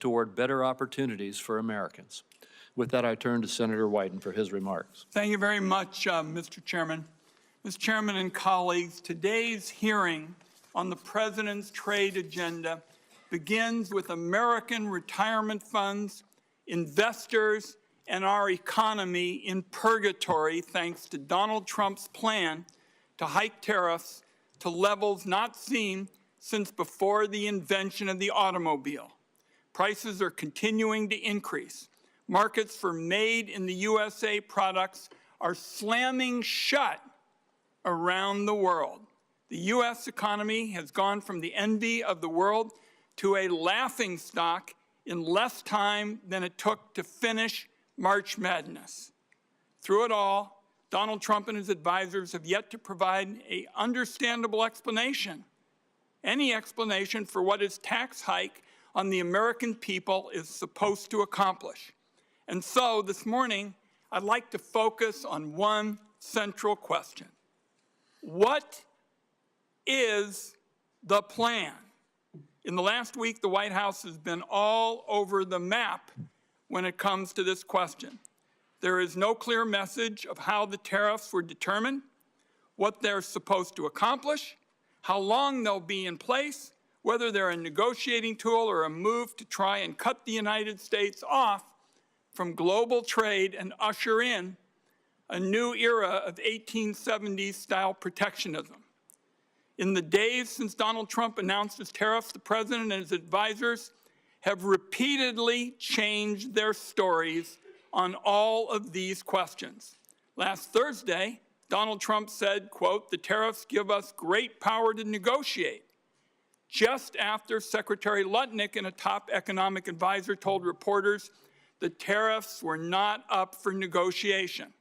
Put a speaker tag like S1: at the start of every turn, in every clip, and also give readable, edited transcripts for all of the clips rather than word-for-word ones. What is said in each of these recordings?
S1: toward better opportunities for Americans. With that, I turn to Senator Wyden for his remarks.
S2: Thank you very much, Mr. Chairman. Mr. Chairman and colleagues, today's hearing on the President's trade agenda begins with American retirement funds, investors, and our economy in purgatory thanks to Donald Trump's plan to hike tariffs to levels not seen since before the invention of the automobile. Prices are continuing to increase. Markets for made in the USA products are slamming shut around the world. The U.S. economy has gone from the envy of the world to a laughingstock in less time than it took to finish March Madness. Through it all, Donald Trump and his advisors have yet to provide an understandable explanation, any explanation for what his tax hike on the American people is supposed to accomplish. And so this morning, I'd like to focus on one central question. What is the plan? In the last week, the White House has been all over the map when it comes to this question. There is no clear message of how the tariffs were determined, what they're supposed to accomplish, how long they'll be in place, whether they're a negotiating tool or a move to try and cut the United States off from global trade and usher in a new era of 1870s-style protectionism. In the days since Donald Trump announced his tariffs, the President and his advisors have repeatedly changed their stories on all of these questions. Last Thursday, Donald Trump said, quote, "The tariffs give us great power to negotiate," just after Secretary Lutnick and a top economic advisor told reporters the tariffs were not up for negotiation.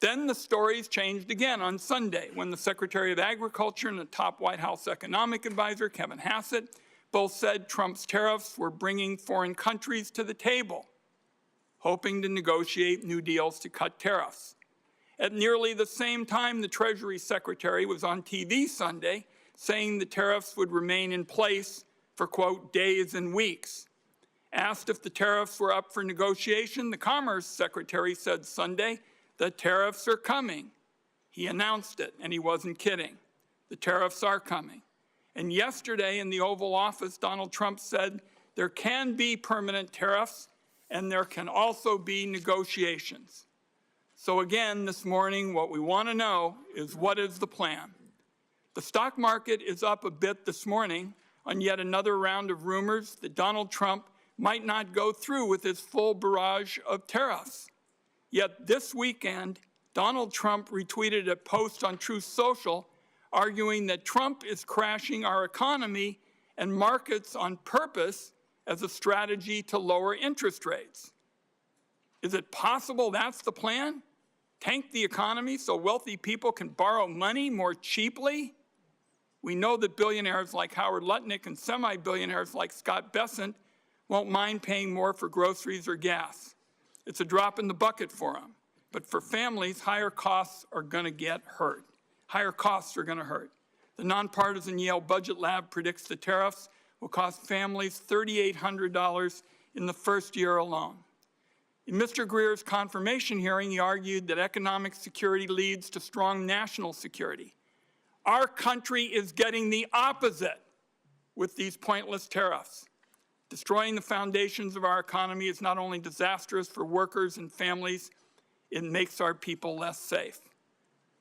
S2: Then the stories changed again on Sunday when the Secretary of Agriculture and the top White House economic advisor, Kevin Hassett, both said Trump's tariffs were bringing foreign countries to the table, hoping to negotiate new deals to cut tariffs. At nearly the same time, the Treasury Secretary was on TV Sunday saying the tariffs would remain in place for, quote, days and weeks. Asked if the tariffs were up for negotiation, the Commerce Secretary said Sunday, "The tariffs are coming." He announced it, and he wasn't kidding. The tariffs are coming. And yesterday in the Oval Office, Donald Trump said there can be permanent tariffs and there can also be negotiations. So again, this morning, what we want to know is what is the plan? The stock market is up a bit this morning on yet another round of rumors that Donald Trump might not go through with his full barrage of tariffs. Yet this weekend, Donald Trump retweeted a post on Truth Social arguing that Trump is crashing our economy and markets on purpose as a strategy to lower interest rates. Is it possible that's the plan? Tank the economy so wealthy people can borrow money more cheaply? We know that billionaires like Howard Lutnick and semi-billionaires like Scott Bessent won't mind paying more for groceries or gas. It's a drop in the bucket for them. But for families, higher costs are going to get hurt. Higher costs are going to hurt. The nonpartisan Yale Budget Lab predicts the tariffs will cost families $3,800 in the first year alone. In Mr. Greer's confirmation hearing, he argued that economic security leads to strong national security. Our country is getting the opposite with these pointless tariffs. Destroying the foundations of our economy is not only disastrous for workers and families, it makes our people less safe.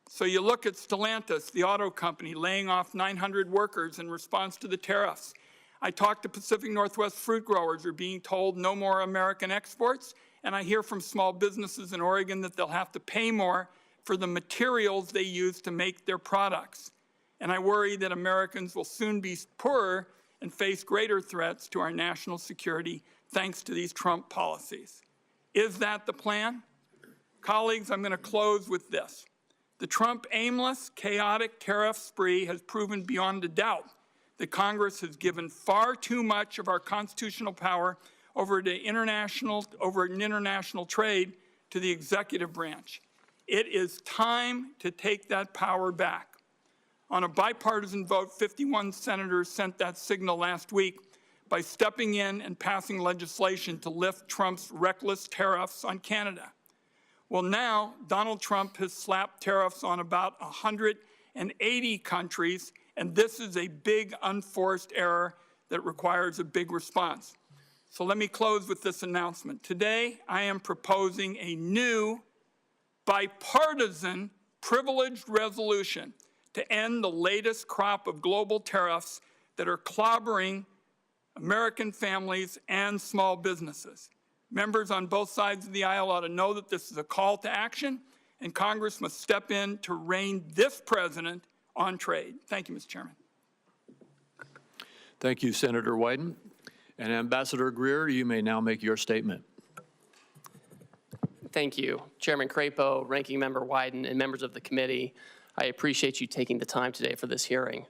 S2: So you look at Stellantis, the auto company, laying off 900 workers in response to the tariffs. I talked to Pacific Northwest fruit growers who are being told no more American exports, and I hear from small businesses in Oregon that they'll have to pay more for the materials they use to make their products. And I worry that Americans will soon be poorer and face greater threats to our national security thanks to these Trump policies. Is that the plan? Colleagues, I'm going to close with this. The Trump aimless, chaotic tariff spree has proven beyond a doubt that Congress has given far too much of our constitutional power over international trade to the executive branch. It is time to take that power back. On a bipartisan vote, 51 senators sent that signal last week by stepping in and passing legislation to lift Trump's reckless tariffs on Canada. Well, now Donald Trump has slapped tariffs on about 180 countries, and this is a big unforced error that requires a big response. So let me close with this announcement. Today, I am proposing a new bipartisan privileged resolution to end the latest crop of global tariffs that are clobbering American families and small businesses. Members on both sides of the aisle ought to know that this is a call to action, and Congress must step in to rein this president on trade. Thank you, Mr. Chairman.
S1: Thank you, Senator Wyden. And Ambassador Greer, you may now make your statement.
S3: Thank you. Chairman Crapo, Ranking Member Wyden, and members of the committee, I appreciate you taking the time today for this hearing.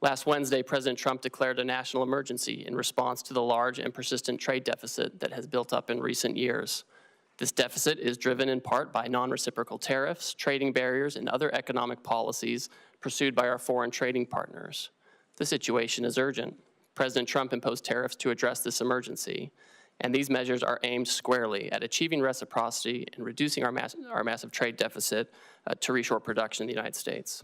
S3: Last Wednesday, President Trump declared a national emergency in response to the large and persistent trade deficit that has built up in recent years. This deficit is driven in part by non-reciprocal tariffs, trading barriers, and other economic policies pursued by our foreign trading partners. The situation is urgent. President Trump imposed tariffs to address this emergency, and these measures are aimed squarely at achieving reciprocity and reducing our massive trade deficit to reshore production in the United States.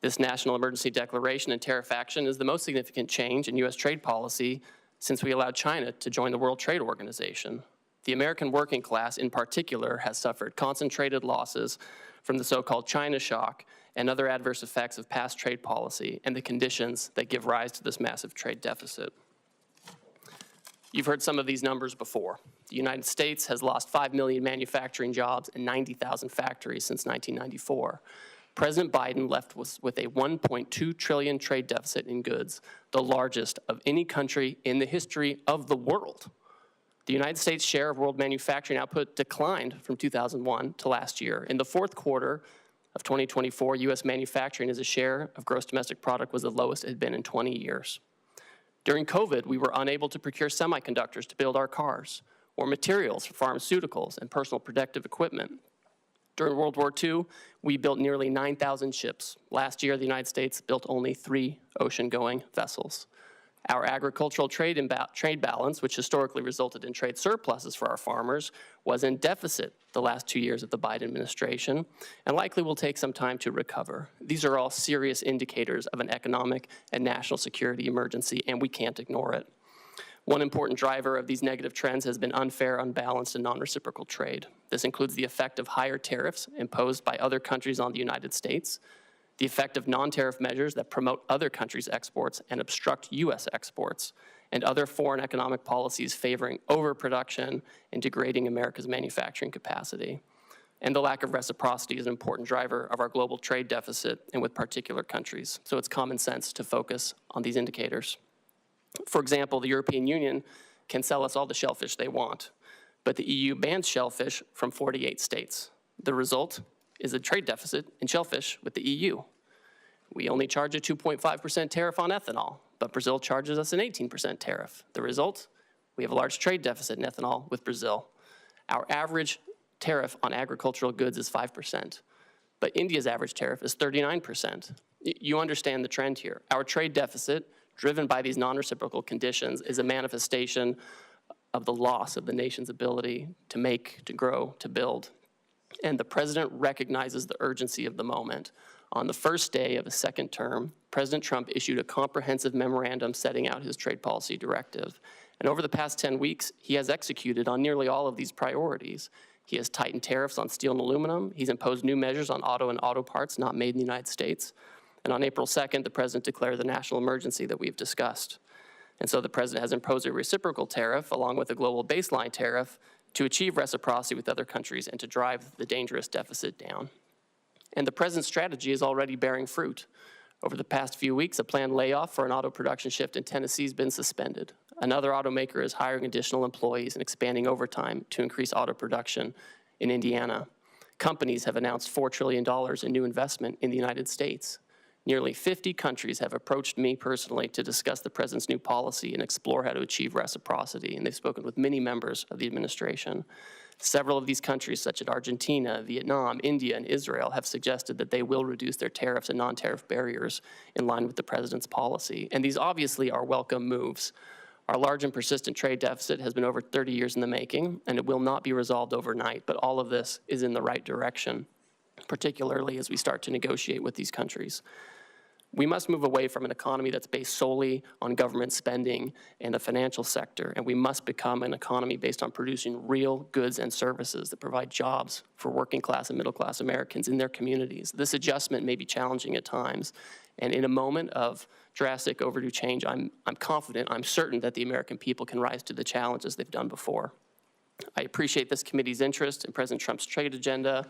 S3: This national emergency declaration and tariff action is the most significant change in U.S. trade policy since we allowed China to join the World Trade Organization. The American working class, in particular, has suffered concentrated losses from the so-called China shock and other adverse effects of past trade policy and the conditions that give rise to this massive trade deficit. You've heard some of these numbers before. The United States has lost 5 million manufacturing jobs and 90,000 factories since 1994. President Biden left with a $1.2 trillion trade deficit in goods, the largest of any country in the history of the world. The United States' share of world manufacturing output declined from 2001 to last year. In the fourth quarter of 2024, U.S. manufacturing as a share of gross domestic product was the lowest it had been in 20 years. During COVID, we were unable to procure semiconductors to build our cars or materials for pharmaceuticals and personal protective equipment. During World War II, we built nearly 9,000 ships. Last year, the United States built only 3 ocean-going vessels. Our agricultural trade balance, which historically resulted in trade surpluses for our farmers, was in deficit the last 2 years of the Biden administration and likely will take some time to recover. These are all serious indicators of an economic and national security emergency, and we can't ignore it. One important driver of these negative trends has been unfair, unbalanced, and non-reciprocal trade. This includes the effect of higher tariffs imposed by other countries on the United States, the effect of non-tariff measures that promote other countries' exports and obstruct U.S. exports, and other foreign economic policies favoring overproduction and degrading America's manufacturing capacity. And the lack of reciprocity is an important driver of our global trade deficit and with particular countries. So it's common sense to focus on these indicators. For example, the European Union can sell us all the shellfish they want, but the EU bans shellfish from 48 states. The result is a trade deficit in shellfish with the EU. We only charge a 2.5% tariff on ethanol, but Brazil charges us an 18% tariff. The result? We have a large trade deficit in ethanol with Brazil. Our average tariff on agricultural goods is 5%, but India's average tariff is 39%. You understand the trend here. Our trade deficit, driven by these non-reciprocal conditions, is a manifestation of the loss of the nation's ability to make, to grow, to build. And the president recognizes the urgency of the moment. On the first day of his second term, President Trump issued a comprehensive memorandum setting out his trade policy directive. And over the past 10 weeks, he has executed on nearly all of these priorities. He has tightened tariffs on steel and aluminum. He's imposed new measures on auto and auto parts not made in the United States. And on April 2nd, the president declared the national emergency that we've discussed. And so the president has imposed a reciprocal tariff along with a global baseline tariff to achieve reciprocity with other countries and to drive the dangerous deficit down. And the president's strategy is already bearing fruit. Over the past few weeks, a planned layoff for an auto production shift in Tennessee has been suspended. Another automaker is hiring additional employees and expanding overtime to increase auto production in Indiana. Companies have announced $4 trillion in new investment in the United States. Nearly 50 countries have approached me personally to discuss the President's new policy and explore how to achieve reciprocity, and they've spoken with many members of the administration. Several of these countries, such as Argentina, Vietnam, India, and Israel, have suggested that they will reduce their tariffs and non-tariff barriers in line with the President's policy. And these obviously are welcome moves. Our large and persistent trade deficit has been over 30 years in the making, and it will not be resolved overnight, but all of this is in the right direction, particularly as we start to negotiate with these countries. We must move away from an economy that's based solely on government spending and the financial sector, and we must become an economy based on producing real goods and services that provide jobs for working class and middle class Americans in their communities. This adjustment may be challenging at times, and in a moment of drastic overdue change, I'm confident, I'm certain that the American people can rise to the challenge as they've done before. I appreciate this committee's interest in President Trump's trade agenda.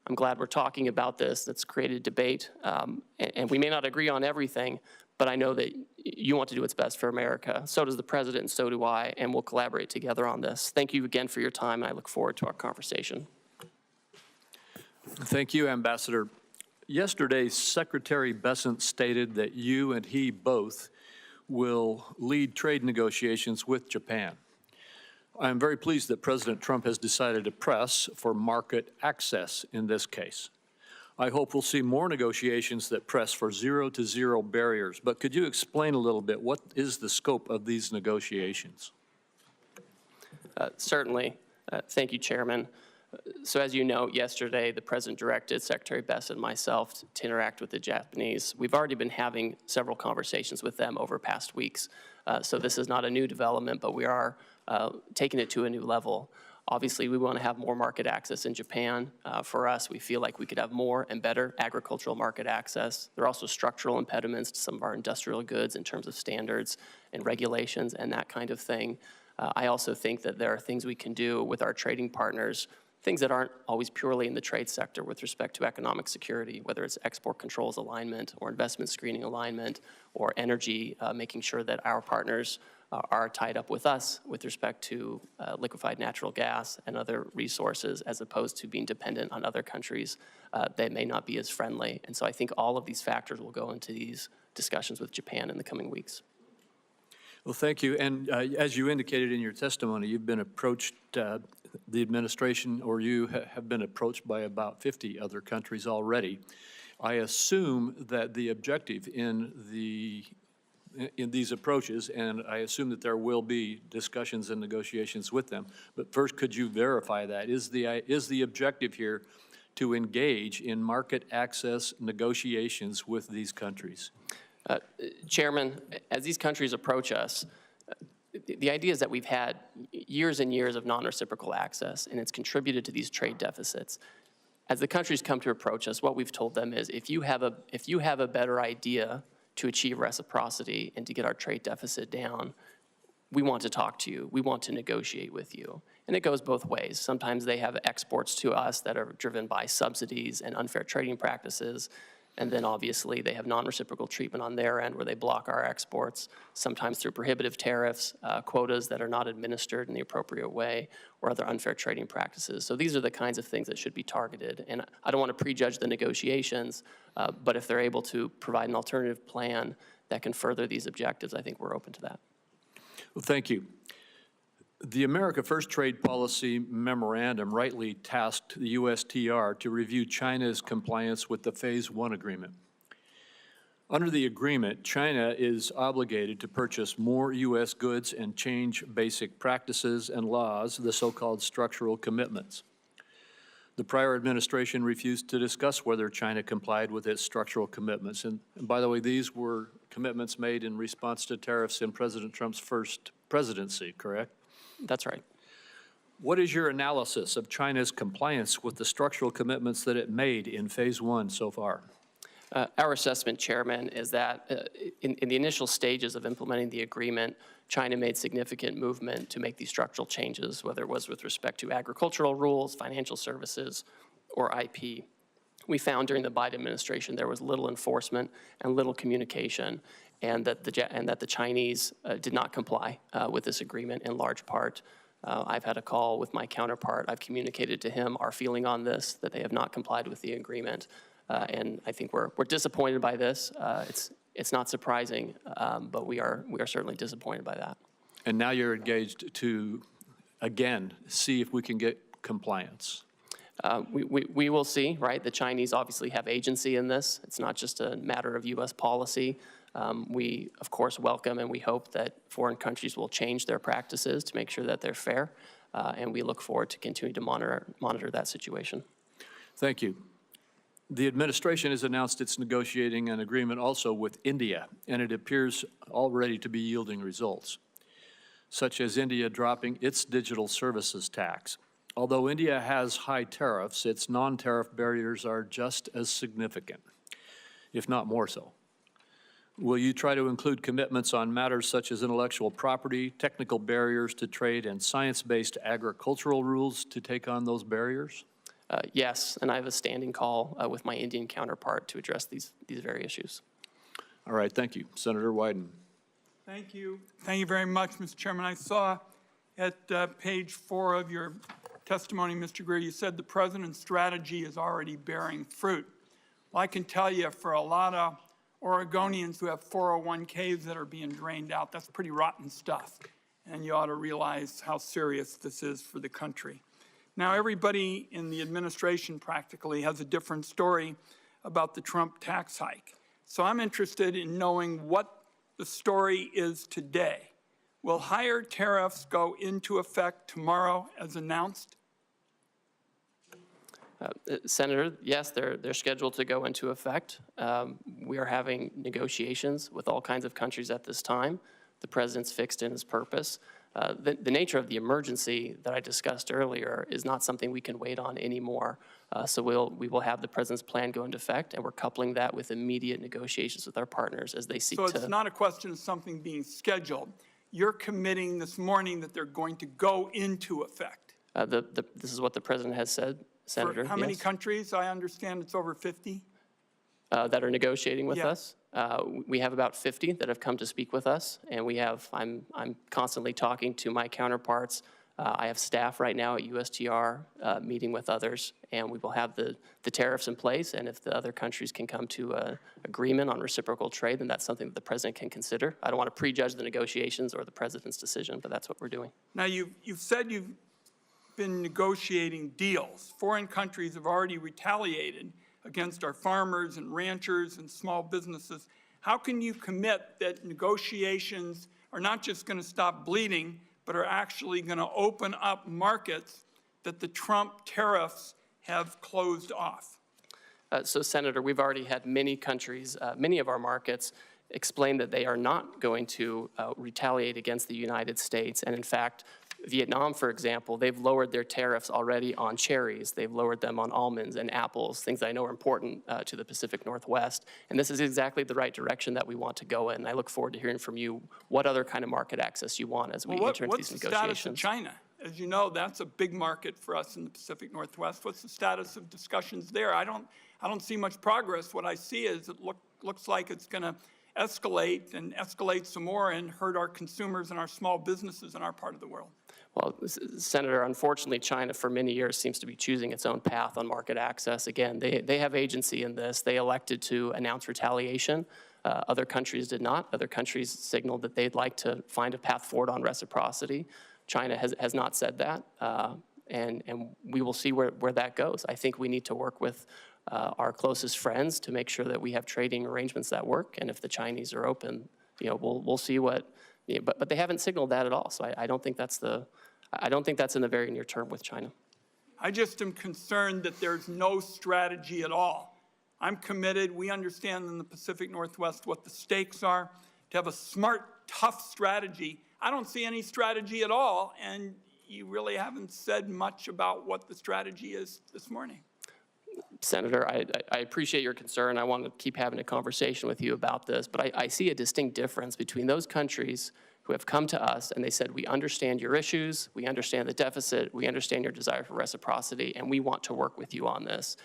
S3: I'm glad we're talking about this. That's created debate. And we may not agree on everything, but I know that you want to do what's best for America. So does the President, and so do I, and we'll collaborate together on this. Thank you again for your time, and I look forward to our conversation.
S1: Thank you, Ambassador. Yesterday, Secretary Bessent stated that you and he both will lead trade negotiations with Japan. I am very pleased that President Trump has decided to press for market access in this case. I hope we'll see more negotiations that press for zero-to-zero barriers, but could you explain a little bit what is the scope of these negotiations?
S3: Certainly. Thank you, Chairman. So as you know, yesterday the President directed Secretary Bessent and myself to interact with the Japanese. We've already been having several conversations with them over past weeks. So this is not a new development, but we are taking it to a new level. Obviously, we want to have more market access in Japan. For us, we feel like we could have more and better agricultural market access. There are also structural impediments to some of our industrial goods in terms of standards and regulations and that kind of thing. I also think that there are things we can do with our trading partners, things that aren't always purely in the trade sector with respect to economic security, whether it's export controls alignment or investment screening alignment or energy, making sure that our partners are tied up with us with respect to liquefied natural gas and other resources, as opposed to being dependent on other countries that may not be as friendly. And so I think all of these factors will go into these discussions with Japan in the coming weeks.
S1: Well, thank you. And as you indicated in your testimony, you've been approached, the administration or you have been approached by about 50 other countries already. I assume that the objective in these approaches, and I assume that there will be discussions and negotiations with them, but first, could you verify that? Is the objective here to engage in market access negotiations with these countries?
S3: Chairman, as these countries approach us, the idea is that we've had years and years of non-reciprocal access, and it's contributed to these trade deficits. As the countries come to approach us, what we've told them is, if you have a better idea to achieve reciprocity and to get our trade deficit down, we want to talk to you. We want to negotiate with you. And it goes both ways. Sometimes they have exports to us that are driven by subsidies and unfair trading practices. And then obviously they have non-reciprocal treatment on their end where they block our exports, sometimes through prohibitive tariffs, quotas that are not administered in the appropriate way, or other unfair trading practices. So these are the kinds of things that should be targeted. And I don't want to prejudge the negotiations, but if they're able to provide an alternative plan that can further these objectives, I think we're open to that.
S1: Well, thank you. The America First Trade Policy Memorandum rightly tasked the USTR to review China's compliance with the Phase 1 agreement. Under the agreement, China is obligated to purchase more U.S. goods and change basic practices and laws, the so-called structural commitments. The prior administration refused to discuss whether China complied with its structural commitments. And by the way, these were commitments made in response to tariffs in President Trump's first presidency, correct?
S3: That's right.
S1: What is your analysis of China's compliance with the structural commitments that it made in Phase 1 so far?
S3: Our assessment, Chairman, is that in the initial stages of implementing the agreement, China made significant movement to make these structural changes, whether it was with respect to agricultural rules, financial services, or IP. We found during the Biden administration there was little enforcement and little communication, and that the Chinese did not comply with this agreement in large part. I've had a call with my counterpart. I've communicated to him our feeling on this, that they have not complied with the agreement. And I think we're disappointed by this. It's not surprising, but we are certainly disappointed by that.
S1: And now you're engaged to, again, see if we can get compliance.
S3: We will see, right? The Chinese obviously have agency in this. It's not just a matter of U.S. policy. We, of course, welcome and we hope that foreign countries will change their practices to make sure that they're fair, and we look forward to continuing to monitor that situation.
S1: Thank you. The administration has announced it's negotiating an agreement also with India, and it appears already to be yielding results, such as India dropping its digital services tax. Although India has high tariffs, its non-tariff barriers are just as significant, if not more so. Will you try to include commitments on matters such as intellectual property, technical barriers to trade, and science-based agricultural rules to take on those barriers?
S3: Yes, and I have a standing call with my Indian counterpart to address these very issues.
S1: All right, thank you. Senator Wyden.
S2: Thank you. Thank you very much, Mr. Chairman. I saw at page 4 of your testimony, Mr. Greer, you said the president's strategy is already bearing fruit. Well, I can tell you for a lot of Oregonians who have 401ks that are being drained out, that's pretty rotten stuff. And you ought to realize how serious this is for the country. Now, everybody in the administration practically has a different story about the Trump tax hike. So I'm interested in knowing what the story is today. Will higher tariffs go into effect tomorrow as announced?
S3: Senator, yes, they're scheduled to go into effect. We are having negotiations with all kinds of countries at this time. The president's fixed in his purpose. The nature of the emergency that I discussed earlier is not something we can wait on anymore. So we will have the president's plan go into effect, and we're coupling that with immediate negotiations with our partners as they seek to.
S2: So it's not a question of something being scheduled. You're committing this morning that they're going to go into effect.
S3: This is what the president has said, Senator.
S2: For how many
S3: yes.
S2: countries? I understand it's over 50.
S3: That are negotiating with
S2: Yeah.
S3: us. We have about 50 that have come to speak with us, and I'm constantly talking to my counterparts. I have staff right now at USTR meeting with others, and we will have the tariffs in place, and if the other countries can come to an agreement on reciprocal trade, then that's something that the president can consider. I don't want to prejudge the negotiations or the president's decision, but that's what we're doing.
S2: Now, you've said you've been negotiating deals. Foreign countries have already retaliated against our farmers and ranchers and small businesses. How can you commit that negotiations are not just going to stop bleeding, but are actually going to open up markets that the Trump tariffs have closed off?
S3: So, Senator, we've already had many countries, many of our markets, explain that they are not going to retaliate against the United States. And in fact, Vietnam, for example, they've lowered their tariffs already on cherries. They've lowered them on almonds and apples, things that I know are important to the Pacific Northwest. And this is exactly the right direction that we want to go in. I look forward to hearing from you what other kind of market access you want as we enter into these negotiations.
S2: What's the status of China? As you know, that's a big market for us in the Pacific Northwest. What's the status of discussions there? I don't see much progress. What I see is it looks like it's going to escalate and escalate some more and hurt our consumers and our small businesses in our part of the world.
S3: Well, Senator, unfortunately, China for many years seems to be choosing its own path on market access. Again, they have agency in this. They elected to announce retaliation. Other countries did not. Other countries signaled that they'd like to find a path forward on reciprocity. China has not said that, and we will see where that goes. I think we need to work with our closest friends to make sure that we have trading arrangements that work, and if the Chinese are open, we'll see what. But they haven't signaled that at all, so I don't think that's in the very near term with China.
S2: I just am concerned that there's no strategy at all. I'm committed. We understand in the Pacific Northwest what the stakes are. To have a smart, tough strategy. I don't see any strategy at all, and you really haven't said much about what the strategy is this morning.
S3: Senator, I appreciate your concern. I want to keep having a conversation with you about this, but I see a distinct difference between those countries who have come to us and they said, we understand your issues, we understand the deficit, we understand your desire for reciprocity, and we want to work with you on this.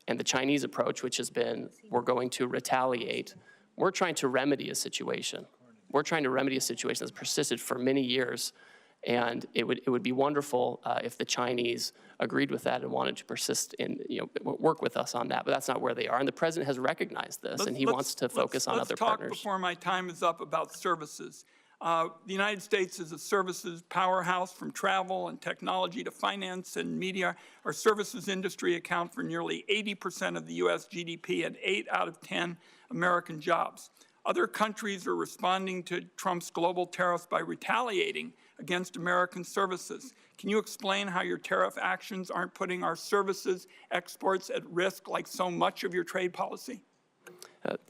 S3: And the Chinese approach, which has been, we're going to retaliate. We're trying to remedy a situation. We're trying to remedy a situation that's persisted for many years. And it would be wonderful if the Chinese agreed with that and wanted to persist in, work with us on that. But that's not where they are. And the president has recognized this, and he wants to focus on other partners.
S2: Let's talk before my time is up about services. The United States is a services powerhouse, from travel and technology to finance and media. Our services industry account for nearly 80% of the U.S. GDP and 8 out of 10 American jobs. Other countries are responding to Trump's global tariffs by retaliating against American services. Can you explain how your tariff actions aren't putting our services exports at risk like so much of your trade policy?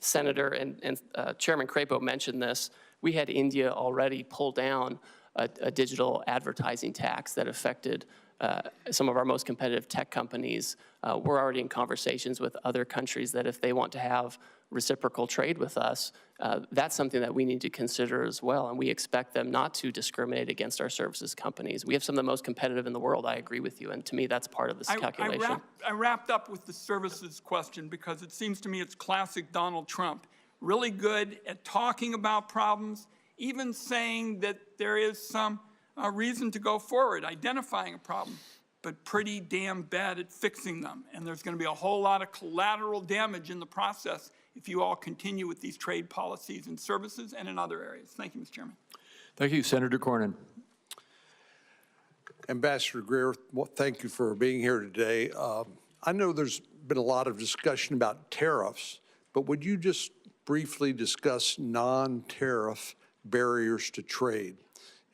S3: Senator and Chairman Crapo mentioned this. We had India already pull down a digital advertising tax that affected some of our most competitive tech companies. We're already in conversations with other countries that if they want to have reciprocal trade with us, that's something that we need to consider as well. And we expect them not to discriminate against our services companies. We have some of the most competitive in the world, I agree with you. And to me, that's part of this calculation.
S2: I wrapped up with the services question because it seems to me it's classic Donald Trump. Really good at talking about problems, even saying that there is some reason to go forward, identifying a problem, but pretty damn bad at fixing them. And there's going to be a whole lot of collateral damage in the process if you all continue with these trade policies in services and in other areas. Thank you, Mr. Chairman.
S1: Thank you, Senator Cornyn.
S4: Ambassador Greer, well, thank you for being here today. I know there's been a lot of discussion about tariffs, but would you just briefly discuss non-tariff barriers to trade?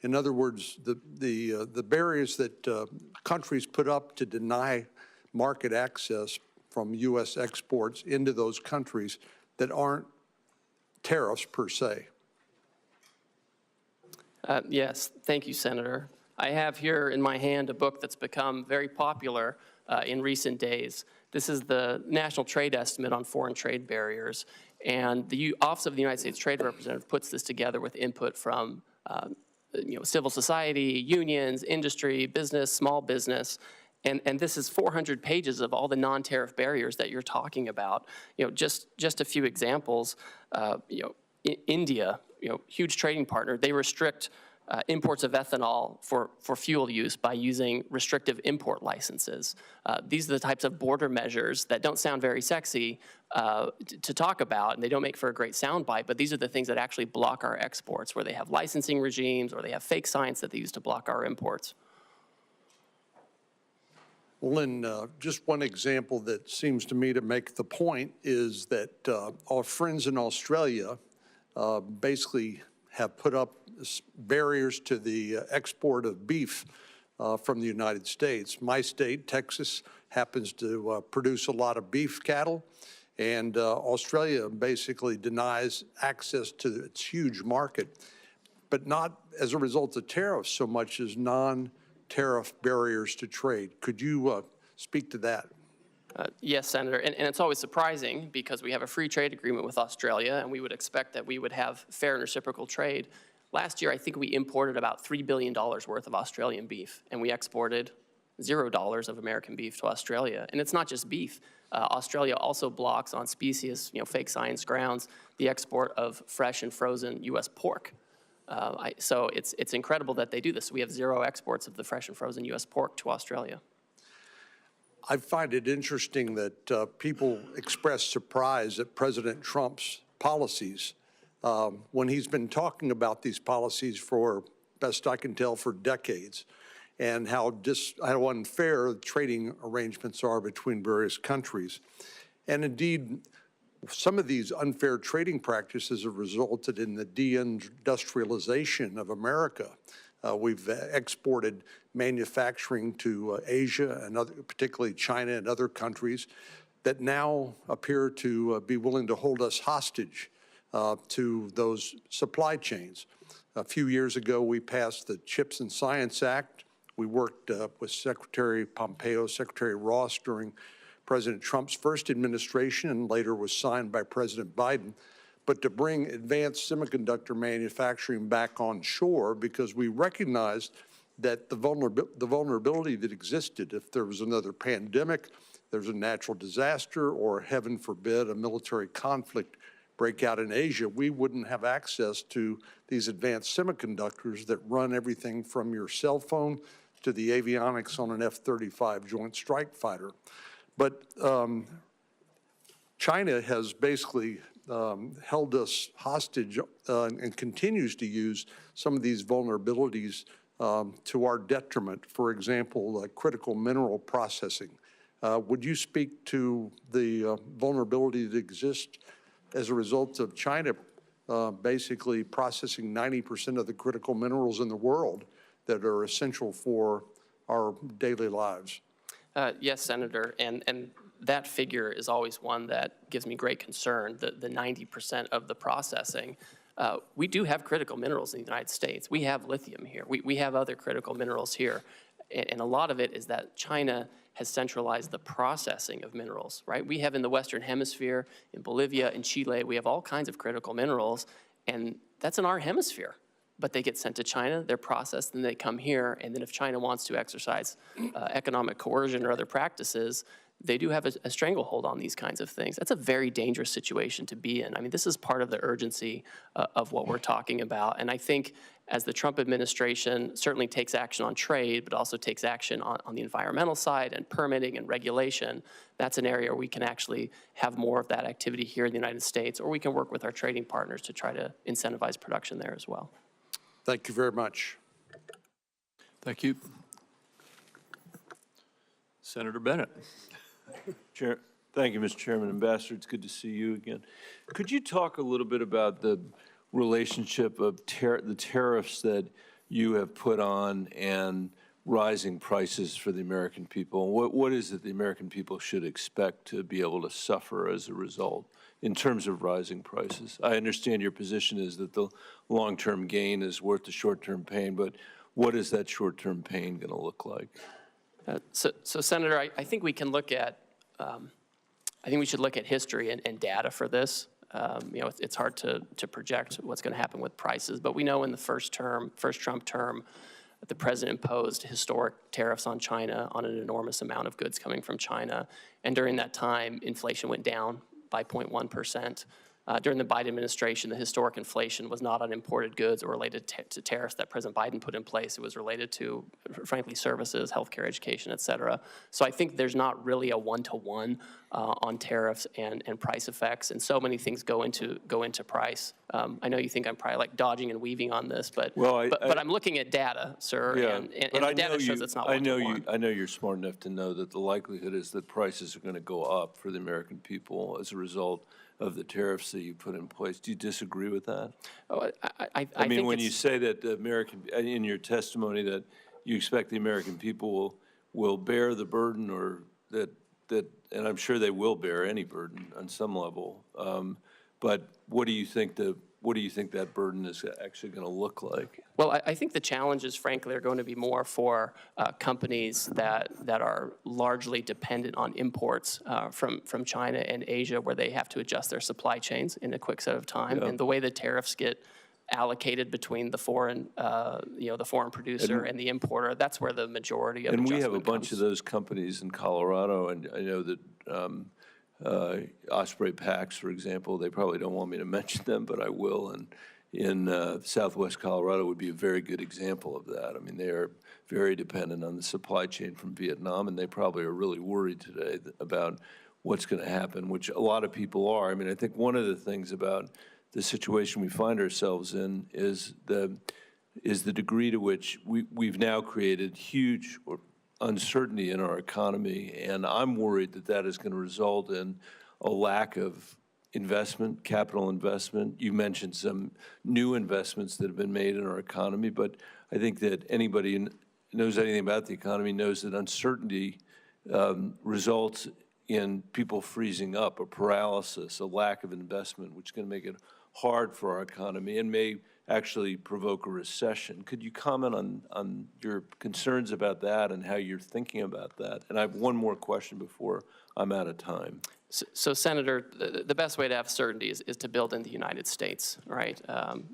S4: In other words, the barriers that countries put up to deny market access from U.S. exports into those countries that aren't tariffs per se.
S3: Yes, thank you, Senator. I have here in my hand a book that's become very popular in recent days. This is the National Trade Estimate on Foreign Trade Barriers, and the Office of the United States Trade Representative puts this together with input from civil society, unions, industry, business, small business, and this is 400 pages of all the non-tariff barriers that you're talking about. Just a few examples. India, huge trading partner, they restrict imports of ethanol for fuel use by using restrictive import licenses. These are the types of border measures that don't sound very sexy to talk about, and they don't make for a great soundbite, but these are the things that actually block our exports, where they have licensing regimes or they have fake science that they use to block our imports.
S4: Well, and just one example that seems to me to make the point is that our friends in Australia basically have put up barriers to the export of beef from the United States. My state, Texas, happens to produce a lot of beef cattle, and Australia basically denies access to its huge market, but not as a result of tariffs so much as non-tariff barriers to trade. Could you speak to that?
S3: Yes, Senator, and it's always surprising because we have a free trade agreement with Australia, and we would expect that we would have fair and reciprocal trade. Last year, I think we imported about $3 billion worth of Australian beef, and we exported $0 of American beef to Australia. And it's not just beef. Australia also blocks on specious, fake science grounds, the export of fresh and frozen U.S. pork. So it's incredible that they do this. We have 0 exports of the fresh and frozen U.S. pork to Australia.
S4: I find it interesting that people express surprise at President Trump's policies when he's been talking about these policies for, best I can tell, for decades, and how unfair trading arrangements are between various countries. And indeed, some of these unfair trading practices have resulted in the deindustrialization of America. We've exported manufacturing to Asia, and particularly China and other countries, that now appear to be willing to hold us hostage to those supply chains. A few years ago, we passed the CHIPS and Science Act. We worked with Secretary Pompeo, Secretary Ross during President Trump's first administration, and later was signed by President Biden, but to bring advanced semiconductor manufacturing back on shore, because we recognized that the vulnerability that existed if there was another pandemic, there's a natural disaster, or heaven forbid, a military conflict break out in Asia, we wouldn't have access to these advanced semiconductors that run everything from your cell phone to the avionics on an F-35 Joint Strike Fighter. But China has basically held us hostage and continues to use some of these vulnerabilities to our detriment. For example, critical mineral processing. Would you speak to the vulnerability that exists as a result of China basically processing 90% of the critical minerals in the world that are essential for our daily lives?
S3: Yes, Senator, and that figure is always one that gives me great concern, the 90% of the processing. We do have critical minerals in the United States. We have lithium here. We have other critical minerals here. And a lot of it is that China has centralized the processing of minerals, right? We have in the Western Hemisphere, in Bolivia, in Chile, we have all kinds of critical minerals, and that's in our hemisphere. But they get sent to China, they're processed, then they come here, and then if China wants to exercise economic coercion or other practices, they do have a stranglehold on these kinds of things. That's a very dangerous situation to be in. I mean, this is part of the urgency of what we're talking about. And I think as the Trump administration certainly takes action on trade, but also takes action on the environmental side and permitting and regulation, that's an area where we can actually have more of that activity here in the United States, or we can work with our trading partners to try to incentivize production there as well.
S4: Thank you very much.
S1: Thank you. Senator Bennett.
S5: Thank you, Mr. Chairman. Ambassador, it's good to see you again. Could you talk a little bit about the relationship of the tariffs that you have put on and rising prices for the American people? What is it the American people should expect to be able to suffer as a result in terms of rising prices? I understand your position is that the long-term gain is worth the short-term pain, but what is that short-term pain going to look like?
S3: So Senator, I think we can look at, I think we should look at history and data for this. You know, it's hard to project what's going to happen with prices, but we know in the first Trump term, the president imposed historic tariffs on China on an enormous amount of goods coming from China. And during that time, inflation went down by 0.1%. During the Biden administration, the historic inflation was not on imported goods or related to tariffs that President Biden put in place. It was related to, frankly, services, healthcare, education, et cetera. So I think there's not really a one-to-one on tariffs and price effects, and so many things go into price. I know you think I'm probably like dodging and weaving on this, but I'm looking at data, sir,
S5: Yeah,
S3: and the data shows it's not one-to-one.
S5: I know you're smart enough to know that the likelihood is that prices are going to go up for the American people as a result of the tariffs that you put in place. Do you disagree with that?
S3: Oh,
S5: I mean, when you say that the in your testimony that you expect the American people will bear the burden, or that, and I'm sure they will bear any burden on some level, but what do you think that burden is actually going to look like?
S3: Well, I think the challenges, frankly, are going to be more for companies that are largely dependent on imports from China and Asia, where they have to adjust their supply chains in a quick set of time. Yeah. And the way the tariffs get allocated between the foreign, the foreign producer and the importer, that's where the majority of adjustment
S5: comes. And we have a bunch
S3: of
S5: those companies in Colorado, and I know that Osprey Packs, for example, they probably don't want me to mention them, but I will. And in Southwest Colorado would be a very good example of that. I mean, they are very dependent on the supply chain from Vietnam, and they probably are really worried today about what's going to happen, which a lot of people are. I mean, I think one of the things about the situation we find ourselves in is the degree to which we've now created huge uncertainty in our economy, and I'm worried that that is going to result in a lack of investment, capital investment. You mentioned some new investments that have been made in our economy, but I think that anybody who knows anything about the economy knows that uncertainty results in people freezing up, a paralysis, a lack of investment, which is going to make it hard for our economy and may actually provoke a recession. Could you comment on your concerns about that and how you're thinking about that? And I have one more question before I'm out of time.
S3: So Senator, the best way to have certainty is to build in the United States, right?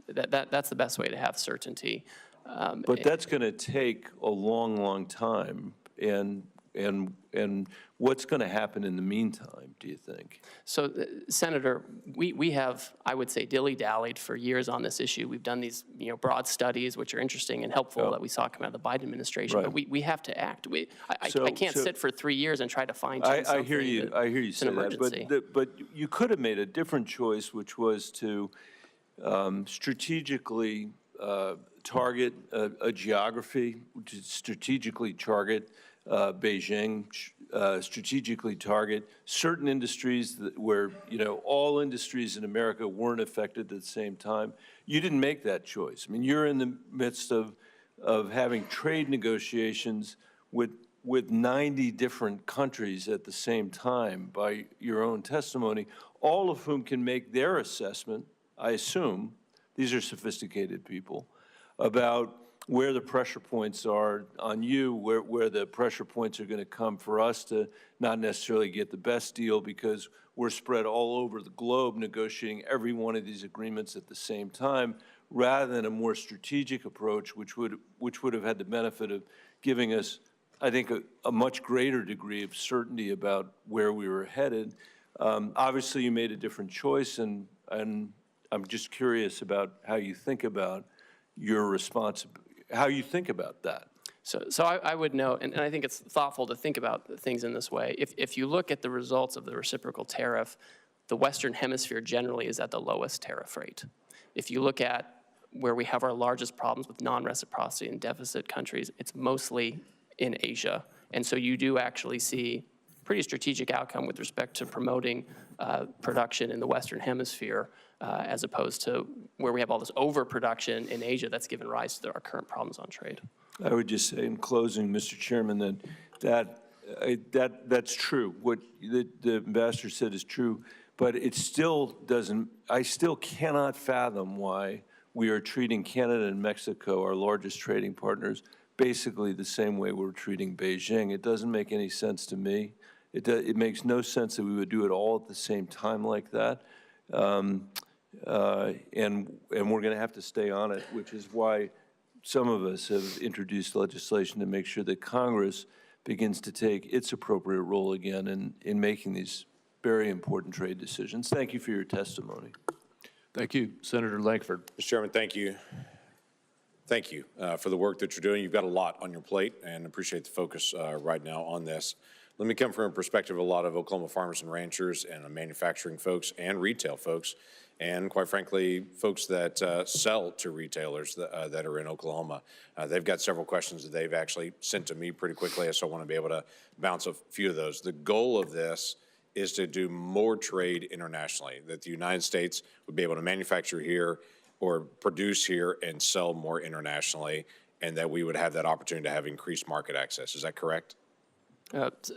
S3: That's the best way to have certainty.
S5: But that's going to take a long, long time. And and what's going to happen in the meantime, do you think?
S3: So, Senator, we have, I would say, dilly-dallied for years on this issue. We've done these, broad studies, which are interesting and helpful that we saw come out of the Biden administration.
S5: Right.
S3: But we have to act. I can't
S5: So-
S3: sit for 3 years and try to fine-tune something.
S5: I hear you. I hear you
S3: It's an
S5: say that.
S3: emergency.
S5: But you could have made a different choice, which was to strategically target a geography, to strategically target Beijing, strategically target certain industries where, all industries in America weren't affected at the same time. You didn't make that choice. I mean, you're in the midst of having trade negotiations with 90 different countries at the same time by your own testimony, all of whom can make their assessment, I assume, these are sophisticated people, about where the pressure points are on you, where the pressure points are going to come for us to not necessarily get the best deal because we're spread all over the globe negotiating every one of these agreements at the same time, rather than a more strategic approach, which would have had the benefit of giving us, I think, a much greater degree of certainty about where we were headed. Obviously, you made a different choice, and I'm just curious about how you think about your responsibility. How you think about that?
S3: So I would note, and I think it's thoughtful to think about things in this way. If you look at the results of the reciprocal tariff, the Western Hemisphere generally is at the lowest tariff rate. If you look at where we have our largest problems with non-reciprocity and deficit countries, it's mostly in Asia. And so you do actually see pretty strategic outcome with respect to promoting production in the Western Hemisphere as opposed to where we have all this overproduction in Asia that's given rise to our current problems on trade.
S5: I would just say in closing, Mr. Chairman, that's true. What the ambassador said is true, but it still doesn't, I still cannot fathom why we are treating Canada and Mexico, our largest trading partners, basically the same way we're treating Beijing. It doesn't make any sense to me. It makes no sense that we would do it all at the same time like that. And we're going to have to stay on it, which is why some of us have introduced legislation to make sure that Congress begins to take its appropriate role again in making these very important trade decisions. Thank you for your testimony.
S1: Thank you. Senator Lankford.
S6: Mr. Chairman, thank you. Thank you for the work that you're doing. You've got a lot on your plate, and appreciate the focus right now on this. Let me come from a perspective of a lot of Oklahoma farmers and ranchers and manufacturing folks and retail folks, and quite frankly, folks that sell to retailers that are in Oklahoma. They've got several questions that they've actually sent to me pretty quickly, so I want to be able to bounce a few of those. The goal of this is to do more trade internationally, that the United States would be able to manufacture here or produce here and sell more internationally, and that we would have that opportunity to have increased market access. Is that correct?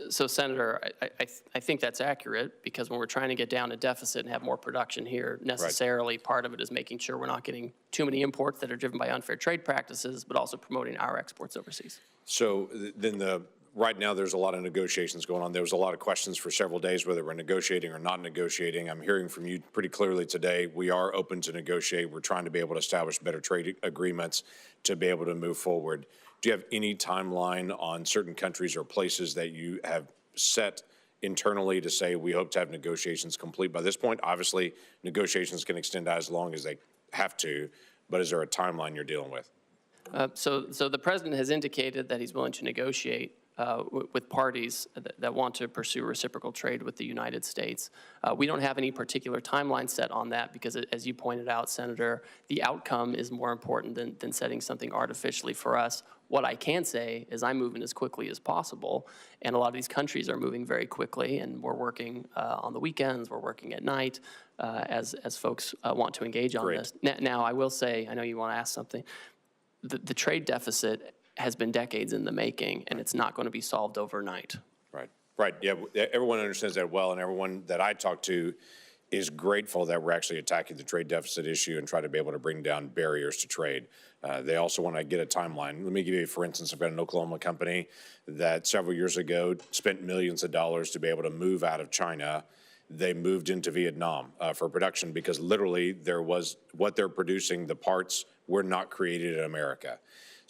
S3: So, Senator, I think that's accurate, because when we're trying to get down a deficit and have more production here, necessarily part of it is making sure we're not getting too many imports that are driven by unfair trade practices, but also promoting our exports overseas.
S6: So then right now there's a lot of negotiations going on. There was a lot of questions for several days whether we're negotiating or not negotiating. I'm hearing from you pretty clearly today. We are open to negotiate. We're trying to be able to establish better trade agreements to be able to move forward. Do you have any timeline on certain countries or places that you have set internally to say we hope to have negotiations complete by this point? Obviously, negotiations can extend out as long as they have to, but is there a timeline you're dealing with?
S3: So the president has indicated that he's willing to negotiate with parties that want to pursue reciprocal trade with the United States. We don't have any particular timeline set on that because, as you pointed out, Senator, the outcome is more important than setting something artificially for us. What I can say is I'm moving as quickly as possible, and a lot of these countries are moving very quickly, and we're working on the weekends, we're working at night as folks want to engage on this. Now, I will say, I know you want to ask something, the trade deficit has been decades in the making, and it's not going to be solved overnight.
S6: Right. Yeah, everyone understands that well, and everyone that I talk to is grateful that we're actually attacking the trade deficit issue and try to be able to bring down barriers to trade. They also want to get a timeline. Let me give you, for instance, I've got an Oklahoma company that several years ago spent millions of dollars to be able to move out of China. They moved into Vietnam for production because literally there was what they're producing, the parts were not created in America.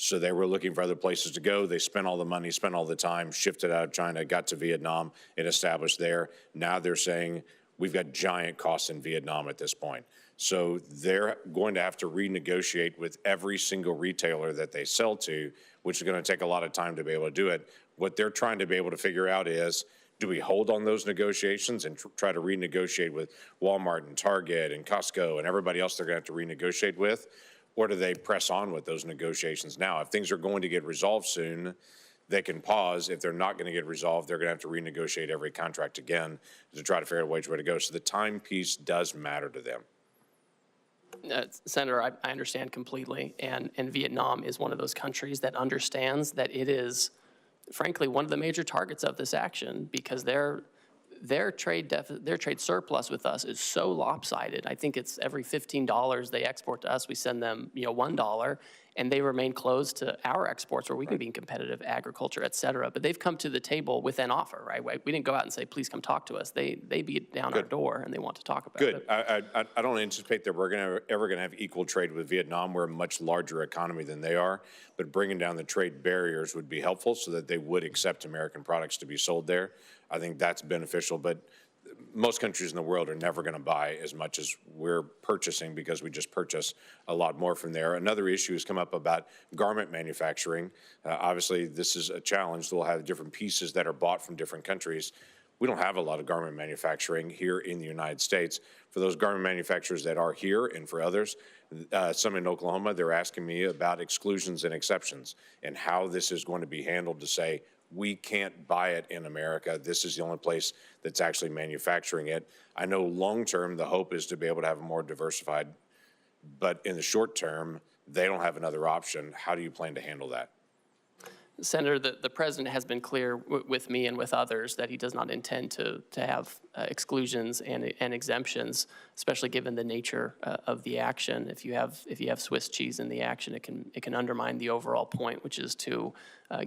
S6: So they were looking for other places to go. They spent all the money, spent all the time, shifted out of China, got to Vietnam and established there. Now they're saying, we've got giant costs in Vietnam at this point. So they're going to have to renegotiate with every single retailer that they sell to, which is going to take a lot of time to be able to do it. What they're trying to be able to figure out is, do we hold on those negotiations and try to renegotiate with Walmart and Target and Costco and everybody else they're going to have to renegotiate with? Or do they press on with those negotiations now? If things are going to get resolved soon, they can pause. If they're not going to get resolved, they're going to have to renegotiate every contract again to try to figure out which way to go. So the time piece does matter to them.
S3: Senator, I understand completely, and Vietnam is one of those countries that understands that it is, frankly, one of the major targets of this action, because their trade surplus with us is so lopsided. I think it's every $15 they export to us, we send them $1, and they remain closed to our exports where we can be competitive, agriculture, et cetera. But they've come to the table with an offer, right? We didn't go out and say, please come talk to us. They beat down our door and they want to talk about it.
S6: Good. I don't anticipate that we're ever going to have equal trade with Vietnam. We're a much larger economy than they are, but bringing down the trade barriers would be helpful so that they would accept American products to be sold there. I think that's beneficial, but most countries in the world are never going to buy as much as we're purchasing because we just purchase a lot more from there. Another issue has come up about garment manufacturing. Obviously, this is a challenge. We'll have different pieces that are bought from different countries. We don't have a lot of garment manufacturing here in the United States. For those garment manufacturers that are here and for others, some in Oklahoma, they're asking me about exclusions and exceptions and how this is going to be handled to say, we can't buy it in America. This is the only place that's actually manufacturing it. I know long-term, the hope is to be able to have a more diversified, but in the short term, they don't have another option. How do you plan to handle that?
S3: Senator, the president has been clear with me and with others that he does not intend to have exclusions and exemptions, especially given the nature of the action. If you have Swiss cheese in the action, it can undermine the overall point, which is to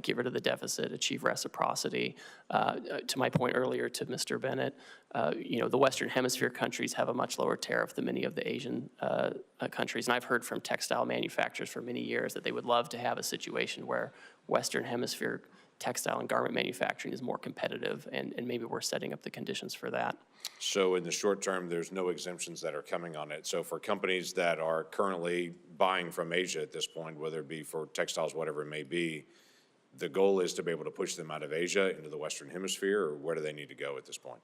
S3: get rid of the deficit, achieve reciprocity. To my point earlier to Mr. Bennett, the Western Hemisphere countries have a much lower tariff than many of the Asian countries. And I've heard from textile manufacturers for many years that they would love to have a situation where Western Hemisphere textile and garment manufacturing is more competitive, and maybe we're setting up the conditions for that.
S6: So in the short term, there's no exemptions that are coming on it. So for companies that are currently buying from Asia at this point, whether it be for textiles, whatever it may be, the goal is to be able to push them out of Asia into the Western Hemisphere, or where do they need to go at this point?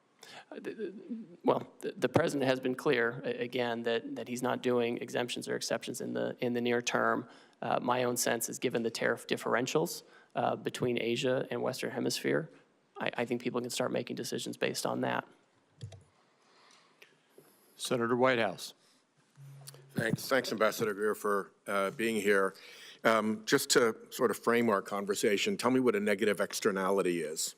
S3: Well, the president has been clear, again, that he's not doing exemptions or exceptions in the near term. My own sense is, given the tariff differentials between Asia and Western Hemisphere, I think people can start making decisions based on that.
S1: Senator Whitehouse.
S7: Thanks, Ambassador Greer, for being here. Just to sort of frame our conversation, tell me what a negative externality is.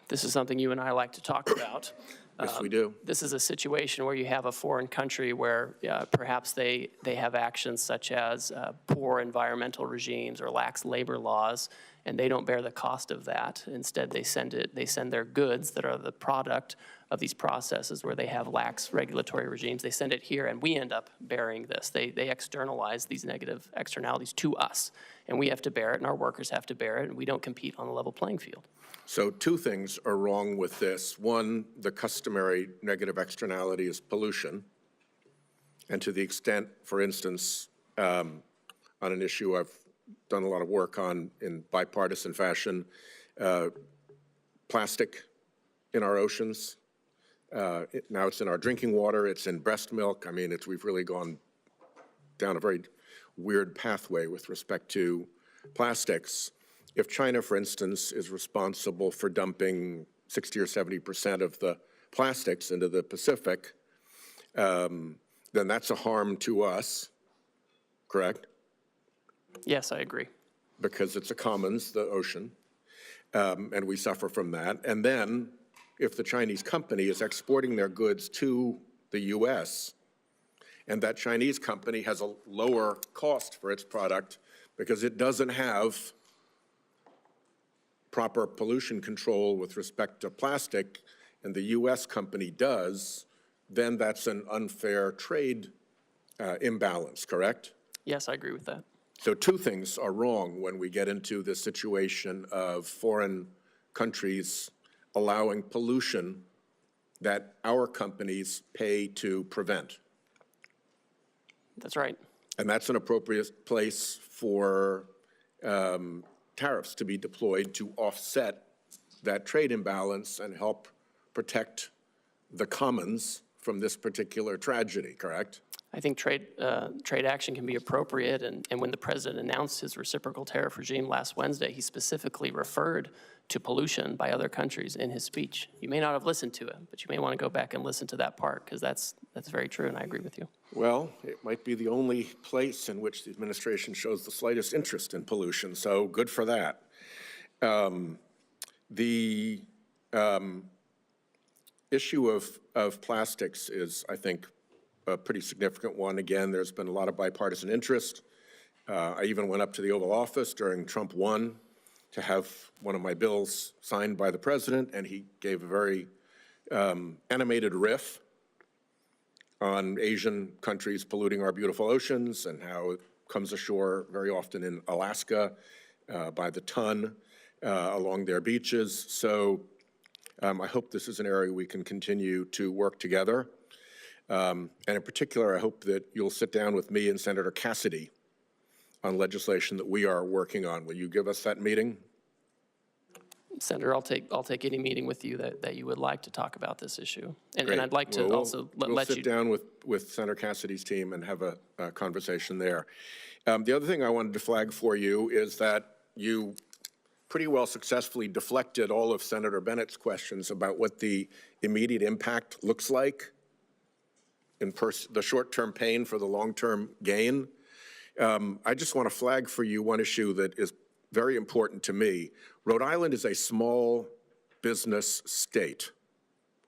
S3: This is something you and I like to talk about.
S7: Yes, we do.
S3: This is a situation where you have a foreign country where perhaps they have actions such as poor environmental regimes or lax labor laws, and they don't bear the cost of that. Instead, they send their goods that are the product of these processes where they have lax regulatory regimes. They send it here, and we end up bearing this. They externalize these negative externalities to us, and we have to bear it, and our workers have to bear it, and we don't compete on a level playing field.
S7: So two things are wrong with this. One, the customary negative externality is pollution. And to the extent, for instance, on an issue I've done a lot of work on in bipartisan fashion, plastic in our oceans. Now it's in our drinking water, it's in breast milk. I mean, we've really gone down a very weird pathway with respect to plastics. If China, for instance, is responsible for dumping 60 or 70% of the plastics into the Pacific, then that's a harm to us, correct?
S3: Yes, I agree.
S7: Because it's a commons, the ocean, and we suffer from that. And then if the Chinese company is exporting their goods to the U.S., and that Chinese company has a lower cost for its product because it doesn't have proper pollution control with respect to plastic, and the U.S. company does, then that's an unfair trade imbalance, correct?
S3: Yes, I agree with that.
S7: So two things are wrong when we get into this situation of foreign countries allowing pollution that our companies pay to prevent.
S3: That's right.
S7: And that's an appropriate place for tariffs to be deployed to offset that trade imbalance and help protect the commons from this particular tragedy, correct?
S3: I think trade action can be appropriate, and when the president announced his reciprocal tariff regime last Wednesday, he specifically referred to pollution by other countries in his speech. You may not have listened to it, but you may want to go back and listen to that part, because that's very true, and I agree with you.
S7: Well, it might be the only place in which the administration shows the slightest interest in pollution, so good for that. The issue of plastics is, I think, a pretty significant one. Again, there's been a lot of bipartisan interest. I even went up to the Oval Office during Trump 1 to have one of my bills signed by the president, and he gave a very animated riff on Asian countries polluting our beautiful oceans and how it comes ashore very often in Alaska by the ton along their beaches. So I hope this is an area we can continue to work together. And in particular, I hope that you'll sit down with me and Senator Cassidy on legislation that we are working on. Will you give us that meeting?
S3: Senator, I'll take any meeting with you that you would like to talk about this issue. And I'd like to
S7: Well,
S3: also let you.
S7: We'll sit down with Senator Cassidy's team and have a conversation there. The other thing I wanted to flag for you is that you pretty well successfully deflected all of Senator Bennett's questions about what the immediate impact looks like in the short-term pain for the long-term gain. I just want to flag for you one issue that is very important to me. Rhode Island is a small business state,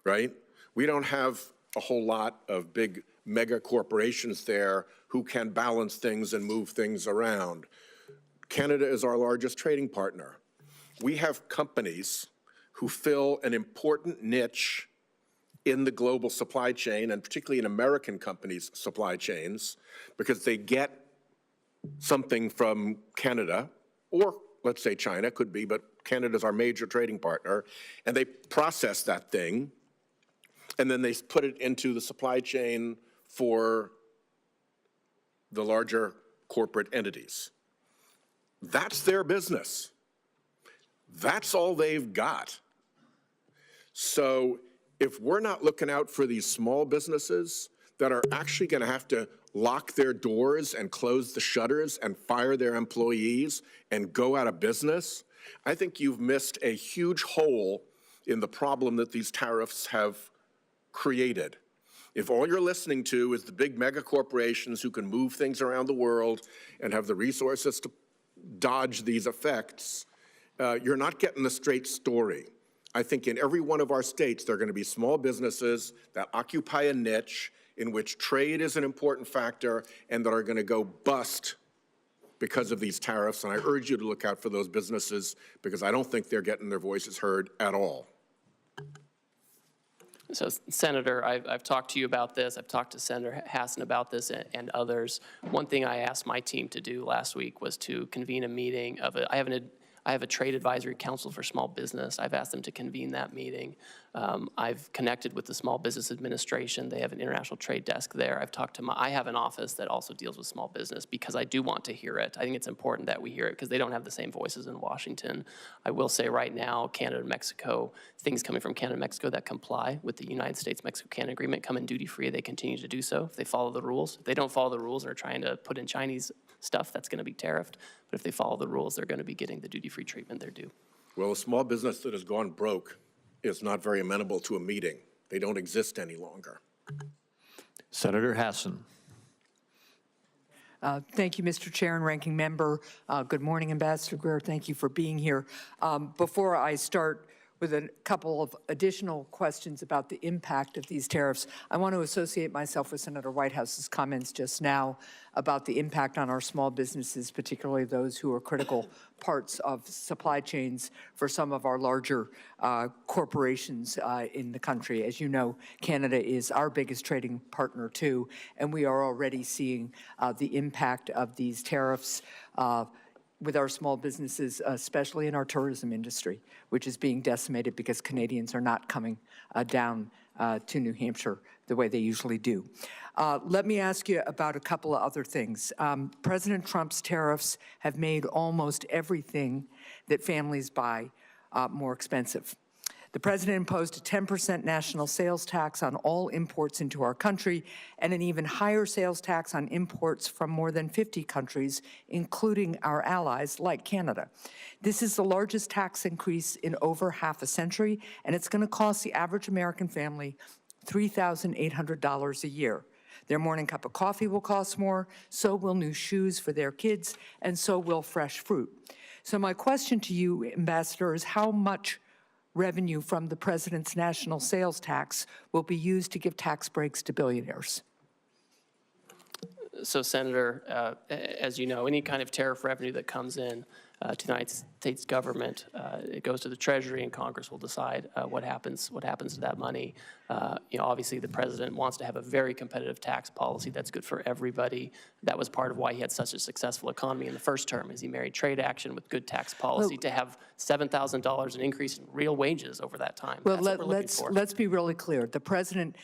S7: right? We don't have a whole lot of big mega corporations there who can balance things and move things around. Canada is our largest trading partner. We have companies who fill an important niche in the global supply chain, and particularly in American companies' supply chains, because they get something from Canada, or let's say China, could be, but Canada's our major trading partner, and they process that thing, and then they put it into the supply chain for the larger corporate entities. That's their business. That's all they've got. So if we're not looking out for these small businesses that are actually going to have to lock their doors and close the shutters and fire their employees and go out of business, I think you've missed a huge hole in the problem that these tariffs have created. If all you're listening to is the big mega corporations who can move things around the world and have the resources to dodge these effects, you're not getting the straight story. I think in every one of our states, there are going to be small businesses that occupy a niche in which trade is an important factor and that are going to go bust because of these tariffs. And I urge you to look out for those businesses because I don't think they're getting their voices heard at all.
S3: So, Senator, I've talked to you about this. I've talked to Senator Hassan about this and others. One thing I asked my team to do last week was to convene a meeting of I have a trade advisory council for small business. I've asked them to convene that meeting. I've connected with the Small Business Administration. They have an international trade desk there. I've talked to I have an office that also deals with small business because I do want to hear it. I think it's important that we hear it because they don't have the same voices in Washington. I will say right now, Canada and Mexico, things coming from Canada and Mexico that comply with the United States-Mexico-Canada Agreement come in duty-free. They continue to do so if they follow the rules. If they don't follow the rules and are trying to put in Chinese stuff, that's going to be tariffed. But if they follow the rules, they're going to be getting the duty-free treatment they're due.
S7: Well, a small business that has gone broke is not very amenable to a meeting. They don't exist any longer.
S1: Senator Hassan.
S8: Thank you, Mr. Chair and Ranking Member. Good morning, Ambassador Greer. Thank you for being here. Before I start with a couple of additional questions about the impact of these tariffs. I want to associate myself with Senator Whitehouse's comments just now about the impact on our small businesses, particularly those who are critical parts of supply chains for some of our larger corporations in the country. As you know, Canada is our biggest trading partner too, and we are already seeing the impact of these tariffs with our small businesses, especially in our tourism industry, which is being decimated because Canadians are not coming down to New Hampshire the way they usually do. Let me ask you about a couple of other things. President Trump's tariffs have made almost everything that families buy more expensive. The president imposed a 10% national sales tax on all imports into our country and an even higher sales tax on imports from more than 50 countries, including our allies like Canada. This is the largest tax increase in over half a century, and it's going to cost the average American family $3,800 a year. Their morning cup of coffee will cost more, so will new shoes for their kids, and so will fresh fruit. So my question to you, Ambassador, is how much revenue from the president's national sales tax will be used to give tax breaks to billionaires?
S3: So, Senator, as you know, any kind of tariff revenue that comes in to the United States government, it goes to the Treasury, and Congress will decide what happens to that money. Obviously, the president wants to have a very competitive tax policy that's good for everybody. That was part of why he had such a successful economy in the first term, is he married trade action with good tax policy to have $7,000 an increase in real wages over that time.
S8: Well,
S3: That's what we're looking for.
S8: let's be really clear. The president,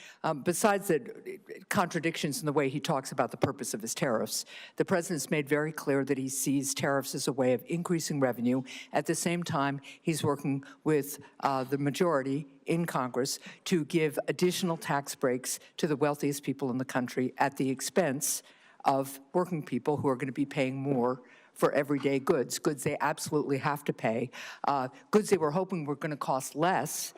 S8: besides the contradictions in the way he talks about the purpose of his tariffs, the president's made very clear that he sees tariffs as a way of increasing revenue. At the same time, he's working with the majority in Congress to give additional tax breaks to the wealthiest people in the country at the expense of working people who are going to be paying more for everyday goods they absolutely have to pay, goods they were hoping were going to cost less,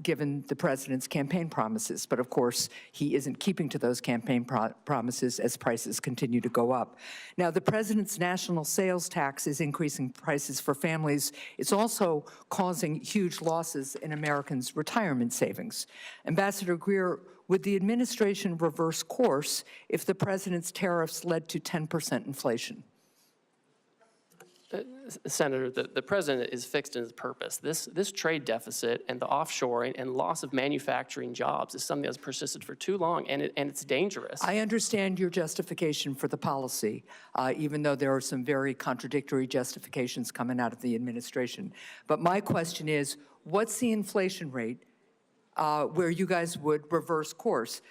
S8: given the president's campaign promises. But of course, he isn't keeping to those campaign promises as prices continue to go up. Now, the president's national sales tax is increasing prices for families. It's also causing huge losses in Americans' retirement savings. Ambassador Greer, would the administration reverse course if the president's tariffs led to 10% inflation?
S3: Senator, the president is fixed in his purpose. This trade deficit and the offshoring and loss of manufacturing jobs is something that's persisted for too long, and it's dangerous.
S8: I understand your justification for the policy, even though there are some very contradictory justifications coming out of the administration. But my question is, what's the inflation rate where you guys would reverse course?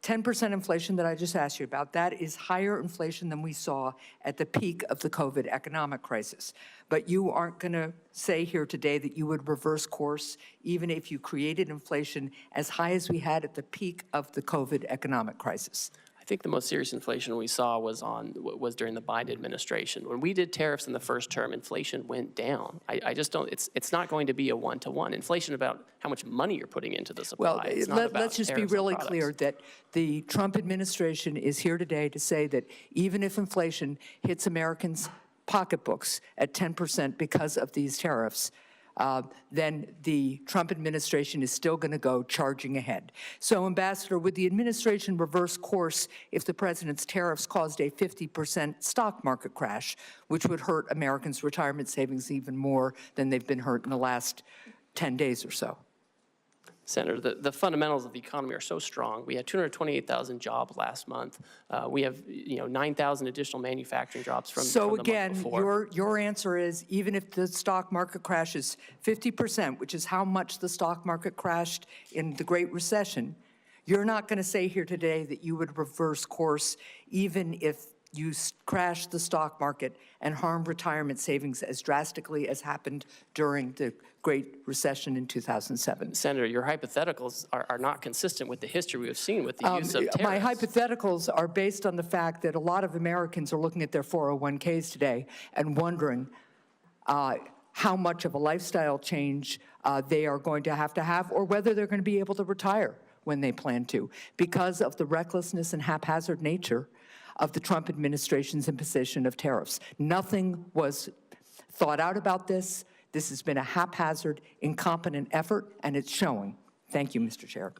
S8: 10% inflation that I just asked you about, that is higher inflation than we saw at the peak of the COVID economic crisis. But you aren't going to say here today that you would reverse course even if you created inflation as high as we had at the peak of the COVID economic crisis.
S3: I think the most serious inflation we saw was during the Biden administration. When we did tariffs in the first term, inflation went down. I just don't, it's not going to be a one-to-one. Inflation about how much money you're putting into the supply.
S8: Well,
S3: it's not about
S8: let's just be
S3: tariffs
S8: really
S3: on
S8: clear
S3: products.
S8: that the Trump administration is here today to say that even if inflation hits Americans' pocketbooks at 10% because of these tariffs, then the Trump administration is still going to go charging ahead. So, Ambassador, would the administration reverse course if the president's tariffs caused a 50% stock market crash, which would hurt Americans' retirement savings even more than they've been hurt in the last 10 days or so?
S3: Senator, the fundamentals of the economy are so strong. We had 228,000 jobs last month. We have 9,000 additional manufacturing jobs from the month before.
S8: Your answer is even if the stock market crashes 50%, which is how much the stock market crashed in the Great Recession, you're not going to say here today that you would reverse course even if you crash the stock market and harm retirement savings as drastically as happened during the Great Recession in 2007.
S3: Senator, your hypotheticals are not consistent with the history we have seen with the use of tariffs.
S8: My hypotheticals are based on the fact that a lot of Americans are looking at their 401ks today and wondering how much of a lifestyle change they are going to have, or whether they're going to be able to retire when they plan to, because of the recklessness and haphazard nature of the Trump administration's imposition of tariffs. Nothing was thought out about this. This has been a haphazard, incompetent effort, and it's showing. Thank you, Mr. Chair.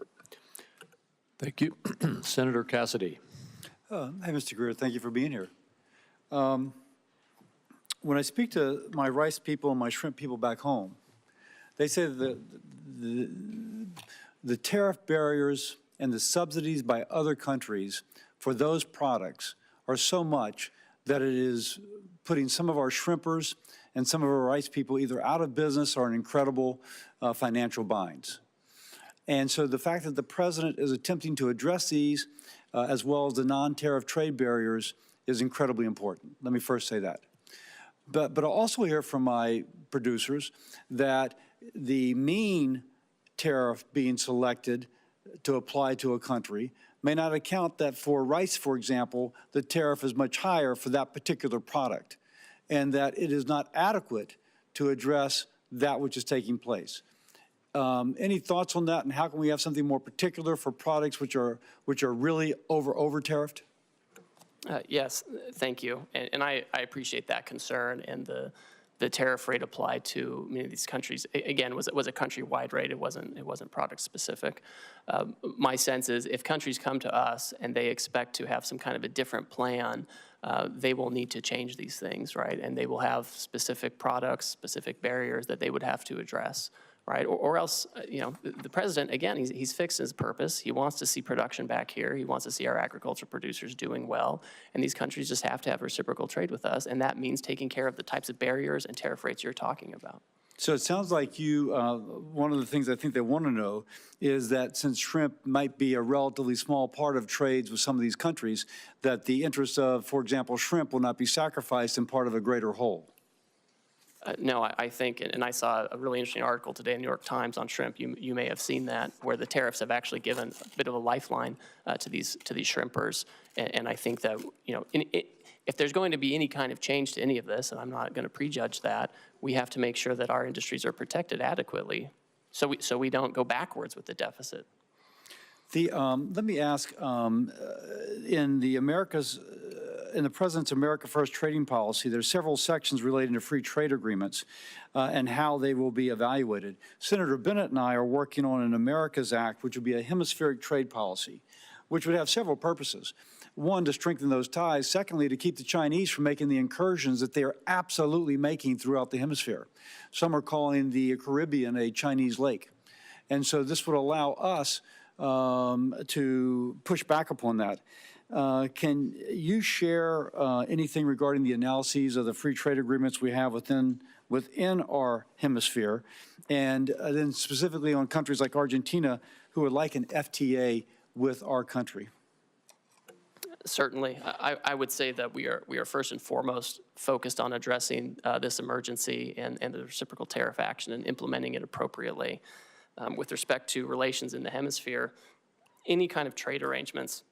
S1: Thank you. Senator Cassidy.
S9: Hi, Mr. Greer. Thank you for being here. When I speak to my rice people and my shrimp people back home, they say that the tariff barriers and the subsidies by other countries for those products are so much that it is putting some of our shrimpers and some of our rice people either out of business or in incredible financial binds. And so the fact that the president is attempting to address these as well as the non-tariff trade barriers is incredibly important. Let me first say that. But I also hear from my producers that the mean tariff being selected to apply to a country may not account that for rice, for example, the tariff is much higher for that particular product, and that it is not adequate to address that which is taking place. Any thoughts on that, and how can we have something more particular for products which are really over tariffed?
S3: Yes, thank you. And I appreciate that concern, and the tariff rate applied to many of these countries, again, was a countrywide rate. It wasn't product specific. My sense is if countries come to us and they expect to have some kind of a different plan, they will need to change these things, right? And they will have specific products, specific barriers that they would have to address. Right, or else, you know, the president, again, he's fixed his purpose. He wants to see production back here. He wants to see our agriculture producers doing well. And these countries just have to have reciprocal trade with us. And that means taking care of the types of barriers and tariff rates you're talking about.
S9: So it sounds like you, one of the things I think they want to know is that since shrimp might be a relatively small part of trades with some of these countries, that the interests of, for example, shrimp will not be sacrificed in part of a greater whole.
S3: No, I think, and I saw a really interesting article today in the New York Times on shrimp. You may have seen that, where the tariffs have actually given a bit of a lifeline to these shrimpers. And I think that, you know, if there's going to be any kind of change to any of this, and I'm not going to prejudge that, we have to make sure that our industries are protected adequately, so we don't go backwards with the deficit.
S9: Let me ask, in the President's America First trading policy, there's several sections relating to free trade agreements and how they will be evaluated. Senator Bennett and I are working on an America's Act, which would be a hemispheric trade policy, which would have several purposes. One, to strengthen those ties. Secondly, to keep the Chinese from making the incursions that they are absolutely making throughout the hemisphere. Some are calling the Caribbean a Chinese lake. And so this would allow us to push back upon that. Can you share anything regarding the analyses of the free trade agreements we have within our hemisphere, and then specifically on countries like Argentina who would like an FTA with our country?
S3: Certainly. I would say that we are first and foremost focused on addressing this emergency and the reciprocal tariff action and implementing it appropriately. With respect to relations in the hemisphere, any kind of trade arrangements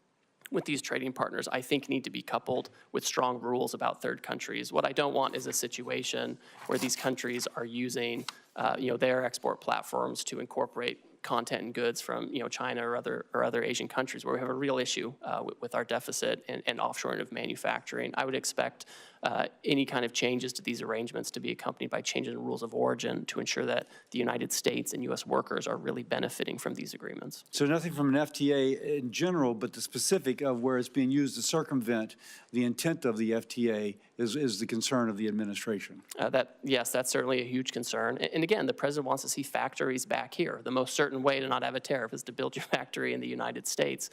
S3: with these trading partners, I think, need to be coupled with strong rules about third countries. What I don't want is a situation where these countries are using, their export platforms to incorporate content and goods from, China or other Asian countries, where we have a real issue with our deficit and offshoring of manufacturing. I would expect any kind of changes to these arrangements to be accompanied by changes in rules of origin to ensure that the United States and U.S. workers are really benefiting from these agreements.
S9: So nothing from an FTA in general, but the specific of where it's being used to circumvent the intent of the FTA is the concern of the administration.
S3: Yes, that's certainly a huge concern. And again, the president wants to see factories back here. The most certain way to not have a tariff is to build your factory in the United States.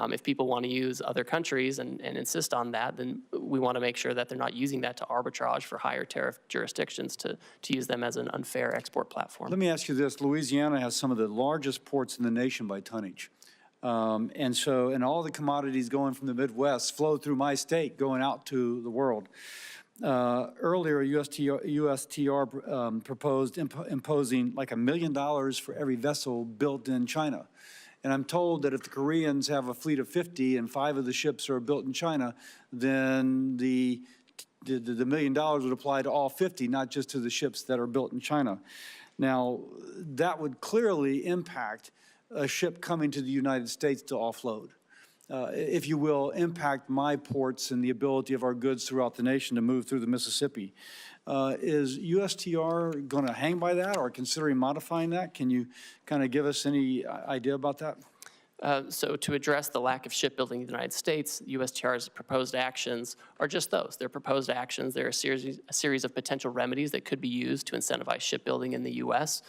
S3: If people want to use other countries and insist on that, then we want to make sure that they're not using that to arbitrage for higher tariff jurisdictions to use them as an unfair export platform.
S9: Let me ask you this. Louisiana has some of the largest ports in the nation by tonnage. And all the commodities going from the Midwest flow through my state going out to the world. Earlier, USTR proposed imposing like $1 million for every vessel built in China. And I'm told that if the Koreans have a fleet of 50 and 5 of the ships are built in China, then the $1 million would apply to all 50, not just to the ships that are built in China. Now, that would clearly impact a ship coming to the United States to offload. If you will, impact my ports and the ability of our goods throughout the nation to move through the Mississippi. Is USTR going to hang by that or considering modifying that? Can you kind of give us any idea about that?
S3: So to address the lack of shipbuilding in the United States, USTR's proposed actions are just those. They're proposed actions. They're a series of potential remedies that could be used to incentivize shipbuilding in the U.S.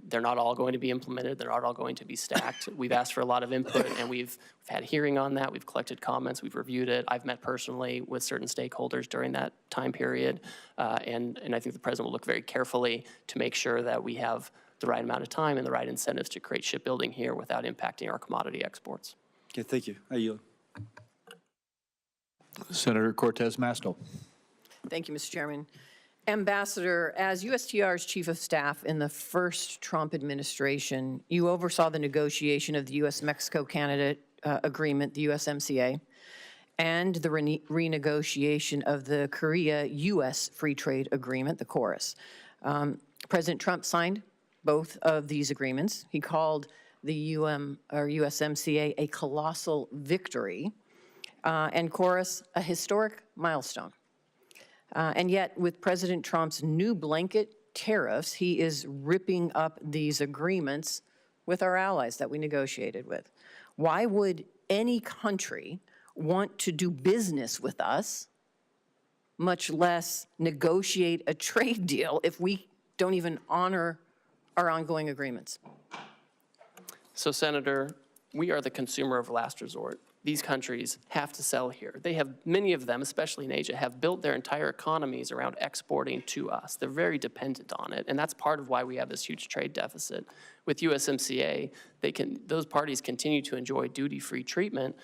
S3: They're not all going to be implemented. They're not all going to be stacked. We've asked for a lot of input, and we've had a hearing on that. We've collected comments. We've reviewed it. I've met personally with certain stakeholders during that time period, and I think the President will look very carefully to make sure that we have the right amount of time and the right incentives to create shipbuilding here without impacting our commodity exports.
S9: Okay, thank you. I yield.
S1: Senator Cortez Masto.
S10: Thank you, Mr. Chairman. Ambassador, as USTR's Chief of Staff in the first Trump administration, you oversaw the negotiation of the U.S.-Mexico-Canada agreement, the USMCA, and the renegotiation of the Korea-U.S. Free Trade Agreement, the KORUS. President Trump signed both of these agreements. He called the USMCA a colossal victory, and KORUS a historic milestone. And yet, with President Trump's new blanket tariffs, he is ripping up these agreements with our allies that we negotiated with. Why would any country want to do business with us, much less negotiate a trade deal, if we don't even honor our ongoing agreements?
S3: So, Senator, we are the consumer of last resort. These countries have to sell here. They have, many of them, especially in Asia, have built their entire economies around exporting to us. They're very dependent on it, and that's part of why we have this huge trade deficit. With USMCA, those parties continue to enjoy duty-free treatment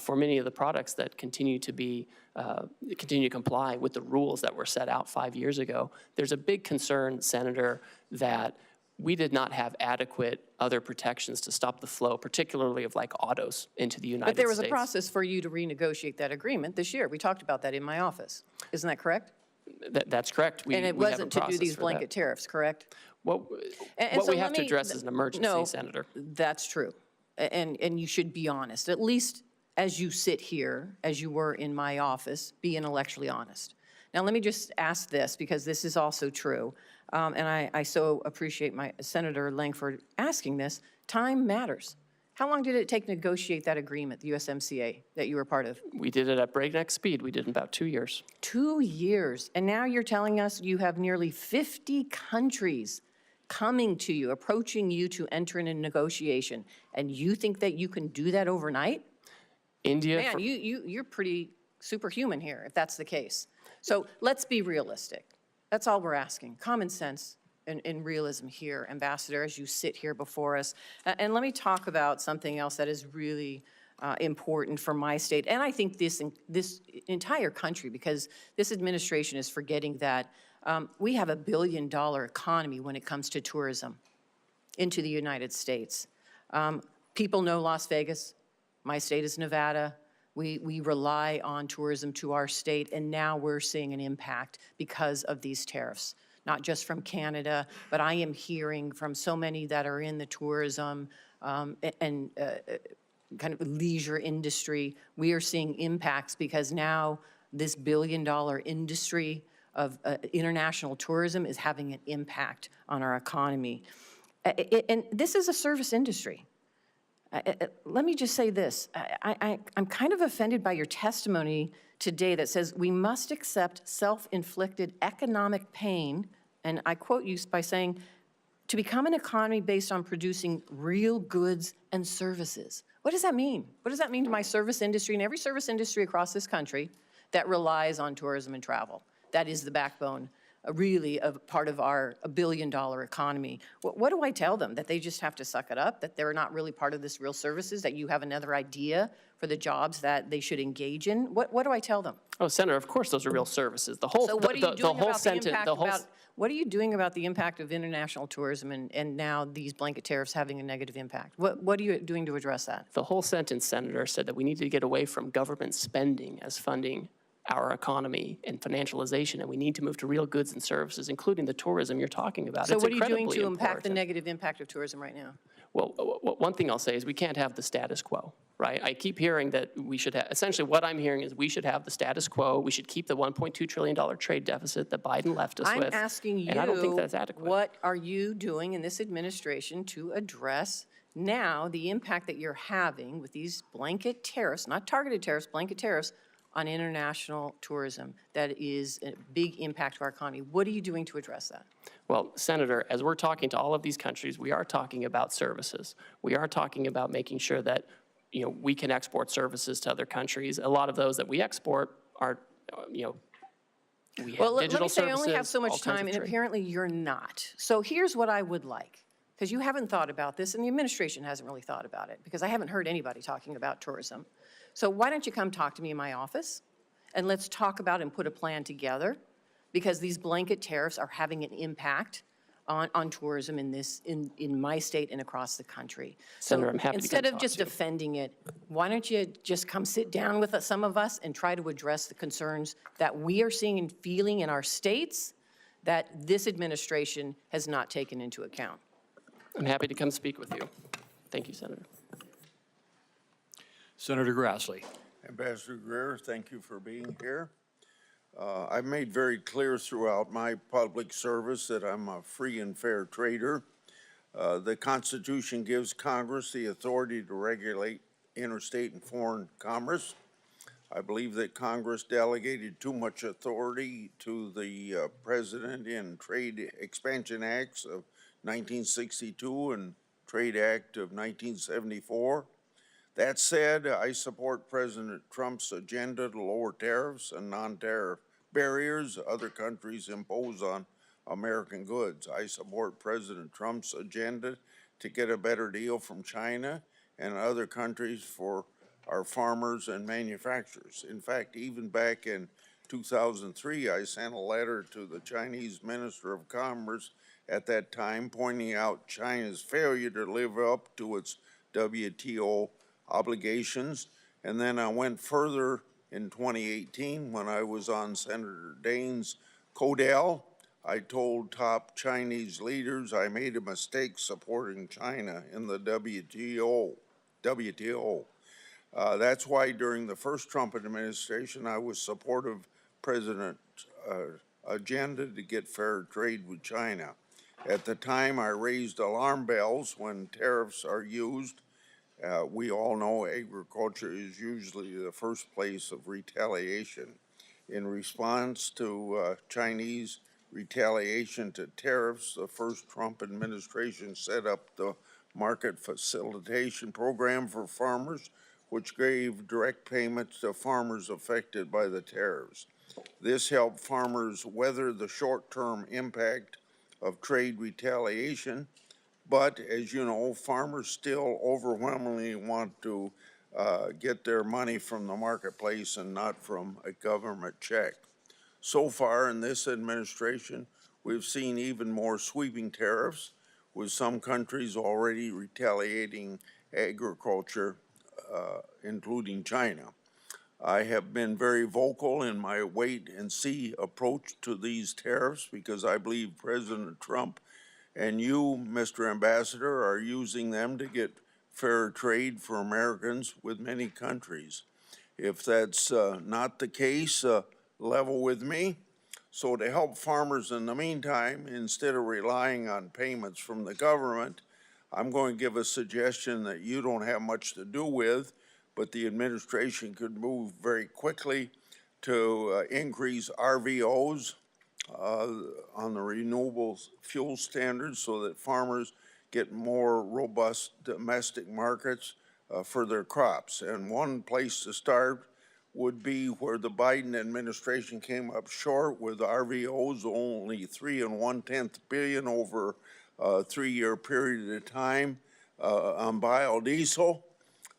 S3: for many of the products that continue to comply with the rules that were set out 5 years ago. There's a big concern, Senator, that we did not have adequate other protections to stop the flow, particularly of like autos into the United States.
S10: But there was a process for you to renegotiate that agreement this year. We talked about that in my office. Isn't that correct?
S3: That's correct.
S10: And it wasn't to do these blanket tariffs, correct?
S3: What we have to address is an emergency, Senator.
S10: That's true. And you should be honest. At least as you sit here, as you were in my office, be intellectually honest. Now, let me just ask this, because this is also true. And I so appreciate my Senator Langford asking this. Time matters. How long did it take to negotiate that agreement, the USMCA, that you were part of?
S3: We did it at breakneck speed. We did it in about 2 years.
S10: 2 years. And now you're telling us you have nearly 50 countries coming to you, approaching you to enter in a negotiation. And you think that you can do that overnight?
S3: India.
S10: Man, you're pretty superhuman here, if that's the case. So let's be realistic. That's all we're asking. Common sense and realism here, Ambassador, as you sit here before us. And let me talk about something else that is really important for my state, and I think this entire country, because this administration is forgetting that we have $1 billion economy when it comes to tourism into the United States. People know Las Vegas. My state is Nevada. We rely on tourism to our state, and now we're seeing an impact because of these tariffs, not just from Canada, but I am hearing from so many that are in the tourism and kind of leisure industry. We are seeing impacts because now this $1 billion industry of international tourism is having an impact on our economy. And this is a service industry. Let me just say this. I'm kind of offended by your testimony today that says we must accept self-inflicted economic pain, and I quote you by saying, to become an economy based on producing real goods and services. What does that mean? What does that mean to my service industry and every service industry across this country that relies on tourism and travel? That is the backbone, really, of part of our $1 billion economy. What do I tell them? That they just have to suck it up? That they're not really part of this real services? That you have another idea for the jobs that they should engage in? What do I tell them?
S3: Oh, Senator, of course those are real services. The whole,
S10: So what are you doing about the impact
S3: whole.
S10: what are you doing about the impact of international tourism and now these blanket tariffs having a negative impact? What are you doing to address that?
S3: The whole sentence, Senator, said that we need to get away from government spending as funding our economy and financialization, and we need to move to real goods and services, including the tourism you're talking about.
S10: So
S3: It's
S10: what are you doing
S3: incredibly
S10: to impact the
S3: important.
S10: negative impact of tourism right now?
S3: Well, one thing I'll say is we can't have the status quo, right? I keep hearing that we should have, essentially what I'm hearing is we should have the status quo. We should keep the $1.2 trillion trade deficit that Biden left us with.
S10: I'm asking you,
S3: and I don't think that's adequate.
S10: what are you doing in this administration to address now the impact that you're having with these blanket tariffs, not targeted tariffs, blanket tariffs, on international tourism? That is a big impact to our economy. What are you doing to address that?
S3: Well, Senator, as we're talking to all of these countries, we are talking about services. We are talking about making sure that, you know, we can export services to other countries. A lot of those that we export are, you know, we have
S10: Well, let
S3: digital
S10: me say I
S3: services,
S10: only have so
S3: all
S10: much
S3: kinds
S10: time,
S3: of
S10: and
S3: trade.
S10: apparently you're not. So here's what I would like, because you haven't thought about this, and the administration hasn't really thought about it, because I haven't heard anybody talking about tourism. So why don't you come talk to me in my office, and let's talk about and put a plan together, because these blanket tariffs are having an impact on tourism in my state and across the country.
S3: Senator,
S10: So
S3: I'm happy to
S10: instead
S3: come
S10: of
S3: talk
S10: just
S3: to you.
S10: defending it, why don't you just come sit down with some of us and try to address the concerns that we are seeing and feeling in our states that this administration has not taken into account?
S3: I'm happy to come speak with you. Thank you, Senator.
S1: Senator Grassley.
S11: Ambassador Greer, thank you for being here. I've made very clear throughout my public service that I'm a free and fair trader. The Constitution gives Congress the authority to regulate interstate and foreign commerce. I believe that Congress delegated too much authority to the President in Trade Expansion Acts of 1962 and Trade Act of 1974. That said, I support President Trump's agenda to lower tariffs and non-tariff barriers other countries impose on American goods. I support President Trump's agenda to get a better deal from China and other countries for our farmers and manufacturers. In fact, even back in 2003, I sent a letter to the Chinese Minister of Commerce at that time pointing out China's failure to live up to its WTO obligations. And then I went further in 2018 when I was on Senator Daines' Codell. I told top Chinese leaders I made a mistake supporting China in the WTO. That's why during the first Trump administration, I was supportive of President's agenda to get fair trade with China. At the time, I raised alarm bells when tariffs are used. We all know agriculture is usually the first place of retaliation. In response to Chinese retaliation to tariffs, the first Trump administration set up the Market Facilitation Program for farmers, which gave direct payments to farmers affected by the tariffs. This helped farmers weather the short-term impact of trade retaliation. But as you know, farmers still overwhelmingly want to get their money from the marketplace and not from a government check. So far in this administration, we've seen even more sweeping tariffs, with some countries already retaliating agriculture, including China. I have been very vocal in my wait and see approach to these tariffs because I believe President Trump and you, Mr. Ambassador, are using them to get fair trade for Americans with many countries. If that's not the case, level with me. So to help farmers in the meantime, instead of relying on payments from the government, I'm going to give a suggestion that you don't have much to do with, but the administration could move very quickly to increase RVOs on the renewable fuel standards so that farmers get more robust domestic markets for their crops. And one place to start would be where the Biden administration came up short with RVOs, only $3 1/10 billion over a 3-year period of time on biodiesel,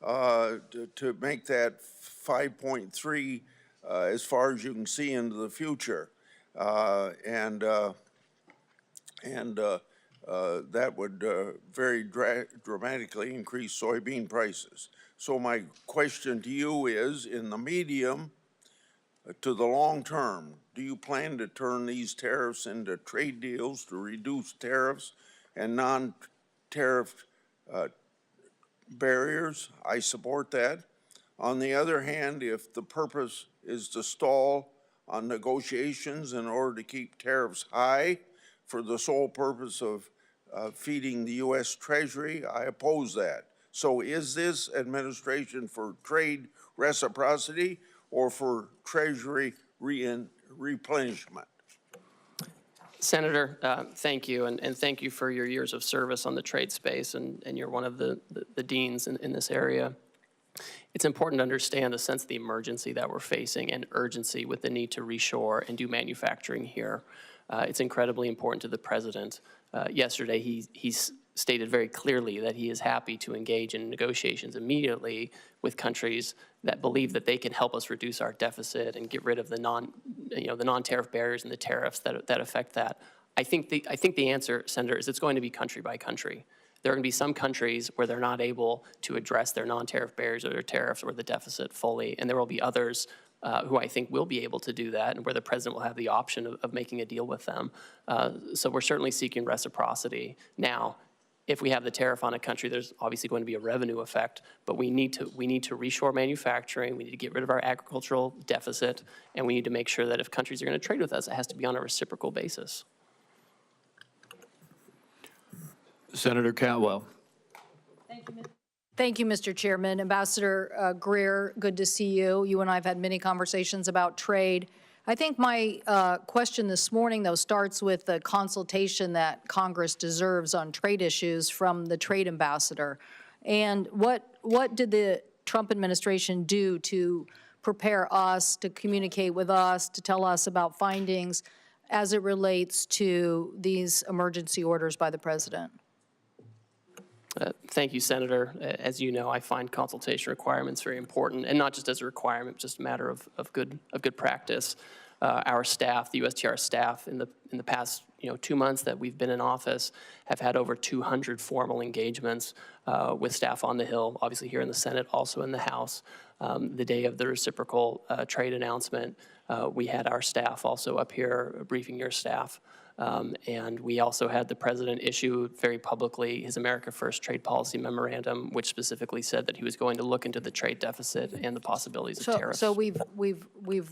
S11: to make that 5.3 as far as you can see into the future. That would very dramatically increase soybean prices. So my question to you is, in the medium to the long term, do you plan to turn these tariffs into trade deals to reduce tariffs and non-tariff barriers? I support that. On the other hand, if the purpose is to stall on negotiations in order to keep tariffs high for the sole purpose of feeding the U.S. Treasury, I oppose that. So is this administration for trade reciprocity or for Treasury replenishment?
S3: Senator, thank you, and thank you for your years of service on the trade space, and you're one of the deans in this area. It's important to understand the sense of the emergency that we're facing and urgency with the need to reshore and do manufacturing here. It's incredibly important to the president. Yesterday, he stated very clearly that he is happy to engage in negotiations immediately with countries that believe that they can help us reduce our deficit and get rid of the non-tariff barriers and the tariffs that affect that. I think the answer, Senator, is it's going to be country by country. There are going to be some countries where they're not able to address their non-tariff barriers or their tariffs or the deficit fully, and there will be others who I think will be able to do that, and where the president will have the option of making a deal with them. So we're certainly seeking reciprocity. Now, if we have the tariff on a country, there's obviously going to be a revenue effect, but we need to reshore manufacturing, we need to get rid of our agricultural deficit, and we need to make sure that if countries are going to trade with us, it has to be on a reciprocal basis.
S1: Senator Cantwell.
S12: Thank you, Mr. Chairman. Ambassador Greer, good to see you. You and I have had many conversations about trade. I think my question this morning, though, starts with the consultation that Congress deserves on trade issues from the trade ambassador. And what did the Trump administration do to prepare us, to communicate with us, to tell us about findings as it relates to these emergency orders by the president?
S3: Thank you, Senator. As you know, I find consultation requirements very important, and not just as a requirement, just a matter of good practice. Our staff, the USTR staff, in the past 2 months that we've been in office, have had over 200 formal engagements with staff on the Hill, obviously here in the Senate, also in the House. The day of the reciprocal trade announcement, we had our staff also up here briefing your staff. And we also had the president issue very publicly his America First trade policy memorandum, which specifically said that he was going to look into the trade deficit and the possibilities of tariffs.
S12: So we've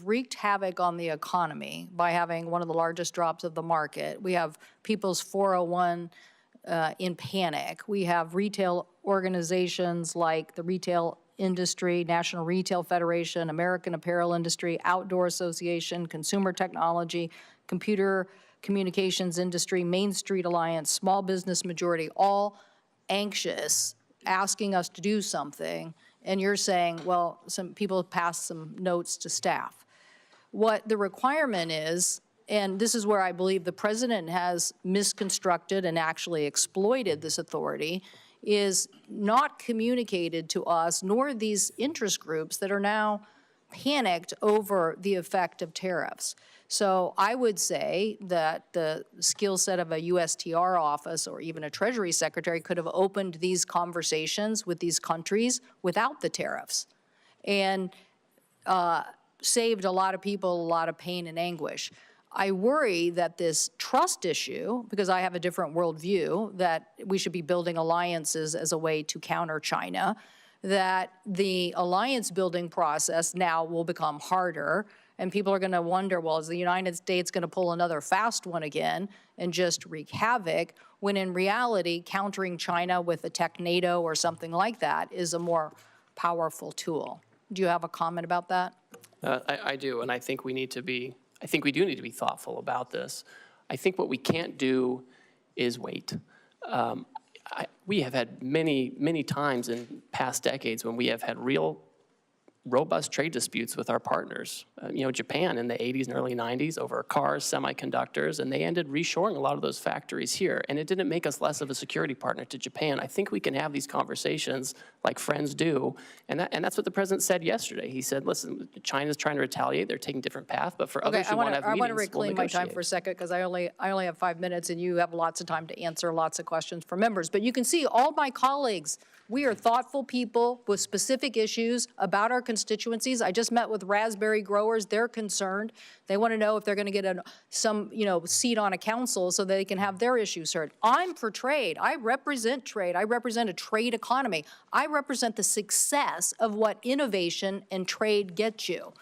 S12: wreaked havoc on the economy by having one of the largest drops of the market. We have people's 401 in panic. We have retail organizations like the Retail Industry, National Retail Federation, American Apparel Industry, Outdoor Association, Consumer Technology, Computer Communications Industry, Main Street Alliance, Small Business Majority, all anxious, asking us to do something, and you're saying, well, some people passed some notes to staff. What the requirement is, and this is where I believe the president has misconstructed and actually exploited this authority, is not communicated to us, nor these interest groups that are now panicked over the effect of tariffs. So I would say that the skill set of a USTR office or even a Treasury Secretary could have opened these conversations with these countries without the tariffs and saved a lot of people a lot of pain and anguish. I worry that this trust issue, because I have a different worldview, that we should be building alliances as a way to counter China, that the alliance building process now will become harder, and people are going to wonder, well, is the United States going to pull another fast one again and just wreak havoc, when in reality, countering China with a tech NATO or something like that is a more powerful tool. Do you have a comment about that?
S3: I do, and I think we do need to be thoughtful about this. I think what we can't do is wait. We have had many times in past decades when we have had real robust trade disputes with our partners. Japan in the 80s and early 90s over cars, semiconductors, and they ended reshoring a lot of those factories here, and it didn't make us less of a security partner to Japan. I think we can have these conversations like friends do, and that's what the president said yesterday. He said, listen, China's trying to retaliate, they're taking a different path, but for others who want to have meetings,
S12: I want to reclaim
S3: we'll
S12: my time for a second, because I only have 5 minutes, and you have lots of time to answer lots of questions for members. But you can see all my colleagues, we are thoughtful people with specific issues about our constituencies. I just met with raspberry growers. They're concerned. They want to know if they're going to get some seat on a council so they can have their issues heard. I'm for trade. I represent trade. I represent a trade economy. I represent the success of what innovation and trade gets you.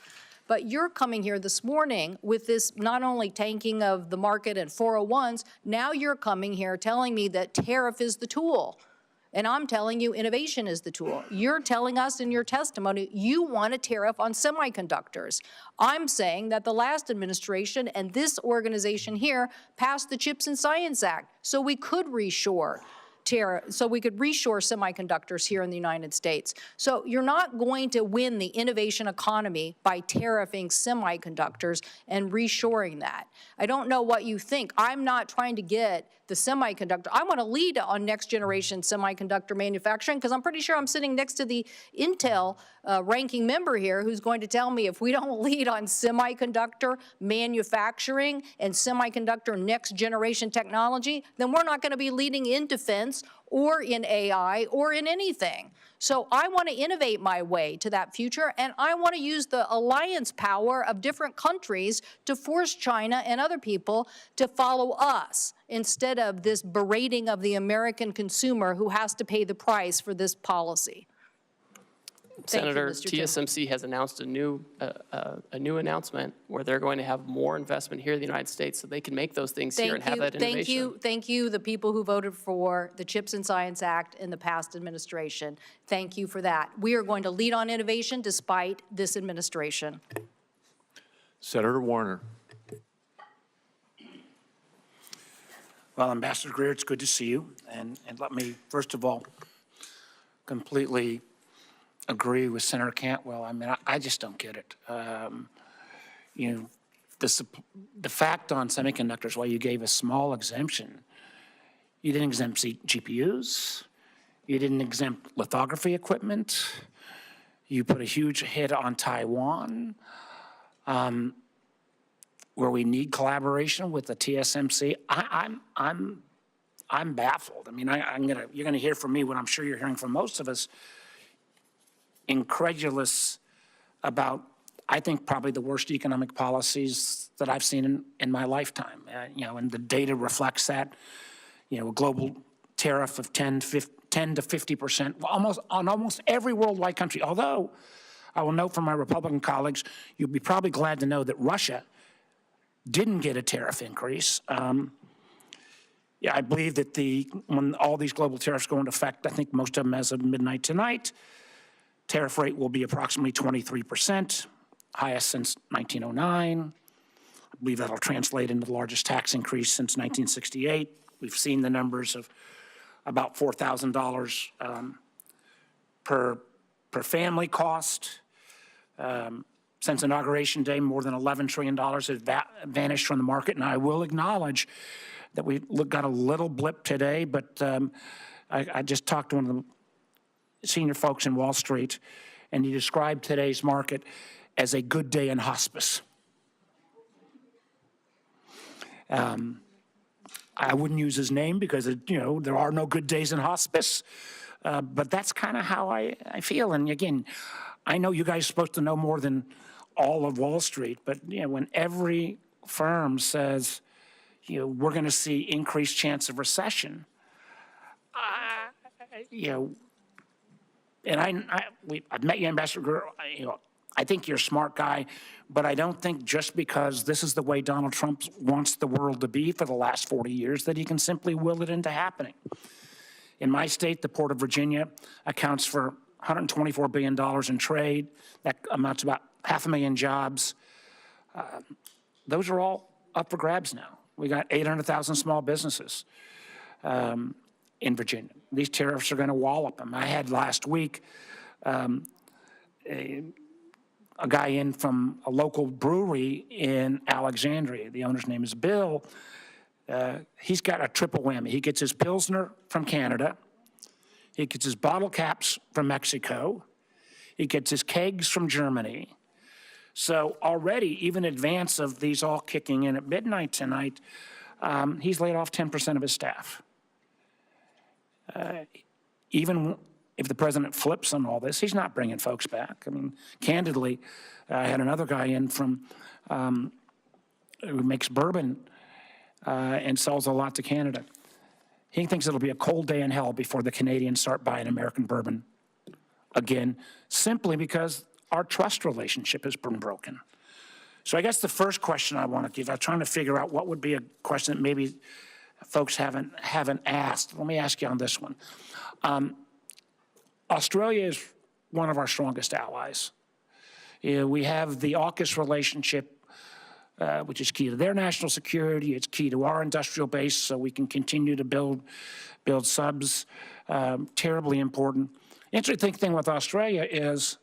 S12: But you're coming here this morning with this not only tanking of the market and 401s, now you're coming here telling me that tariff is the tool. And I'm telling you innovation is the tool. You're telling us in your testimony you want a tariff on semiconductors. I'm saying that the last administration and this organization here passed the Chips and Science Act so we could reshore semiconductors here in the United States. So you're not going to win the innovation economy by tariffing semiconductors and reshoring that. I don't know what you think. I'm not trying to get the semiconductor. I want to lead on next generation semiconductor manufacturing because I'm pretty sure I'm sitting next to the Intel ranking member here who's going to tell me if we don't lead on semiconductor manufacturing and semiconductor next generation technology, then we're not going to be leading in defense or in AI or in anything. So I want to innovate my way to that future, and I want to use the alliance power of different countries to force China and other people to follow us instead of this berating of the American consumer who has to pay the price for this policy.
S3: Senator, TSMC has announced a new announcement where they're going to have more investment here in the United States so they can make those things here and have that innovation.
S12: Thank you, the people who voted for the Chips and Science Act in the past administration. Thank you for that. We are going to lead on innovation despite this administration.
S1: Senator Warner.
S13: Well, Ambassador Greer, it's good to see you. And let me, first of all, completely agree with Senator Cantwell. I mean, I just don't get it. The fact on semiconductors, why you gave a small exemption, you didn't exempt GPUs, you didn't exempt lithography equipment, you put a huge hit on Taiwan, where we need collaboration with the TSMC. I'm baffled. I mean, you're gonna hear from me what I'm sure you're hearing from most of us, incredulous about, I think, probably the worst economic policies that I've seen in my lifetime. And the data reflects that. A global tariff of 10 to 50%, on almost every worldwide country. Although, I will note from my Republican colleagues, you'll be probably glad to know that Russia didn't get a tariff increase. I believe that when all these global tariffs go into effect, I think most of them as of midnight tonight, tariff rate will be approximately 23%, highest since 1909. I believe that'll translate into the largest tax increase since 1968. We've seen the numbers of about $4,000 per family cost. Since Inauguration Day, more than $11 trillion has vanished from the market, and I will acknowledge that we got a little blip today, but I just talked to one of the senior folks in Wall Street, and he described today's market as a good day in hospice. I wouldn't use his name because, there are no good days in hospice, but that's kind of how I feel. And again, I know you guys are supposed to know more than all of Wall Street, but when every firm says, we're going to see increased chance of recession, and I've met you, Ambassador Greer, I think you're a smart guy, but I don't think just because this is the way Donald Trump wants the world to be for the last 40 years that he can simply will it into happening. In my state, the Port of Virginia accounts for $124 billion in trade. That amounts to about 500,000 jobs. Those are all up for grabs now. We got 800,000 small businesses in Virginia. These tariffs are going to wallop them. I had last week a guy in from a local brewery in Alexandria. The owner's name is Bill. He's got a triple whammy. He gets his Pilsner from Canada. He gets his bottle caps from Mexico. He gets his kegs from Germany. So already, even in advance of these all kicking in at midnight tonight, he's laid off 10% of his staff. Even if the president flips on all this, he's not bringing folks back. I mean, candidly, I had another guy in from who makes bourbon and sells a lot to Canada. He thinks it'll be a cold day in hell before the Canadians start buying American bourbon again, simply because our trust relationship has been broken. So I guess the first question I want to give, I'm trying to figure out what would be a question that maybe folks haven't asked. Let me ask you on this one. Australia is one of our strongest allies. We have the AUKUS relationship, which is key to their national security. It's key to our industrial base, so we can continue to build subs. Terribly important. Interesting thing with Australia is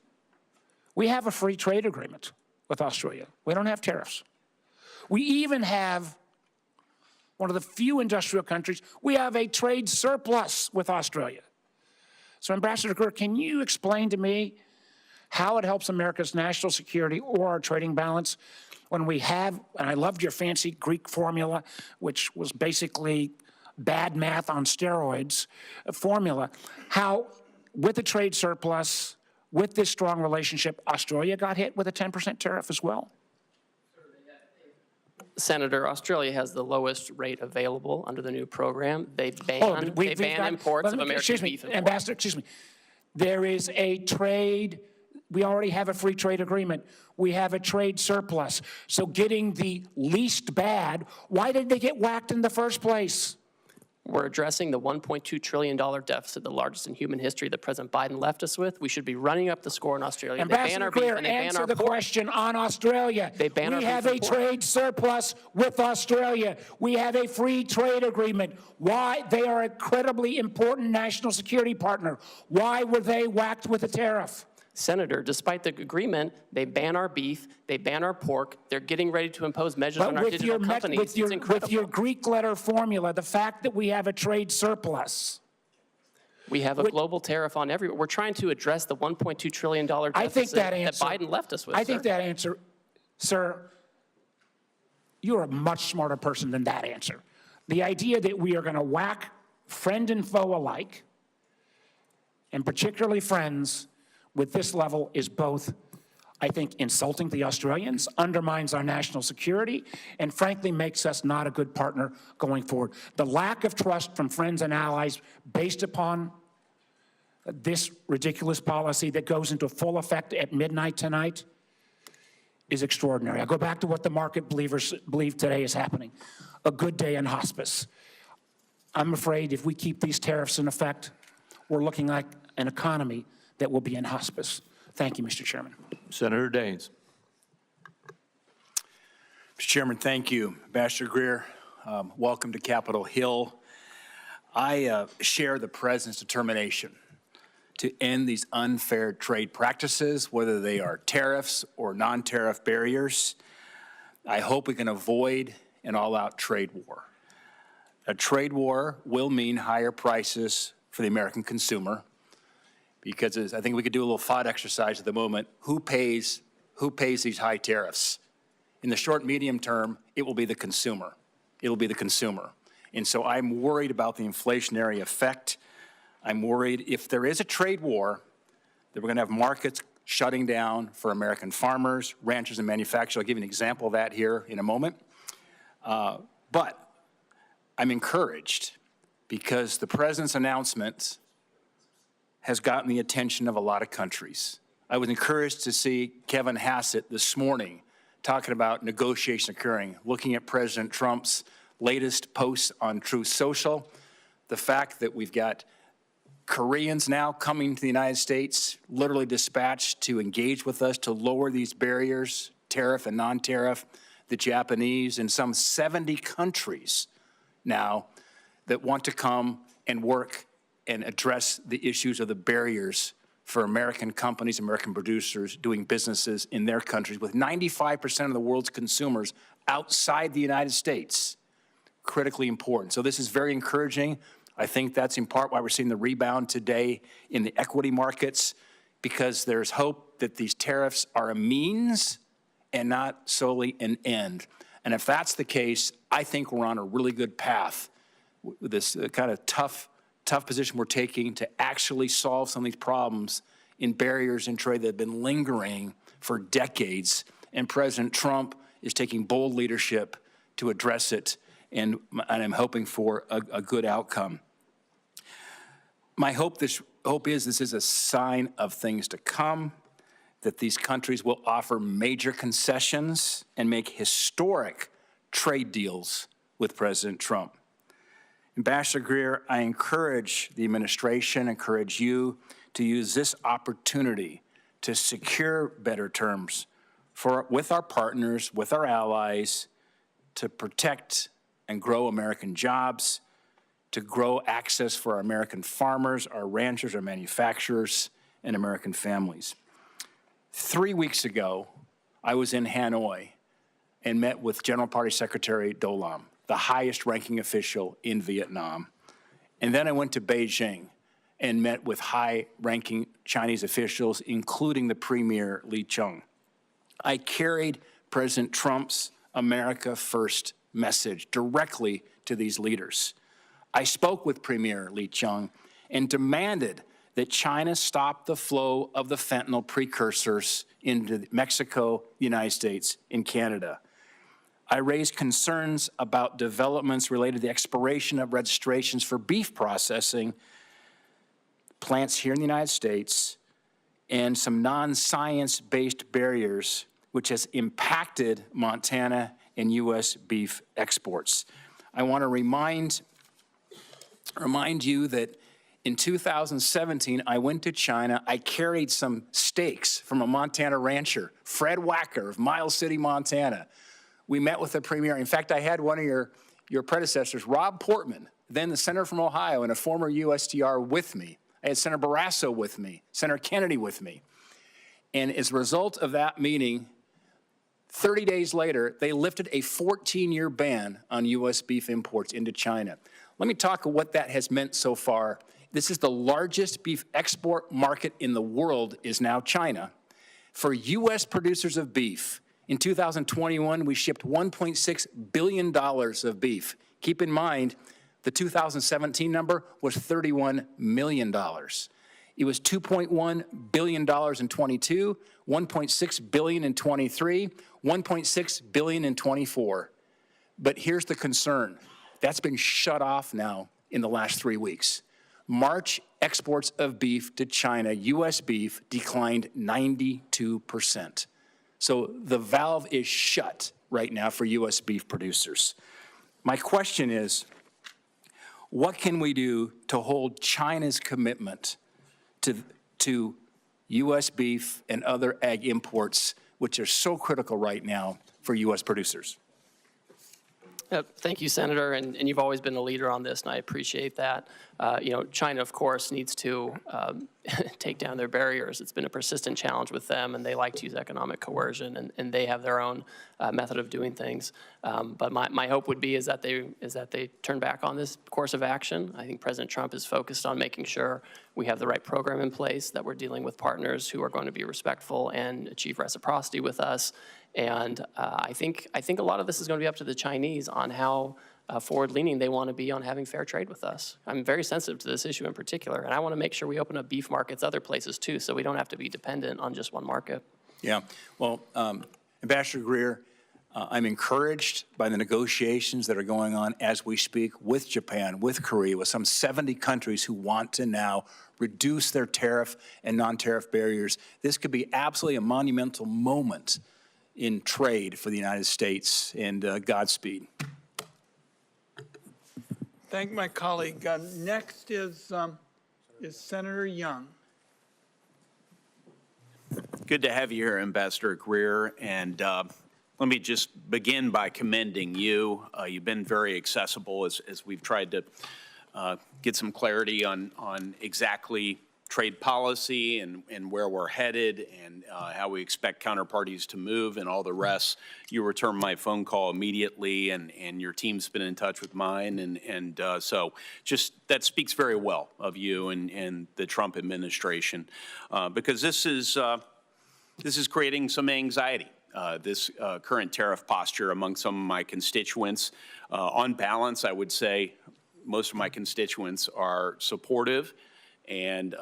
S13: we have a free trade agreement with Australia. We don't have tariffs. We even have one of the few industrial countries, we have a trade surplus with Australia. So Ambassador Greer, can you explain to me how it helps America's national security or our trading balance when we have, and I loved your fancy Greek formula, which was basically bad math on steroids formula, how with the trade surplus, with this strong relationship, Australia got hit with a 10% tariff as well?
S3: Senator, Australia has the lowest rate available under the new program. They ban imports of American beef.
S13: Ambassador, excuse me. There is a trade, we already have a free trade agreement. We have a trade surplus. So getting the least bad, why did they get whacked in the first place?
S3: We're addressing the $1.2 trillion deficit, the largest in human history that President Biden left us with. We should be running up the score in Australia.
S13: Ambassador Greer, answer the question on Australia. We have a trade surplus with Australia. We have a free trade agreement. Why? They are an incredibly important national security partner. Why were they whacked with a tariff?
S3: Senator, despite the agreement, they ban our beef, they ban our pork, they're getting ready to impose measures on our digital companies. It's incredible.
S13: With your Greek letter formula, the fact that we have a trade surplus.
S3: We have a global tariff on everyone. We're trying to address the $1.2 trillion deficit that Biden left us with.
S13: I think that answer, sir, you're a much smarter person than that answer. The idea that we are going to whack friend and foe alike, and particularly friends, with this level is both, I think, insulting the Australians, undermines our national security, and frankly makes us not a good partner going forward. The lack of trust from friends and allies based upon this ridiculous policy that goes into full effect at midnight tonight is extraordinary. I go back to what the market believers believe today is happening. A good day in hospice. I'm afraid if we keep these tariffs in effect, we're looking like an economy that will be in hospice. Thank you, Mr. Chairman.
S1: Senator Daines.
S14: Mr. Chairman, thank you. Ambassador Greer, welcome to Capitol Hill. I share the President's determination to end these unfair trade practices, whether they are tariffs or non-tariff barriers. I hope we can avoid an all-out trade war. A trade war will mean higher prices for the American consumer, because I think we could do a little thought exercise at the moment. Who pays these high tariffs? In the short, medium term, it will be the consumer. It will be the consumer. And so I'm worried about the inflationary effect. I'm worried if there is a trade war, that we're going to have markets shutting down for American farmers, ranchers, and manufacturers. I'll give you an example of that here in a moment. But I'm encouraged because the President's announcement has gotten the attention of a lot of countries. I was encouraged to see Kevin Hassett this morning talking about negotiation occurring, looking at President Trump's latest posts on Truth Social, the fact that we've got Koreans now coming to the United States, literally dispatched to engage with us to lower these barriers, tariff and non-tariff, the Japanese, and some 70 countries now that want to come and work and address the issues of the barriers for American companies, American producers doing businesses in their countries with 95% of the world's consumers outside the United States. Critically important. So this is very encouraging. I think that's in part why we're seeing the rebound today in the equity markets, because there's hope that these tariffs are a means and not solely an end. And if that's the case, I think we're on a really good path with this kind of tough tough position we're taking to actually solve some of these problems in barriers in trade that have been lingering for decades. And President Trump is taking bold leadership to address it, and I'm hoping for a good outcome. My hope is this is a sign of things to come, that these countries will offer major concessions and make historic trade deals with President Trump. Ambassador Greer, I encourage the administration, encourage you to use this opportunity to secure better terms with our partners, with our allies, to protect and grow American jobs, to grow access for our American farmers, our ranchers, our manufacturers, and American families. 3 weeks ago, I was in Hanoi and met with General Party Secretary Do Lam, the highest ranking official in Vietnam. And then I went to Beijing and met with high-ranking Chinese officials, including the Premier Li Qiang. I carried President Trump's America First message directly to these leaders. I spoke with Premier Li Qiang and demanded that China stop the flow of the fentanyl precursors into Mexico, the United States, and Canada. I raised concerns about developments related to the expiration of registrations for beef processing plants here in the United States and some non-science-based barriers which has impacted Montana and U.S. beef exports. I want to remind you that in 2017, I went to China. I carried some steaks from a Montana rancher, Fred Wacker of Miles City, Montana. We met with the premier. In fact, I had one of your predecessors, Rob Portman, then the senator from Ohio and a former USTR with me. I had Senator Barrasso with me, Senator Kennedy with me. And as a result of that meeting, 30 days later, they lifted a 14-year ban on U.S. beef imports into China. Let me talk about what that has meant so far. This is the largest beef export market in the world is now China. For U.S. producers of beef, in 2021, we shipped $1.6 billion of beef. Keep in mind, the 2017 number was $31 million. It was $2.1 billion in 22, $1.6 billion in 23, $1.6 billion in 24. But here's the concern. That's been shut off now in the last 3 weeks. March exports of beef to China, U.S. beef, declined 92%. So the valve is shut right now for U.S. beef producers. My question is, what can we do to hold China's commitment to U.S. beef and other ag imports, which are so critical right now for U.S. producers?
S3: Thank you, Senator, and you've always been a leader on this, and I appreciate that. China, of course, needs to take down their barriers. It's been a persistent challenge with them, and they like to use economic coercion, and they have their own method of doing things. But my hope would be is that they turn back on this course of action. I think President Trump is focused on making sure we have the right program in place, that we're dealing with partners who are going to be respectful and achieve reciprocity with us. And I think a lot of this is going to be up to the Chinese on how forward-leaning they want to be on having fair trade with us. I'm very sensitive to this issue in particular, and I want to make sure we open up beef markets other places too, so we don't have to be dependent on just one market.
S14: Yeah, well, Ambassador Greer, I'm encouraged by the negotiations that are going on as we speak with Japan, with Korea, with some 70 countries who want to now reduce their tariff and non-tariff barriers. This could be absolutely a monumental moment in trade for the United States, and Godspeed.
S2: Thank my colleague. Next is Senator Young.
S15: Good to have you here, Ambassador Greer, and let me just begin by commending you. You've been very accessible as we've tried to get some clarity on exactly trade policy and where we're headed and how we expect counterparties to move and all the rest. You returned my phone call immediately, and your team's been in touch with mine, and so just that speaks very well of you and the Trump administration, because this is creating some anxiety. This current tariff posture among some of my constituents. On balance, I would say most of my constituents are supportive, and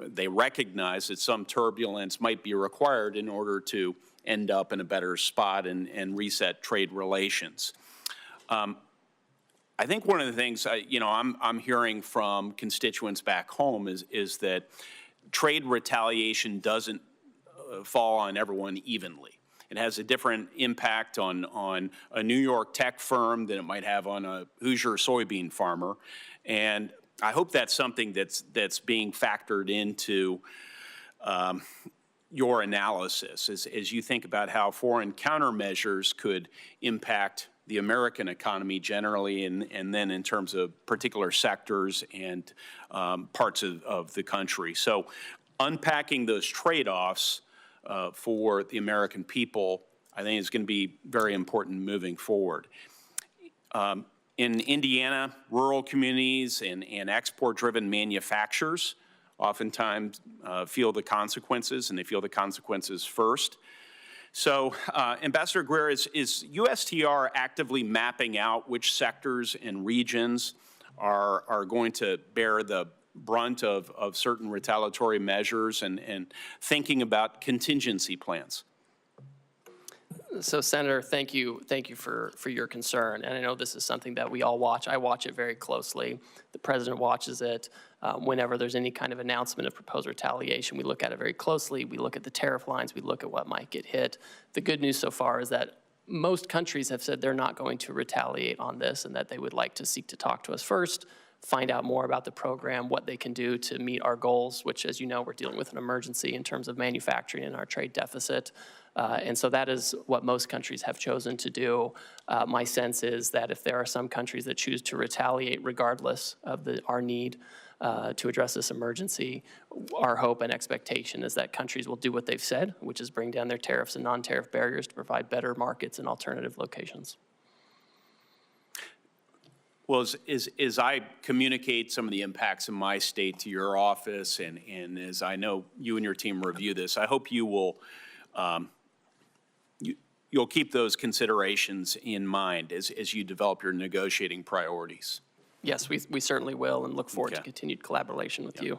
S15: they recognize that some turbulence might be required in order to end up in a better spot and reset trade relations. I think one of the things I'm hearing from constituents back home is that trade retaliation doesn't fall on everyone evenly. It has a different impact on a New York tech firm than it might have on a Hoosier soybean farmer. And I hope that's something that's being factored into your analysis as you think about how foreign countermeasures could impact the American economy generally, and then in terms of particular sectors and parts of the country. So unpacking those trade-offs for the American people, I think is going to be very important moving forward. In Indiana, rural communities and export-driven manufacturers oftentimes feel the consequences, and they feel the consequences first. So, Ambassador Greer, is USTR actively mapping out which sectors and regions are going to bear the brunt of certain retaliatory measures and thinking about contingency plans?
S3: So, Senator, thank you for your concern. And I know this is something that we all watch. I watch it very closely. The President watches it. Whenever there's any kind of announcement of proposed retaliation, we look at it very closely. We look at the tariff lines. We look at what might get hit. The good news so far is that most countries have said they're not going to retaliate on this and that they would like to seek to talk to us first, find out more about the program, what they can do to meet our goals, which, as you know, we're dealing with an emergency in terms of manufacturing and our trade deficit. And so that is what most countries have chosen to do. My sense is that if there are some countries that choose to retaliate regardless of our need to address this emergency, our hope and expectation is that countries will do what they've said, which is bring down their tariffs and non-tariff barriers to provide better markets in alternative locations.
S15: Well, as I communicate some of the impacts in my state to your office, and as I know you and your team review this, I hope you will you'll keep those considerations in mind as you develop your negotiating priorities.
S3: Yes, we certainly will, and look forward to continued collaboration with you.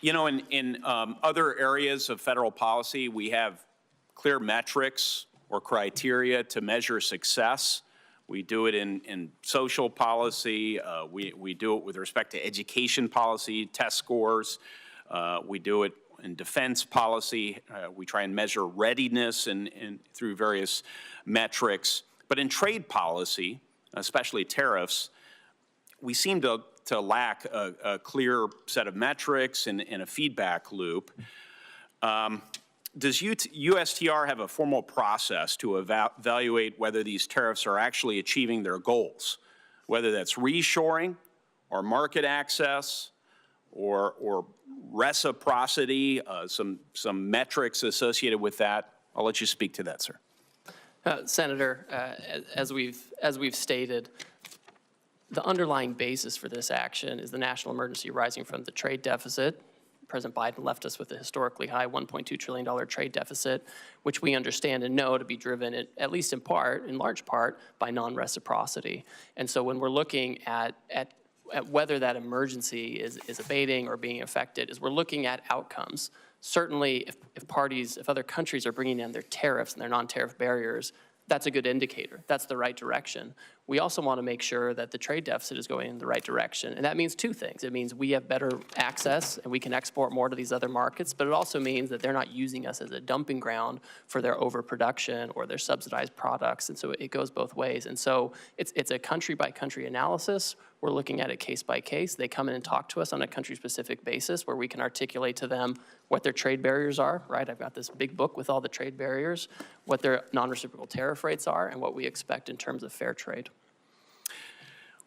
S15: You know, in other areas of federal policy, we have clear metrics or criteria to measure success. We do it in social policy. We do it with respect to education policy, test scores. We do it in defense policy. We try and measure readiness and through various metrics. But in trade policy, especially tariffs, we seem to lack a clear set of metrics and a feedback loop. Does USTR have a formal process to evaluate whether these tariffs are actually achieving their goals, whether that's reshoring or market access or reciprocity, some metrics associated with that? I'll let you speak to that, sir.
S3: Senator, as we've stated, the underlying basis for this action is the national emergency arising from the trade deficit. President Biden left us with a historically high $1.2 trillion trade deficit, which we understand and know to be driven, at least in large part, by non-reciprocity. And so when we're looking at whether that emergency is abating or being affected, is we're looking at outcomes. Certainly, if other countries are bringing down their tariffs and their non-tariff barriers, that's a good indicator. That's the right direction. We also want to make sure that the trade deficit is going in the right direction. And that means two things. It means we have better access and we can export more to these other markets, but it also means that they're not using us as a dumping ground for their overproduction or their subsidized products. And so it goes both ways. And so it's a country-by-country analysis. We're looking at it case by case. They come in and talk to us on a country-specific basis where we can articulate to them what their trade barriers are, right? I've got this big book with all the trade barriers, what their non-reciprocal tariff rates are, and what we expect in terms of fair trade.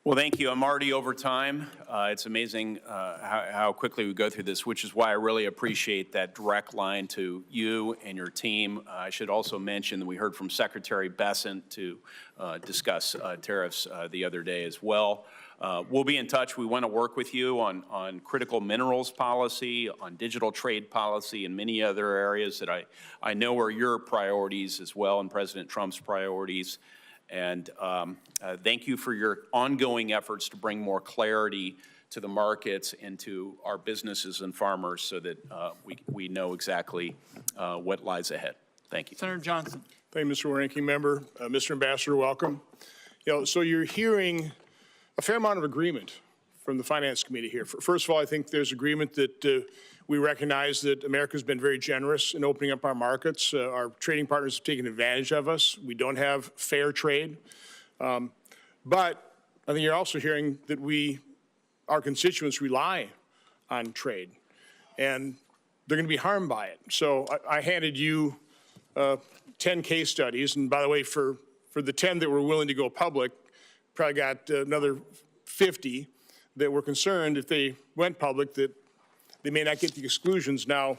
S15: Well, thank you. I'm already over time. It's amazing how quickly we go through this, which is why I really appreciate that direct line to you and your team. I should also mention that we heard from Secretary Bessent to discuss tariffs the other day as well. We'll be in touch. We want to work with you on critical minerals policy, on digital trade policy, and many other areas that I know are your priorities as well, and President Trump's priorities. And thank you for your ongoing efforts to bring more clarity to the markets and to our businesses and farmers so that we know exactly what lies ahead. Thank you.
S2: Senator Johnson.
S16: Thank you, Mr. Ranking Member. Mr. Ambassador, welcome. So you're hearing a fair amount of agreement from the Finance Committee here. First of all, I think there's agreement that we recognize that America's been very generous in opening up our markets. Our trading partners have taken advantage of us. We don't have fair trade. But I think you're also hearing that our constituents rely on trade, and they're going to be harmed by it. So I handed you 10 case studies, and by the way, for the 10 that were willing to go public, probably got another 50 that were concerned if they went public that they may not get the exclusions. Now,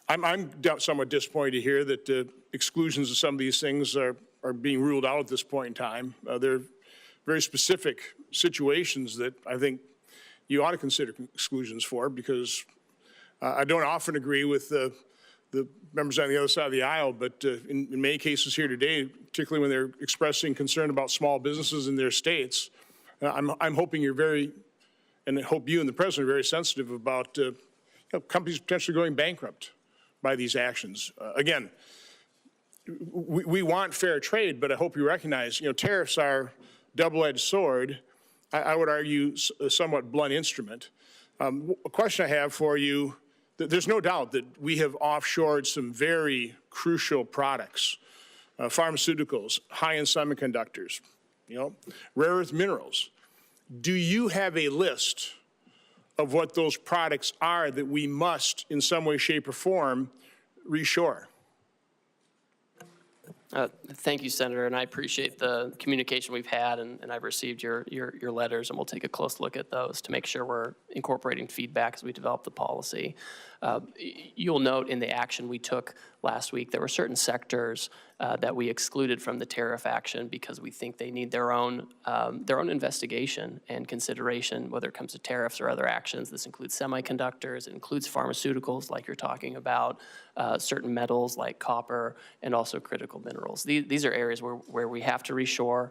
S16: I'm somewhat disappointed to hear that exclusions of some of these things are being ruled out at this point in time. They're very specific situations that I think you ought to consider exclusions for, because I don't often agree with the members on the other side of the aisle, but in many cases here today, particularly when they're expressing concern about small businesses in their states, I'm hoping you're very, and I hope you and the President are very sensitive about companies potentially going bankrupt by these actions. Again, we want fair trade, but I hope you recognize, tariffs are double-edged sword. I would argue a somewhat blunt instrument. A question I have for you, there's no doubt that we have offshored some very crucial products, pharmaceuticals, high-end semiconductors, rare earth minerals. Do you have a list of what those products are that we must, in some way, shape, or form, reshore?
S3: Thank you, Senator, and I appreciate the communication we've had, and I've received your letters, and we'll take a close look at those to make sure we're incorporating feedback as we develop the policy. You'll note in the action we took last week, there were certain sectors that we excluded from the tariff action because we think they need their own investigation and consideration, whether it comes to tariffs or other actions. This includes semiconductors, it includes pharmaceuticals like you're talking about, certain metals like copper, and also critical minerals. These are areas where we have to reshore.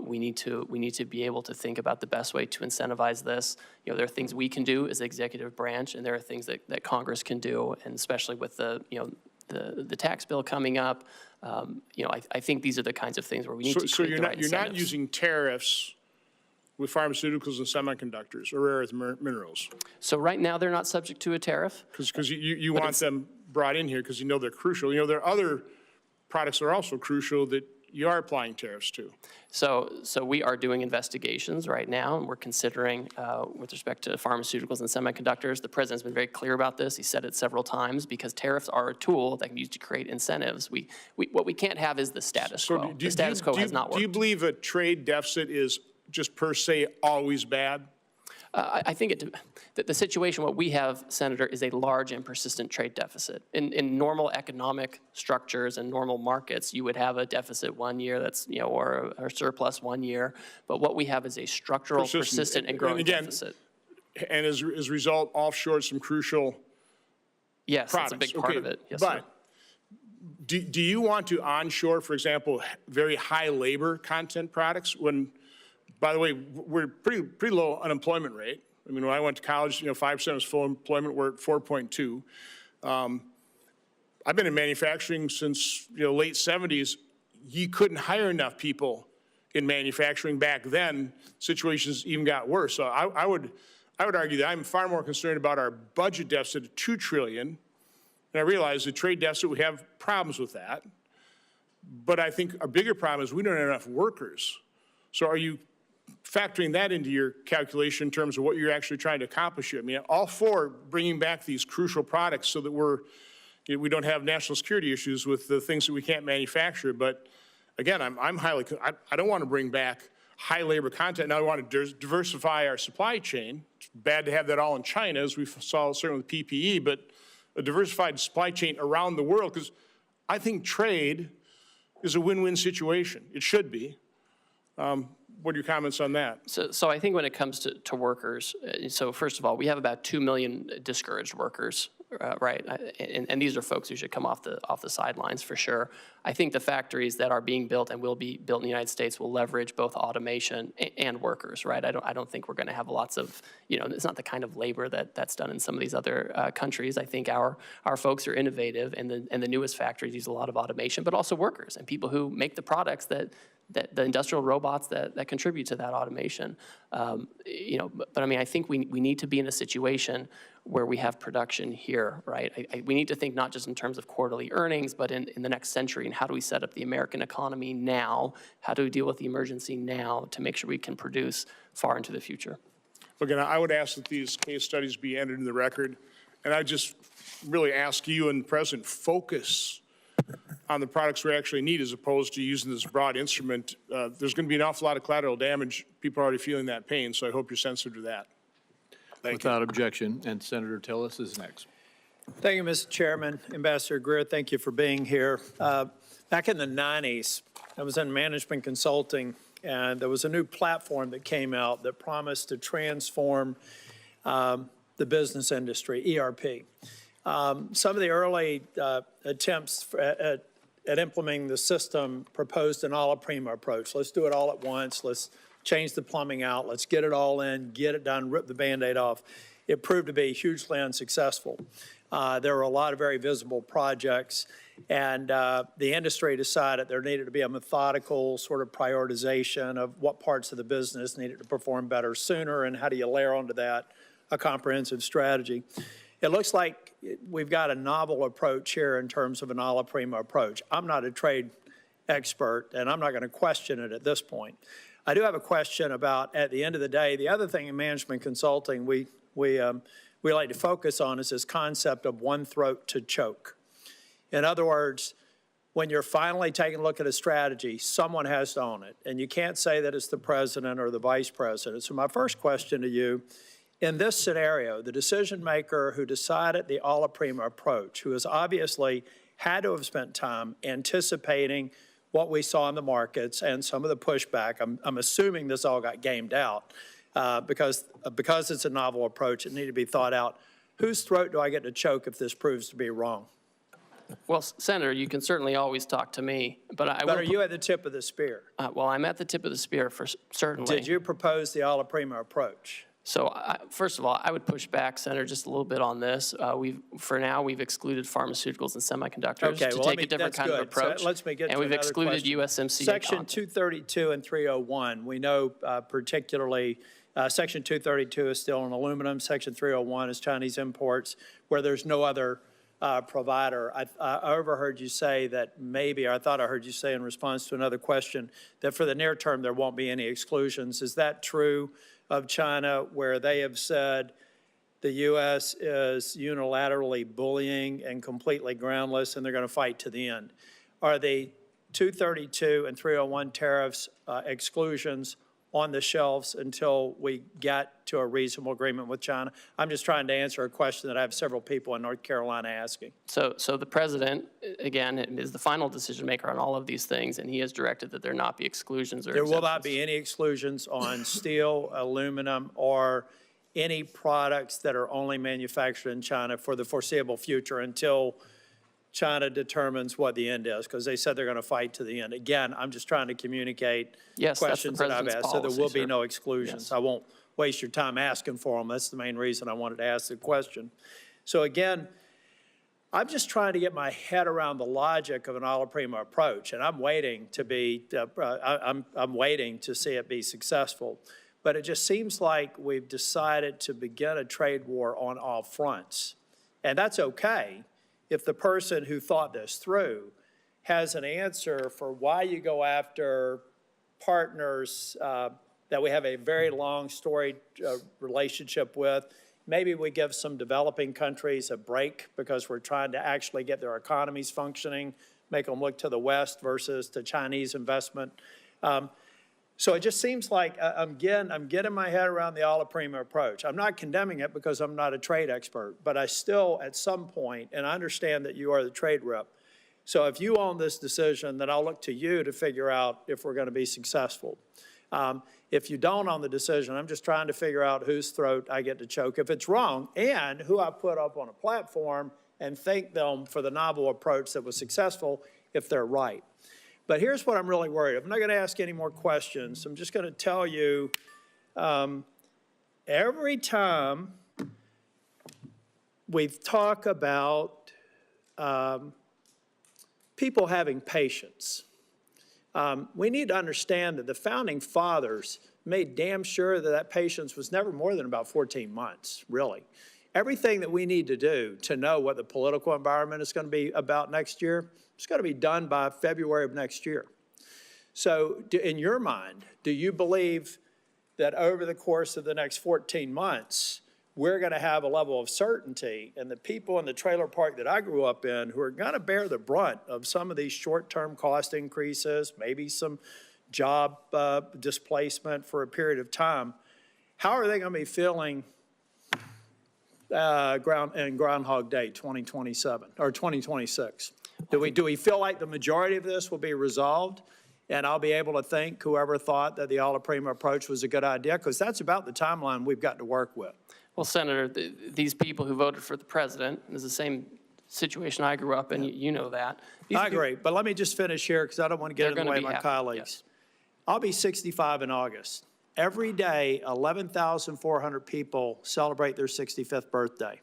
S3: We need to be able to think about the best way to incentivize this. There are things we can do as the executive branch, and there are things that Congress can do, and especially with the tax bill coming up. I think these are the kinds of things where we need to create the right incentives.
S16: So you're not using tariffs with pharmaceuticals and semiconductors or rare earth minerals?
S3: So right now they're not subject to a tariff.
S16: Because you want them brought in here because they're crucial. There are other products that are also crucial that you are applying tariffs to.
S3: So we are doing investigations right now, and we're considering, with respect to pharmaceuticals and semiconductors, the President's been very clear about this. He said it several times, because tariffs are a tool that can be used to create incentives. What we can't have is the status quo. The status quo has not worked.
S16: Do you believe a trade deficit is just per se always bad?
S3: I think the situation, what we have, Senator, is a large and persistent trade deficit. In normal economic structures and normal markets, you would have a deficit one year that's, or a surplus one year. But what we have is a structural, persistent and growing deficit.
S16: And as a result, offshore some crucial
S3: Yes,
S16: products.
S3: that's a big part of it. Yes,
S16: but
S3: sir.
S16: Do you want to onshore, for example, very high labor content products when, by the way, we're pretty low unemployment rate. I mean, when I went to college, 5% was full employment. We're at 4.2. I've been in manufacturing since late 70s. You couldn't hire enough people in manufacturing back then. Situations even got worse. So I would argue that I'm far more concerned about our budget deficit of $2 trillion. And I realize the trade deficit, we have problems with that. But I think our bigger problem is we don't have enough workers. So are you factoring that into your calculation in terms of what you're actually trying to accomplish here? I mean, all for bringing back these crucial products so that we don't have national security issues with the things that we can't manufacture. But again, I don't want to bring back high labor content. Now I want to diversify our supply chain. It's bad to have that all in China, as we saw certainly with PPE, but a diversified supply chain around the world, because I think trade is a win-win situation. It should be. What are your comments on that?
S3: So I think when it comes to workers, so first of all, we have about 2 million discouraged workers right? And these are folks who should come off the sidelines for sure. I think the factories that are being built and will be built in the United States will leverage both automation and workers, right? I don't think we're going to have lots of, it's not the kind of labor that's done in some of these other countries. I think our folks are innovative, and the newest factories use a lot of automation, but also workers and people who make the products that the industrial robots that contribute to that automation. But I mean, I think we need to be in a situation where we have production here, right? We need to think not just in terms of quarterly earnings, but in the next century, and how do we set up the American economy now? How do we deal with the emergency now to make sure we can produce far into the future?
S16: Again, I would ask that these case studies be entered in the record, and I just really ask you and the President focus on the products we actually need as opposed to using this broad instrument. There's going to be an awful lot of collateral damage. People are already feeling that pain, so I hope you're sensitive to that.
S1: Without objection, and Senator Tillis is next.
S17: Thank you, Mr. Chairman. Ambassador Greer, thank you for being here. Back in the 90s, I was in management consulting, and there was a new platform that came out that promised to transform the business industry, ERP. Some of the early attempts at implementing the system proposed an a la prima approach. Let's do it all at once. Let's change the plumbing out. Let's get it all in, get it done, rip the Band-Aid off. It proved to be hugely unsuccessful. There were a lot of very visible projects, and the industry decided there needed to be a methodical sort of prioritization of what parts of the business needed to perform better sooner, and how do you layer onto that a comprehensive strategy. It looks like we've got a novel approach here in terms of an a la prima approach. I'm not a trade expert, and I'm not going to question it at this point. I do have a question about, at the end of the day, the other thing in management consulting we like to focus on is this concept of one throat to choke. In other words, when you're finally taking a look at a strategy, someone has to own it, and you can't say that it's the president or the vice president. So my first question to you, in this scenario, the decision maker who decided the a la prima approach, who has obviously had to have spent time anticipating what we saw in the markets and some of the pushback, I'm assuming this all got gamed out because it's a novel approach, it needed to be thought out. Whose throat do I get to choke if this proves to be wrong?
S3: Well, Senator, you can certainly always talk to me, but
S17: are you at the tip of the spear?
S3: Well, I'm at the tip of the spear certainly.
S17: Did you propose the a la prima approach?
S3: So first of all, I would push back, Senator, just a little bit on this. For now, we've excluded pharmaceuticals and semiconductors to take a different kind of approach.
S17: So let's get
S3: and we've excluded USMCA.
S17: Section 232 and 301, we know particularly Section 232 is still on aluminum. Section 301 is Chinese imports, where there's no other provider. I overheard you say that maybe, or I thought I heard you say in response to another question, that for the near term there won't be any exclusions. Is that true of China, where they have said the U.S. is unilaterally bullying and completely groundless, and they're going to fight to the end? Are the 232 and 301 tariffs exclusions on the shelves until we get to a reasonable agreement with China? I'm just trying to answer a question that I have several people in North Carolina asking.
S3: So the president, again, is the final decision maker on all of these things, and he has directed that there not be exclusions or
S17: There will not be any exclusions on steel, aluminum, or any products that are only manufactured in China for the foreseeable future until China determines what the end is, because they said they're going to fight to the end. Again, I'm just trying to communicate questions that I've asked, so there will be no exclusions. Yes. I won't waste your time asking for them. That's the main reason I wanted to ask the question. So again, I'm just trying to get my head around the logic of an a la prima approach, and I'm waiting to be, I'm waiting to see it be successful. But it just seems like we've decided to begin a trade war on all fronts, and that's okay if the person who thought this through has an answer for why you go after partners that we have a very long storied relationship with. Maybe we give some developing countries a break because we're trying to actually get their economies functioning, make them look to the West versus to Chinese investment. So it just seems like I'm getting my head around the a la prima approach. I'm not condemning it because I'm not a trade expert, but I still, at some point, and I understand that you are the trade rep, so if you own this decision, then I'll look to you to figure out if we're going to be successful. If you don't on the decision, I'm just trying to figure out whose throat I get to choke if it's wrong, and who I put up on a platform and thank them for the novel approach that was successful if they're right. But here's what I'm really worried. I'm not going to ask any more questions. I'm just going to tell you, every time we talk about people having patience, we need to understand that the founding fathers made damn sure that that patience was never more than about 14 months, really. Everything that we need to do to know what the political environment is going to be about next year, it's going to be done by February of next year. So in your mind, do you believe that over the course of the next 14 months, we're going to have a level of certainty, and the people in the trailer park that I grew up in who are going to bear the brunt of some of these short-term cost increases, maybe some job displacement for a period of time, how are they going to be feeling Groundhog Day 2027 or 2026? Do we feel like the majority of this will be resolved and I'll be able to thank whoever thought that the alla prima approach was a good idea? Because that's about the timeline we've got to work with.
S3: Well, Senator, these people who voted for the president, is the same situation I grew up in, you know that.
S17: I agree, but let me just finish here because I don't want to get in the way of my colleagues. Yes. I'll be 65 in August. Every day, 11,400 people celebrate their 65th birthday.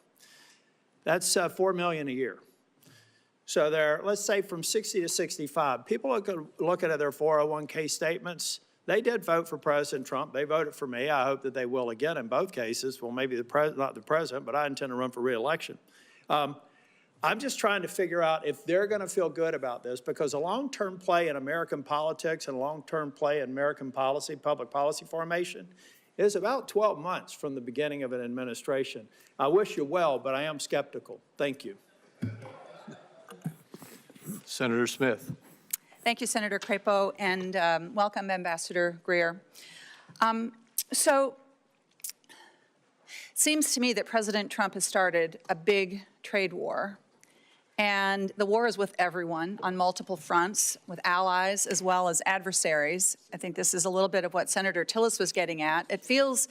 S17: That's 4 million a year. So there, let's say from 60 to 65, people are looking at their 401k statements. They did vote for President Trump. They voted for me. I hope that they will again in both cases. Well, maybe not the president, but I intend to run for re-election. I'm just trying to figure out if they're going to feel good about this, because a long-term play in American politics and a long-term play in American policy, public policy formation, is about 12 months from the beginning of an administration. I wish you well, but I am skeptical. Thank you.
S1: Senator Smith.
S18: Thank you, Senator Crapo, and welcome, Ambassador Greer. So it seems to me that President Trump has started a big trade war, and the war is with everyone on multiple fronts, with allies as well as adversaries. I think this is a little bit of what Senator Tillis was getting at. It feels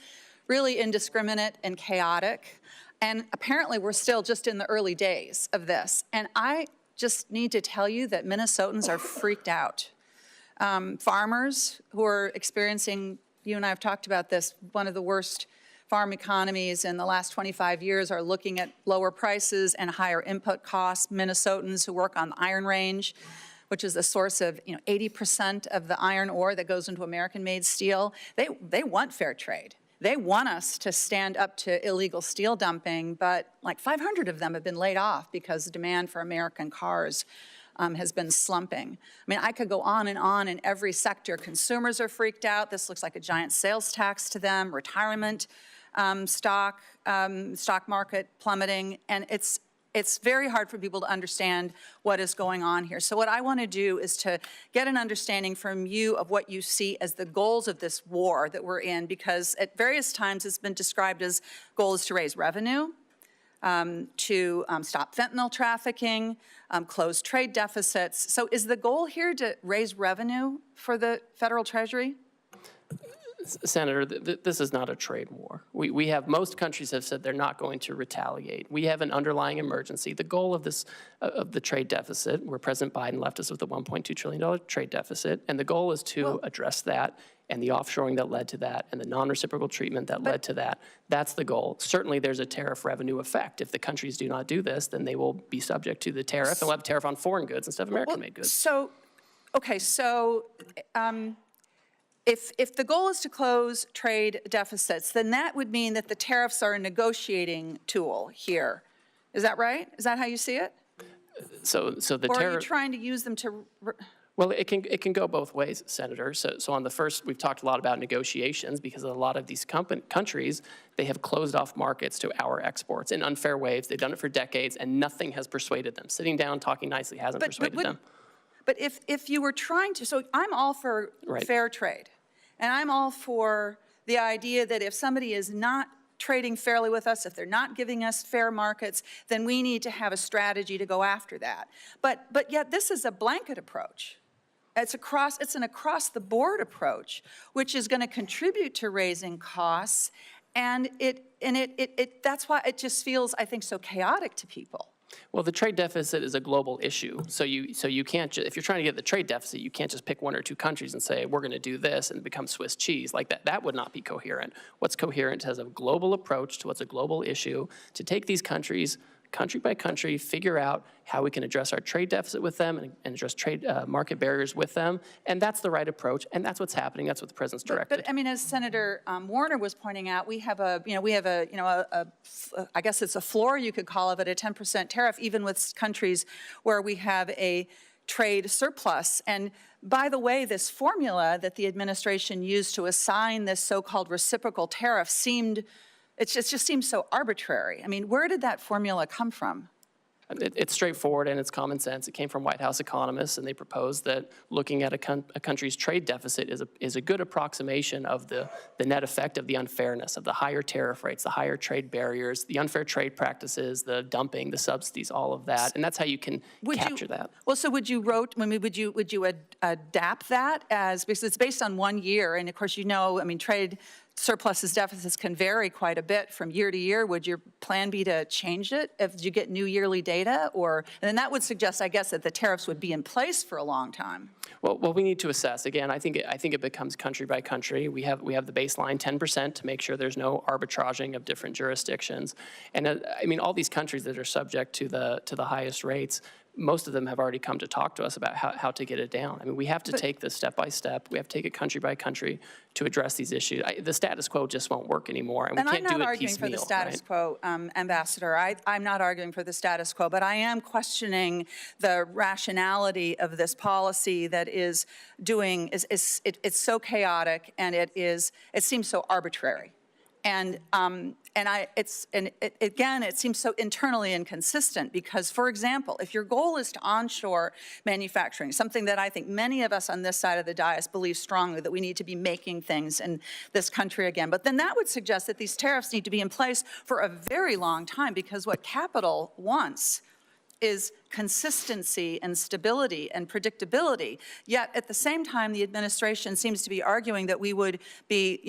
S18: really indiscriminate and chaotic, and apparently we're still just in the early days of this. And I just need to tell you that Minnesotans are freaked out. Farmers who are experiencing, you and I have talked about this, one of the worst farm economies in the last 25 years are looking at lower prices and higher input costs. Minnesotans who work on the Iron Range, which is the source of 80% of the iron ore that goes into American-made steel, they want fair trade. They want us to stand up to illegal steel dumping, but like 500 of them have been laid off because the demand for American cars has been slumping. I mean, I could go on in every sector. Consumers are freaked out. This looks like a giant sales tax to them. Retirement stock market plummeting, and it's very hard for people to understand what is going on here. So what I want to do is to get an understanding from you of what you see as the goals of this war that we're in, because at various times it's been described as goals to raise revenue, to stop fentanyl trafficking, close trade deficits. So is the goal here to raise revenue for the federal treasury?
S3: Senator, this is not a trade war. We have, most countries have said they're not going to retaliate. We have an underlying emergency. The goal of this, of the trade deficit, where President Biden left us with a $1.2 trillion trade deficit, and the goal is to address that, and the offshoring that led to that, and the non-reciprocal treatment that led to that. That's the goal. Certainly there's a tariff revenue effect. If the countries do not do this, then they will be subject to the tariff, and we'll have a tariff on foreign goods instead of American-made goods.
S18: So, okay, so if the goal is to close trade deficits, then that would mean that the tariffs are a negotiating tool here. Is that right? Is that how you see it?
S3: So the
S18: or are you
S3: tariff.
S18: trying to use them to?
S3: Well, it can go both ways, Senator. So on the first, we've talked a lot about negotiations, because a lot of these countries, they have closed off markets to our exports in unfair ways. They've done it for decades, and nothing has persuaded them. Sitting down, talking nicely hasn't persuaded them.
S18: But if you were trying to, so I'm all for fair trade. And I'm all for the idea that if somebody is not trading fairly with us, if they're not giving us fair markets, then we need to have a strategy to go after that. But yet this is a blanket approach. it's an across-the-board approach, which is going to contribute to raising costs, and that's why it just feels, I think, so chaotic to people.
S3: Well, the trade deficit is a global issue. So you can't if you're trying to get the trade deficit, you can't just pick one or two countries and say, we're going to do this and become Swiss cheese. Like that would not be coherent. What's coherent has a global approach to what's a global issue, to take these countries, country by country, figure out how we can address our trade deficit with them and address trade market barriers with them. And that's the right approach, and that's what's happening. That's what the president's directed.
S18: But I mean, as Senator Warner was pointing out, we have I guess it's a floor, you could call it, a 10% tariff, even with countries where we have a trade surplus. And by the way, this formula that the administration used to assign this so-called reciprocal tariff it just seems so arbitrary. I mean, where did that formula come from?
S3: It's straightforward and it's common sense. It came from White House economists, and they proposed that looking at a country's trade deficit is a good approximation of the net effect of the unfairness of the higher tariff rates, the higher trade barriers, the unfair trade practices, the dumping, the subsidies, all of that. And that's how you can capture that.
S18: Well, so would you adapt that because it's based on 1 year, and of course, trade surpluses, deficits can vary quite a bit from year to year. Would your plan be to change it if you get new yearly data? And then that would suggest, I guess, that the tariffs would be in place for a long time.
S3: Well, we need to assess. Again, I think it becomes country by country. We have the baseline 10% to make sure there's no arbitraging of different jurisdictions. And all these countries that are subject to the highest rates, most of them have already come to talk to us about how to get it down. I mean, we have to take this step by step. We have to take it country by country to address these issues. The status quo just won't work anymore, and we can't do it piecemeal.
S18: I'm not arguing for the status quo, Ambassador. I'm not arguing for the status quo, but I am questioning the rationality of this policy that is it's so chaotic, and it seems so arbitrary. And it seems so internally inconsistent because, for example, if your goal is to onshore manufacturing, something that I think many of us on this side of the dais believe strongly that we need to be making things in this country again, but then that would suggest that these tariffs need to be in place for a very long time because what capital wants is consistency and stability and predictability. Yet at the same time, the administration seems to be arguing that we would be,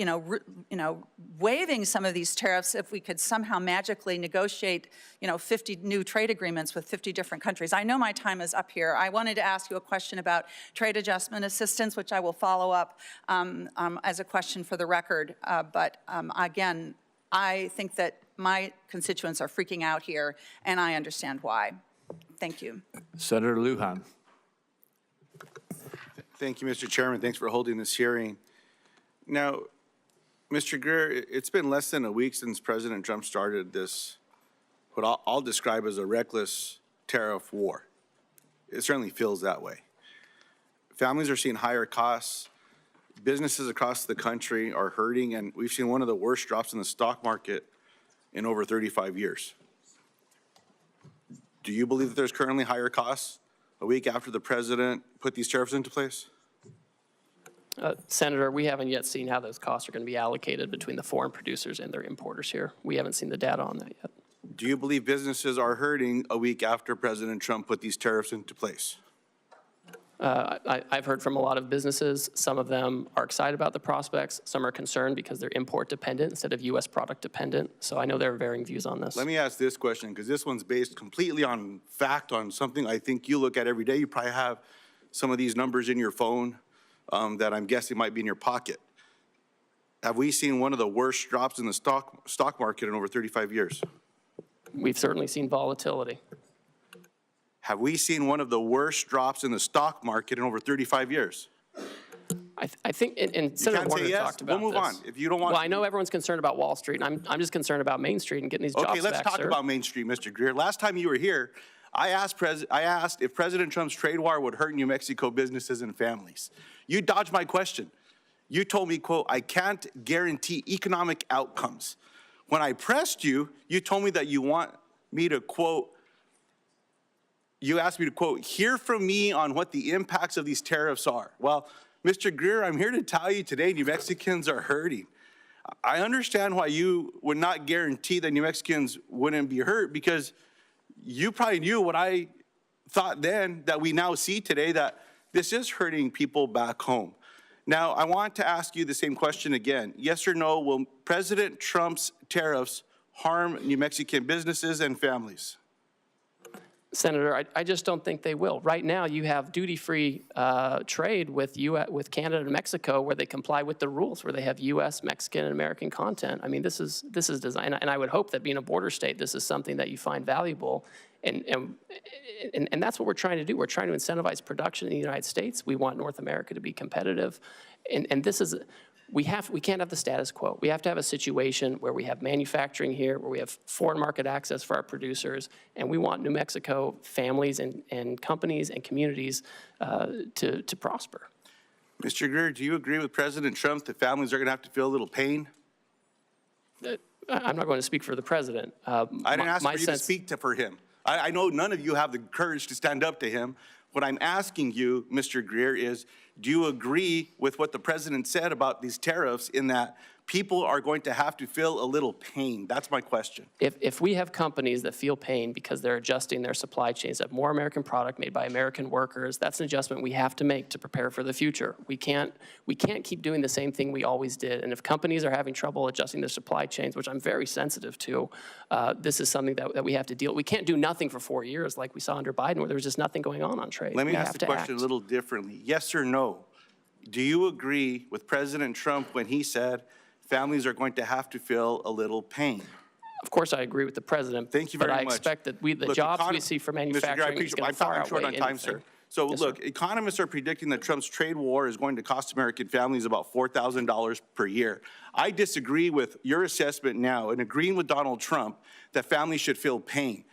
S18: waiving some of these tariffs if we could somehow magically negotiate, 50 new trade agreements with 50 different countries. I know my time is up here. I wanted to ask you a question about trade adjustment assistance, which I will follow up as a question for the record. Again, I think that my constituents are freaking out here, and I understand why. Thank you.
S1: Senator Lujan.
S19: Thank you, Mr. Chairman. Thanks for holding this hearing. Now, Mr. Greer, it's been less than a week since President Trump started this, what I'll describe as a reckless tariff war. It certainly feels that way. Families are seeing higher costs. Businesses across the country are hurting, and we've seen one of the worst drops in the stock market in over 35 years. Do you believe that there's currently higher costs a week after the president put these tariffs into place?
S3: Senator, we haven't yet seen how those costs are going to be allocated between the foreign producers and their importers here. We haven't seen the data on that yet.
S19: Do you believe businesses are hurting a week after President Trump put these tariffs into place?
S3: I've heard from a lot of businesses. Some of them are excited about the prospects. Some are concerned because they're import dependent instead of U.S. product dependent. So I know there are varying views on this.
S19: Let me ask this question, because this one's based completely on fact, on something I think you look at every day. You probably have some of these numbers in your phone that I'm guessing might be in your pocket. Have we seen one of the worst drops in the stock market in over 35 years?
S3: We've certainly seen volatility.
S19: Have we seen one of the worst drops in the stock market in over 35 years?
S3: I think, and Senator Warner talked about this.
S19: We'll move on. If you don't want
S3: Well, I know everyone's concerned about Wall Street, and I'm just concerned about Main Street and getting these jobs back,
S19: Okay, let's talk about Main Street, Mr. Greer. Last time you were here, I asked if President Trump's trade war would hurt New Mexico businesses and families. You dodged my question. You told me, quote, I can't guarantee economic outcomes. When I pressed you, you told me that you want me to, quote, you asked me to, quote, hear from me on what the impacts of these tariffs are. Well, Mr. Greer, I'm here to tell you today, New Mexicans are hurting. I understand why you would not guarantee that New Mexicans wouldn't be hurt, because you probably knew what I thought then that we now see today, that This is hurting people back home. Now, I want to ask you the same question again. Yes or no, will President Trump's tariffs harm New Mexican businesses and families?
S3: Senator, I just don't think they will. Right now, you have duty-free trade with Canada and Mexico where they comply with the rules, where they have U.S., Mexican, and American content. I mean, this is designed, and I would hope that being a border state, this is something that you find valuable. And that's what we're trying to do. We're trying to incentivize production in the United States. We want North America to be competitive. And this is, we can't have the status quo. We have to have a situation where we have manufacturing here, where we have foreign market access for our producers, and we want New Mexico families and companies and communities to prosper.
S19: Mr. Greer, do you agree with President Trump that families are going to have to feel a little pain?
S3: I'm not going to speak for the president.
S19: I didn't ask for you to speak for him. I know none of you have the courage to stand up to him. What I'm asking you, Mr. Greer, is do you agree with what the president said about these tariffs in that people are going to have to feel a little pain? That's my question.
S3: If we have companies that feel pain because they're adjusting their supply chains, have more American product made by American workers, that's an adjustment we have to make to prepare for the future. We can't keep doing the same thing we always did. And if companies are having trouble adjusting their supply chains, which I'm very sensitive to, this is something that we have to deal with. We can't do nothing for 4 years like we saw under Biden, where there was just nothing going on trade.
S19: Let me ask the question a little differently. Yes or no? Do you agree with President Trump when he said families are going to have to feel a little pain?
S3: Of course, I agree with the president.
S19: Thank you very much.
S3: But I expect that the jobs we see for manufacturing is going to far outweigh
S19: short on time, sir. So look, economists are predicting that Trump's trade war is going to cost American families about $4,000 per year. I disagree with your assessment now and agreeing with Donald Trump that families should feel pain.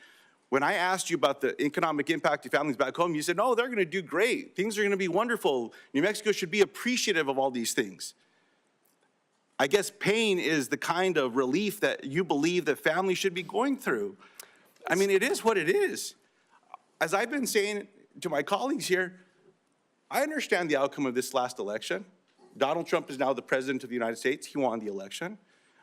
S19: When I asked you about the economic impact of families back home, you said, no, they're going to do great. Things are going to be wonderful. New Mexico should be appreciative of all these things. I guess pain is the kind of relief that you believe that families should be going through. I mean, it is what it is. As I've been saying to my colleagues here, I understand the outcome of this last election. Donald Trump is now the president of the United States. He won the election.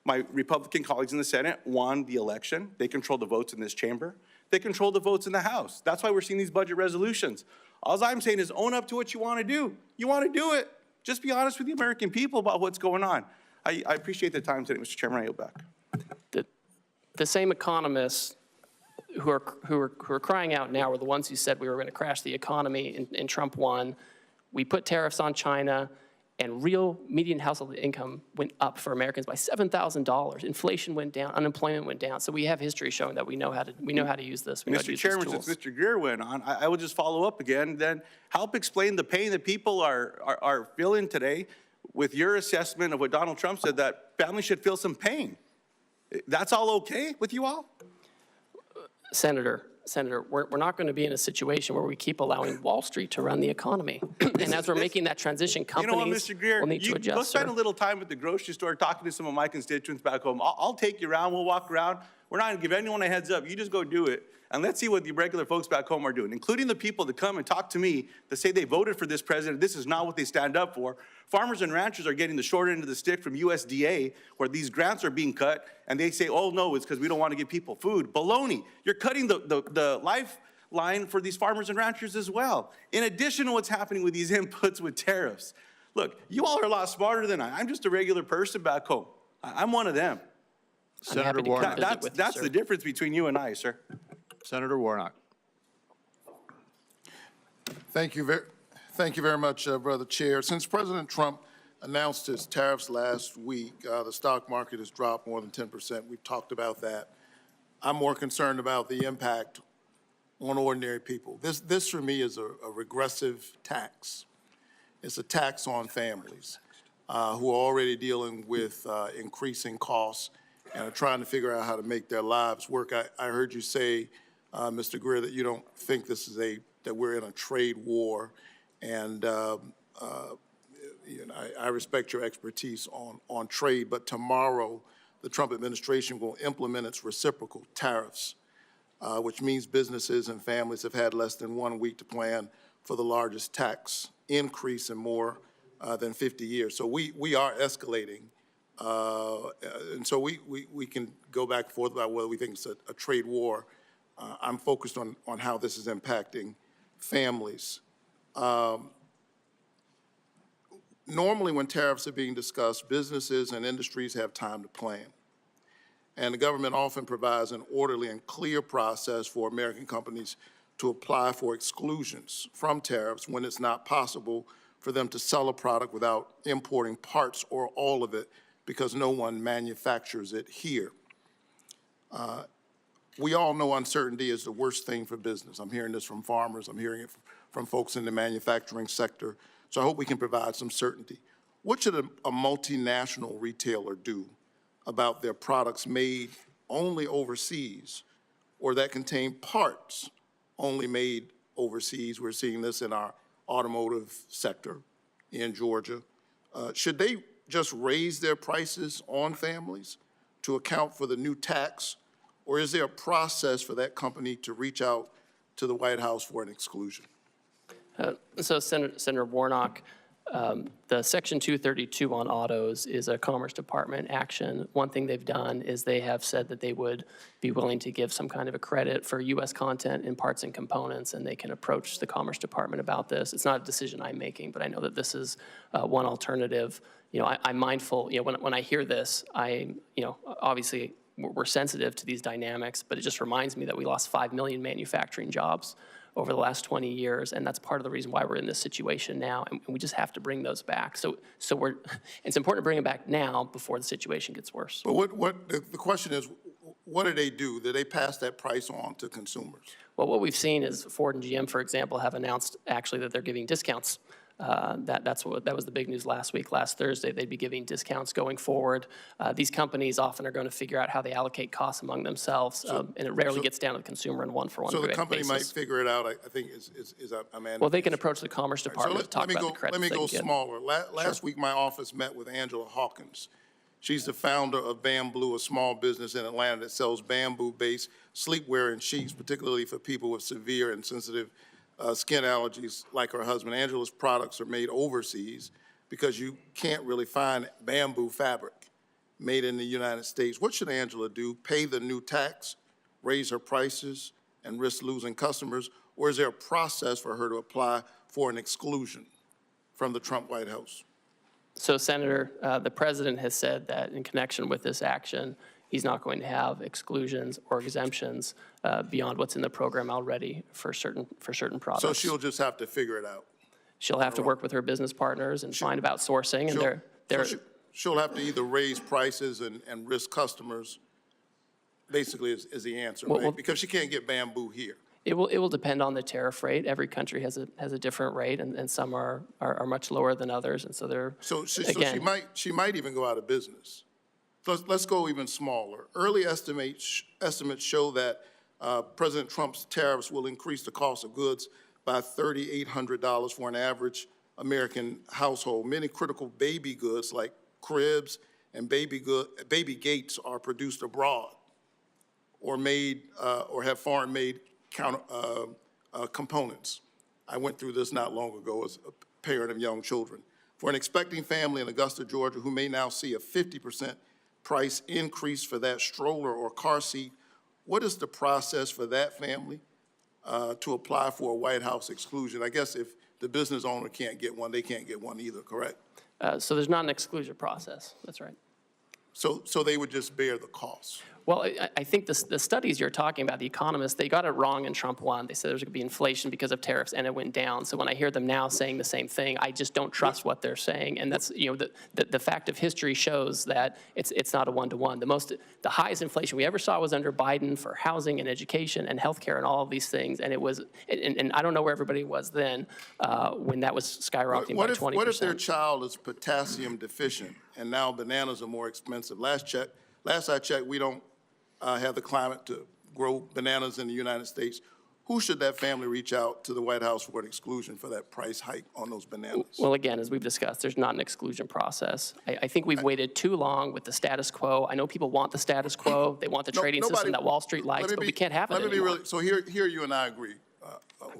S19: My Republican colleagues in the Senate won the election. They control the votes in this chamber. They control the votes in the House. That's why we're seeing these budget resolutions. All I'm saying is own up to what you want to do. You want to do it. Just be honest with the American people about what's going on. I appreciate the time today, Mr. Chairman. I yield back.
S3: The same economists who are crying out now were the ones who said we were going to crash the economy, and Trump won. We put tariffs on China, and real median household income went up for Americans by $7,000. Inflation went down, unemployment went down. So we have history showing that we know how to use this.
S19: Mr. Chairman, since Mr. Greer went on, I will just follow up again. Then help explain the pain that people are feeling today with your assessment of what Donald Trump said, that families should feel some pain. That's all okay with you all?
S3: Senator, we're not going to be in a situation where we keep allowing Wall Street to run the economy. And as we're making that transition, companies
S19: you know what, Mr. Greer,
S3: will need to adjust.
S19: Go spend a little time at the grocery store talking to some of my constituents back home. I'll take you around. We'll walk around. We're not going to give anyone a heads up. You just go do it. And let's see what the regular folks back home are doing, including the people that come and talk to me that say they voted for this president. This is not what they stand up for. Farmers and ranchers are getting the short end of the stick from USDA, where these grants are being cut, and they say, oh, no, it's because we don't want to give people food. Baloney. You're cutting the lifeline for these farmers and ranchers as well, in addition to what's happening with these inputs with tariffs. Look, you all are a lot smarter than I. I'm just a regular person back home. I'm one of them.
S1: Senator Warnock.
S19: That's the difference between you and I, sir.
S1: Senator Warnock.
S20: Thank you very much, Brother Chair. Since President Trump announced his tariffs last week, the stock market has dropped more than 10%. We've talked about that. I'm more concerned about the impact on ordinary people. This for me is a regressive tax. It's a tax on families who are already dealing with increasing costs and are trying to figure out how to make their lives work. I heard you say, Mr. Greer, that you don't think this is that we're in a trade war, and you know, I respect your expertise on trade, but tomorrow the Trump administration will implement its reciprocal tariffs, which means businesses and families have had less than 1 week to plan for the largest tax increase in more than 50 years. So we are escalating. And so we can go back and forth about whether we think it's a trade war. I'm focused on how this is impacting families. Normally, when tariffs are being discussed, businesses and industries have time to plan. And the government often provides an orderly and clear process for American companies to apply for exclusions from tariffs when it's not possible for them to sell a product without importing parts or all of it because no one manufactures it here. We all know uncertainty is the worst thing for business. I'm hearing this from farmers. I'm hearing it from folks in the manufacturing sector. So I hope we can provide some certainty. What should a multinational retailer do about their products made only overseas or that contain parts only made overseas? We're seeing this in our automotive sector in Georgia. Should they just raise their prices on families to account for the new tax, or is there a process for that company to reach out to the White House for an exclusion?
S3: So Senator Warnock, the Section 232 on autos is a Commerce Department action. One thing they've done is they have said that they would be willing to give some kind of a credit for U.S. content in parts and components, and they can approach the Commerce Department about this. It's not a decision I'm making, but I know that this is one alternative. You know, I'm mindful, you know, when I hear this, obviously we're sensitive to these dynamics, but it just reminds me that we lost 5 million manufacturing jobs over the last 20 years, and that's part of the reason why we're in this situation now, and we just have to bring those back. So it's important to bring them back now before the situation gets worse.
S20: But the question is, what do they do? Do they pass that price on to consumers?
S3: Well, what we've seen is Ford and GM, for example, have announced actually that they're giving discounts. That was the big news last week. Last Thursday, they'd be giving discounts going forward. These companies often are going to figure out how they allocate costs among themselves, and it rarely gets down to the consumer in one-for-one basis.
S20: So the company might figure it out, I think,
S3: Well, they can approach the Commerce Department to talk about the credits.
S20: Let me go smaller. Last week, my office met with Angela Hawkins. She's the founder of Bamboo, a small business in Atlanta that sells bamboo-based sleepwear and sheets, particularly for people with severe and sensitive skin allergies like her husband. Angela's products are made overseas because you can't really find bamboo fabric made in the United States. What should Angela do? Pay the new tax, raise her prices, and risk losing customers? Or is there a process for her to apply for an exclusion from the Trump White House?
S3: So, Senator, the president has said that in connection with this action, he's not going to have exclusions or exemptions beyond what's in the program already for certain products.
S20: So she'll just have to figure it out?
S3: She'll have to work with her business partners and find about sourcing, and
S20: she'll have to either raise prices and risk customers, basically is the answer, right? Because she can't get bamboo here.
S3: It will depend on the tariff rate. Every country has a different rate, and some are much lower than others, and so they're
S20: she might even go out of business. Let's go even smaller. Early estimates show that President Trump's tariffs will increase the cost of goods by $3,800 for an average American household. Many critical baby goods like cribs and baby gates are produced abroad or made or have foreign-made components. I went through this not long ago as a parent of young children. For an expecting family in Augusta, Georgia, who may now see a 50% price increase for that stroller or car seat, what is the process for that family to apply for a White House exclusion? I guess if the business owner can't get one, they can't get one either, correct?
S3: So there's not an exclusion process. That's right.
S20: So they would just bear the cost?
S3: Well, I think the studies you're talking about, the economists, they got it wrong in Trump 1. They said there's going to be inflation because of tariffs, and it went down. So when I hear them now saying the same thing, I just don't trust what they're saying. And that's, you know, the fact of history shows that it's not a one-to-one. The highest inflation we ever saw was under Biden for housing and education and healthcare and all of these things. And it was, and I don't know where everybody was then when that was skyrocketing by 20%.
S20: What if their child is potassium deficient and now bananas are more expensive? Last I checked, we don't have the climate to grow bananas in the United States. Who should that family reach out to the White House for an exclusion for that price hike on those bananas?
S3: Well, again, as we've discussed, there's not an exclusion process. I think we've waited too long with the status quo. I know people want the status quo. They want the trading system that Wall Street likes, but we can't have it anymore.
S20: So here you and I agree.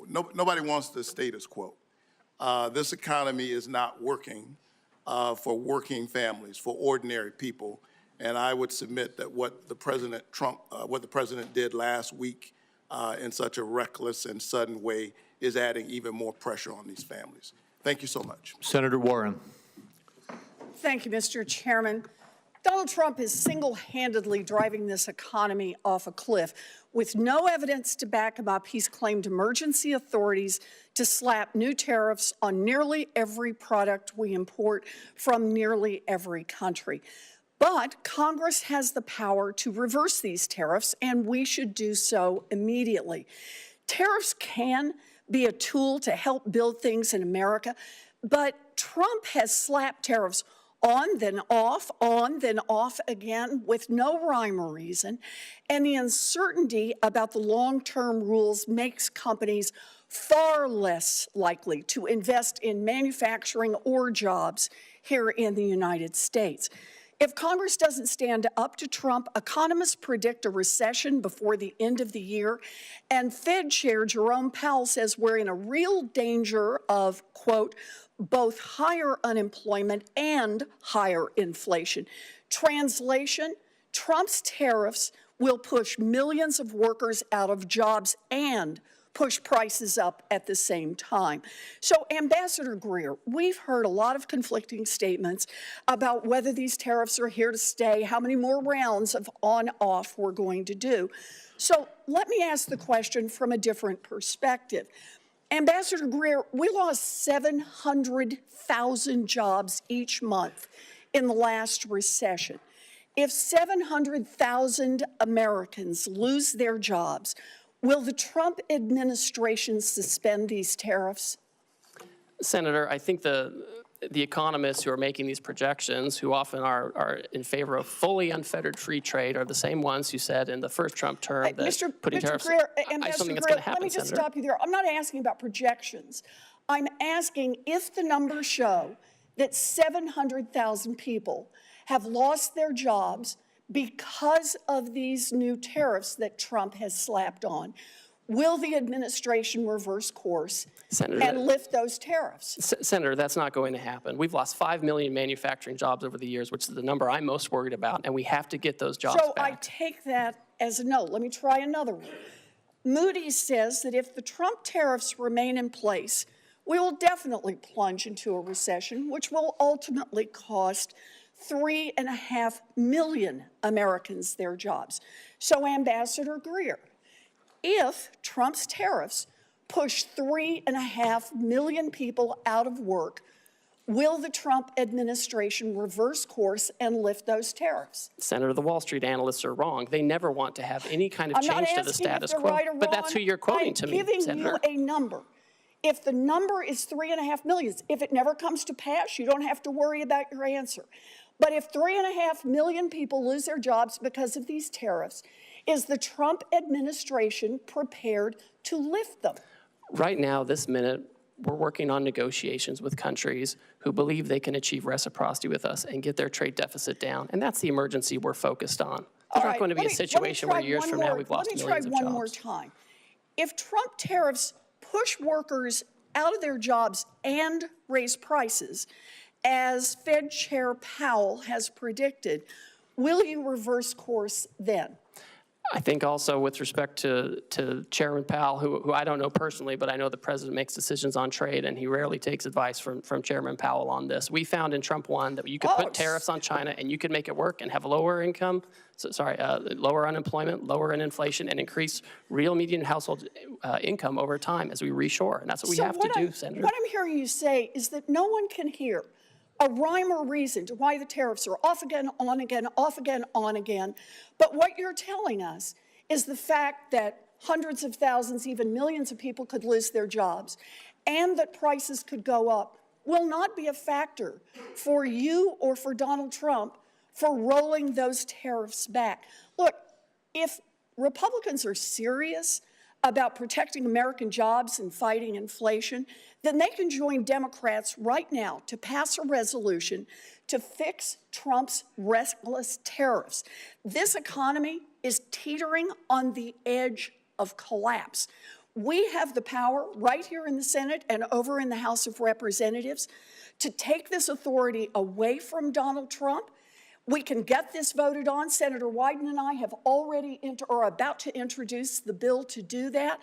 S20: Nobody wants the status quo. This economy is not working for working families, for ordinary people. And I would submit that what the President did last week in such a reckless and sudden way is adding even more pressure on these families. Thank you so much.
S1: Senator Warren.
S21: Thank you, Mr. Chairman. Donald Trump is single-handedly driving this economy off a cliff. With no evidence to back him up, he's claimed emergency authorities to slap new tariffs on nearly every product we import from nearly every country. But Congress has the power to reverse these tariffs, and we should do so immediately. Tariffs can be a tool to help build things in America, but Trump has slapped tariffs on, then off again with no rhyme or reason. And the uncertainty about the long-term rules makes companies far less likely to invest in manufacturing or jobs here in the United States. If Congress doesn't stand up to Trump, economists predict a recession before the end of the year. And Fed Chair Jerome Powell says we're in a real danger of, quote, both higher unemployment and higher inflation. Translation, Trump's tariffs will push millions of workers out of jobs and push prices up at the same time. So, Ambassador Greer, we've heard a lot of conflicting statements about whether these tariffs are here to stay, how many more rounds of on-off we're going to do. So let me ask the question from a different perspective. Ambassador Greer, we lost 700,000 jobs each month in the last recession. If 700,000 Americans lose their jobs, will the Trump administration suspend these tariffs?
S3: Senator, I think the economists who are making these projections, who often are in favor of fully unfettered free trade, are the same ones who said in the first Trump term that putting tariffs.
S21: Greer, Ambassador Greer, let me just stop you there. I'm not asking about projections. I'm asking if the numbers show that 700,000 people have lost their jobs because of these new tariffs that Trump has slapped on. Will the administration reverse course and lift those tariffs?
S3: Senator, that's not going to happen. We've lost 5 million manufacturing jobs over the years, which is the number I'm most worried about, and we have to get those jobs back.
S21: So I take that as a no. Let me try another one. Moody's says that if the Trump tariffs remain in place, we will definitely plunge into a recession, which will ultimately cost 3.5 million Americans their jobs. So, Ambassador Greer, if Trump's tariffs push 3.5 million people out of work, will the Trump administration reverse course and lift those tariffs?
S3: Senator, the Wall Street analysts are wrong. They never want to have any kind of change to the status quo.
S21: Right or
S3: but that's who you're quoting to me,
S21: Senator.
S3: Senator.
S21: I'm giving you a number. If the number is 3.5 million, if it never comes to pass, you don't have to worry about your answer. But if 3.5 million people lose their jobs because of these tariffs, is the Trump administration prepared to lift them?
S3: Right now, this minute, we're working on negotiations with countries who believe they can achieve reciprocity with us and get their trade deficit down. And that's the emergency we're focused on. There's not going to be a situation where years from now we've lost millions of jobs.
S21: Let me try one more time. If Trump tariffs push workers out of their jobs and raise prices, as Fed Chair Powell has predicted, will you reverse course then?
S3: I think also with respect to Chairman Powell, who I don't know personally, but I know the president makes decisions on trade, and he rarely takes advice from Chairman Powell on this. We found in Trump 1 that you could put tariffs on China and you could make it work and have lower income, lower unemployment, lower inflation, and increase real median household income over time as we reshore. And that's what we have to do, Senator.
S21: What I'm hearing you say is that no one can hear a rhyme or reason to why the tariffs are off again, on again, off again, on again. But what you're telling us is the fact that hundreds of thousands, even millions of people could lose their jobs and that prices could go up will not be a factor for you or for Donald Trump for rolling those tariffs back. Look, if Republicans are serious about protecting American jobs and fighting inflation, then they can join Democrats right now to pass a resolution to fix Trump's reckless tariffs. This economy is teetering on the edge of collapse. We have the power right here in the Senate and over in the House of Representatives to take this authority away from Donald Trump. We can get this voted on. Senator Wyden and I have already are about to introduce the bill to do that.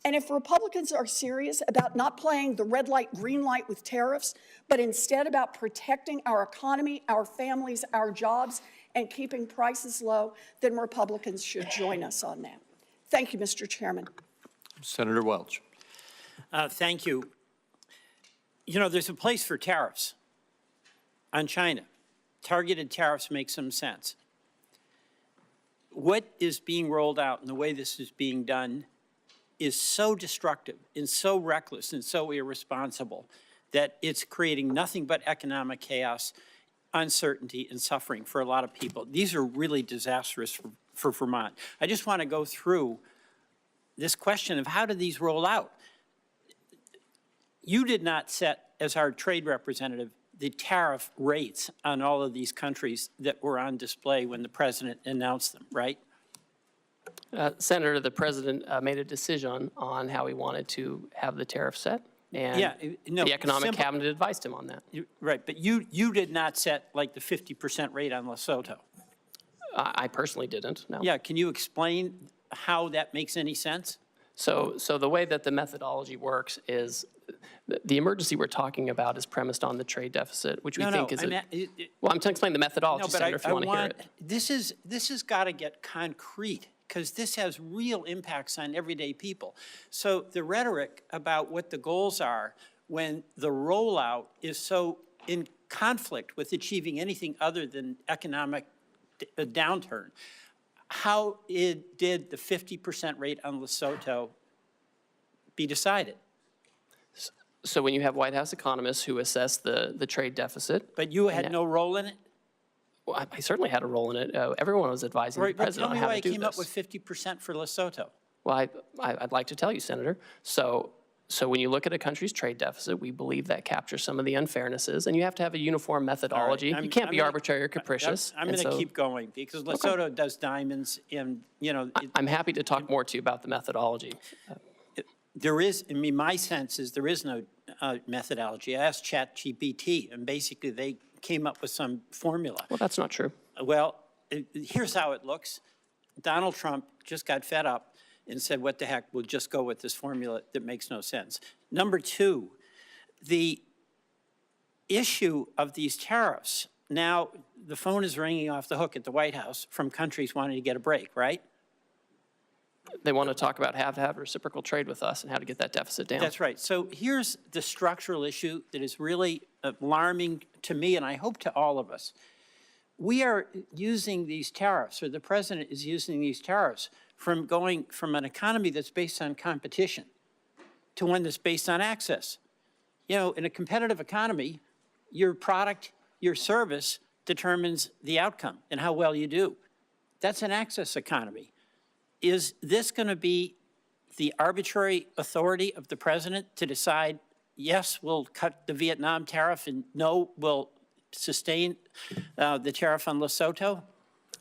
S21: And if Republicans are serious about not playing the red light, green light with tariffs, but instead about protecting our economy, our families, our jobs, and keeping prices low, then Republicans should join us on that. Thank you, Mr. Chairman.
S1: Senator Welch.
S4: Thank you. You know, there's a place for tariffs on China. Targeted tariffs make some sense. What is being rolled out and the way this is being done is so destructive and so reckless and so irresponsible that it's creating nothing but economic chaos, uncertainty, and suffering for a lot of people. These are really disastrous for Vermont. I just want to go through this question of how do these roll out? You did not set, as our trade representative, the tariff rates on all of these countries that were on display when the president announced them, right?
S3: Senator, the president made a decision on how he wanted to have the tariff set, and the economic cabinet advised him on that.
S4: Right, but you did not set like the 50% rate on Lesotho.
S3: I personally didn't, no.
S4: Yeah, can you explain how that makes any sense?
S3: So the way that the methodology works is the emergency we're talking about is premised on the trade deficit, which we think is well, I'm explaining the methodology, Senator, if you want to hear it.
S4: This has got to get concrete, because this has real impacts on everyday people. So the rhetoric about what the goals are when the rollout is so in conflict with achieving anything other than economic downturn, how did the 50% rate on Lesotho be decided?
S3: So when you have White House economists who assess the trade deficit.
S4: But you had no role in it?
S3: Well, I certainly had a role in it. Everyone was advising the president on how to do this.
S4: Tell me why I came up with 50% for Lesotho.
S3: Well, I'd like to tell you, Senator. So when you look at a country's trade deficit, we believe that captures some of the unfairnesses, and you have to have a uniform methodology. You can't be arbitrary or capricious.
S4: I'm going to keep going, because Lesotho does diamonds, and, you know.
S3: I'm happy to talk more to you about the methodology.
S4: There is, I mean, my sense is there is no methodology. I asked ChatGPT, and basically they came up with some formula.
S3: Well, that's not true.
S4: Well, here's how it looks. Donald Trump just got fed up and said, what the heck, we'll just go with this formula that makes no sense. Number two, the issue of these tariffs. Now, the phone is ringing off the hook at the White House from countries wanting to get a break, right?
S3: They want to talk about have to have reciprocal trade with us and how to get that deficit down.
S4: That's right. So here's the structural issue that is really alarming to me, and I hope to all of us. We are using these tariffs, or the president is using these tariffs, from going from an economy that's based on competition to one that's based on access. You know, in a competitive economy, your product, your service determines the outcome and how well you do. That's an access economy. Is this going to be the arbitrary authority of the president to decide, yes, we'll cut the Vietnam tariff, and no, we'll sustain the tariff on Lesotho?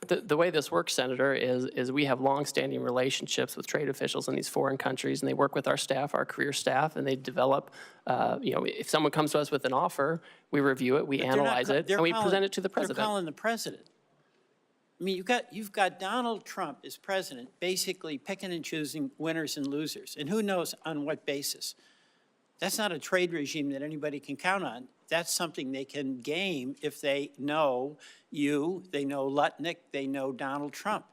S3: The way this works, Senator, is we have longstanding relationships with trade officials in these foreign countries, and they work with our staff, our career staff, and they develop, you know, if someone comes to us with an offer, we review it, we analyze it, and we present it to the president.
S4: They're calling the president. I mean, you've got Donald Trump as president basically picking and choosing winners and losers, and who knows on what basis. That's not a trade regime that anybody can count on. That's something they can game if they know you, they know Lutnick, they know Donald Trump.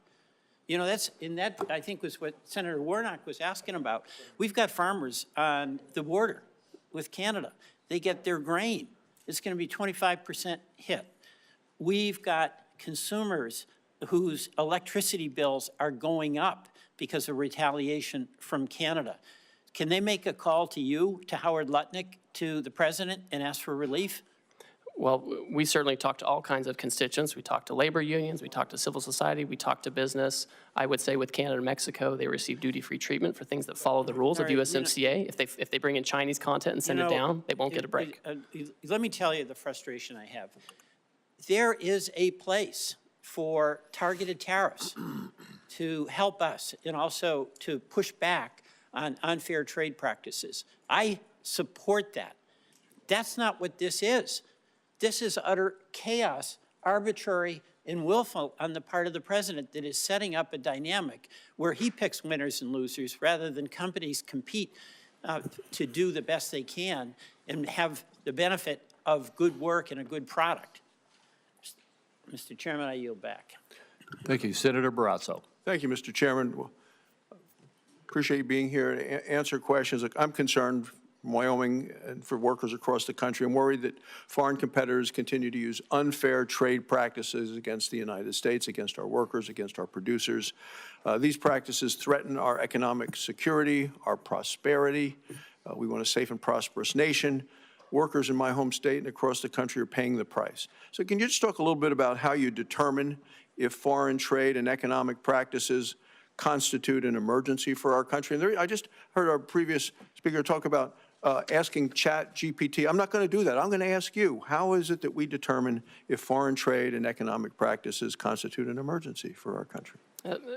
S4: You know, that I think was what Senator Warnock was asking about. We've got farmers on the border with Canada. They get their grain. It's going to be 25% hit. We've got consumers whose electricity bills are going up because of retaliation from Canada. Can they make a call to you, to Howard Lutnick, to the president, and ask for relief?
S3: Well, we certainly talk to all kinds of constituents. We talk to labor unions, we talk to civil society, we talk to business. I would say with Canada and Mexico, they receive duty-free treatment for things that follow the rules of USMCA. If they bring in Chinese content and send it down, they won't get a break.
S4: Let me tell you the frustration I have. There is a place for targeted tariffs to help us and also to push back on unfair trade practices. I support that. That's not what this is. This is utter chaos, arbitrary and willful on the part of the president that is setting up a dynamic where he picks winners and losers rather than companies compete to do the best they can and have the benefit of good work and a good product. Mr. Chairman, I yield back.
S1: Thank you. Senator Barrasso.
S5: Thank you, Mr. Chairman. Appreciate you being here to answer questions. Look, I'm concerned from Wyoming and for workers across the country. I'm worried that foreign competitors continue to use unfair trade practices against the United States, against our workers, against our producers. These practices threaten our economic security, our prosperity. We want a safe and prosperous nation. Workers in my home state and across the country are paying the price. So can you just talk a little bit about how you determine if foreign trade and economic practices constitute an emergency for our country? And I just heard our previous speaker talk about asking ChatGPT. I'm not going to do that. I'm going to ask you, how is it that we determine if foreign trade and economic practices constitute an emergency for our country?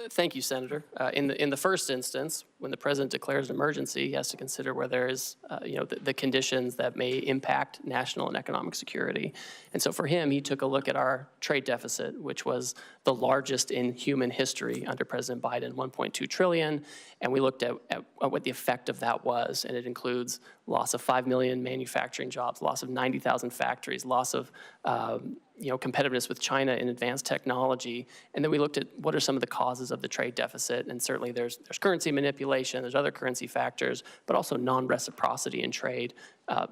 S3: Thank you, Senator. In the first instance, when the president declares an emergency, he has to consider where there is, the conditions that may impact national and economic security. And so for him, he took a look at our trade deficit, which was the largest in human history under President Biden, $1.2 trillion, and we looked at what the effect of that was, and it includes loss of 5 million manufacturing jobs, loss of 90,000 factories, loss of competitiveness with China in advanced technology. And then we looked at what are some of the causes of the trade deficit. And certainly there's currency manipulation, there's other currency factors, but also non-reciprocity in trade,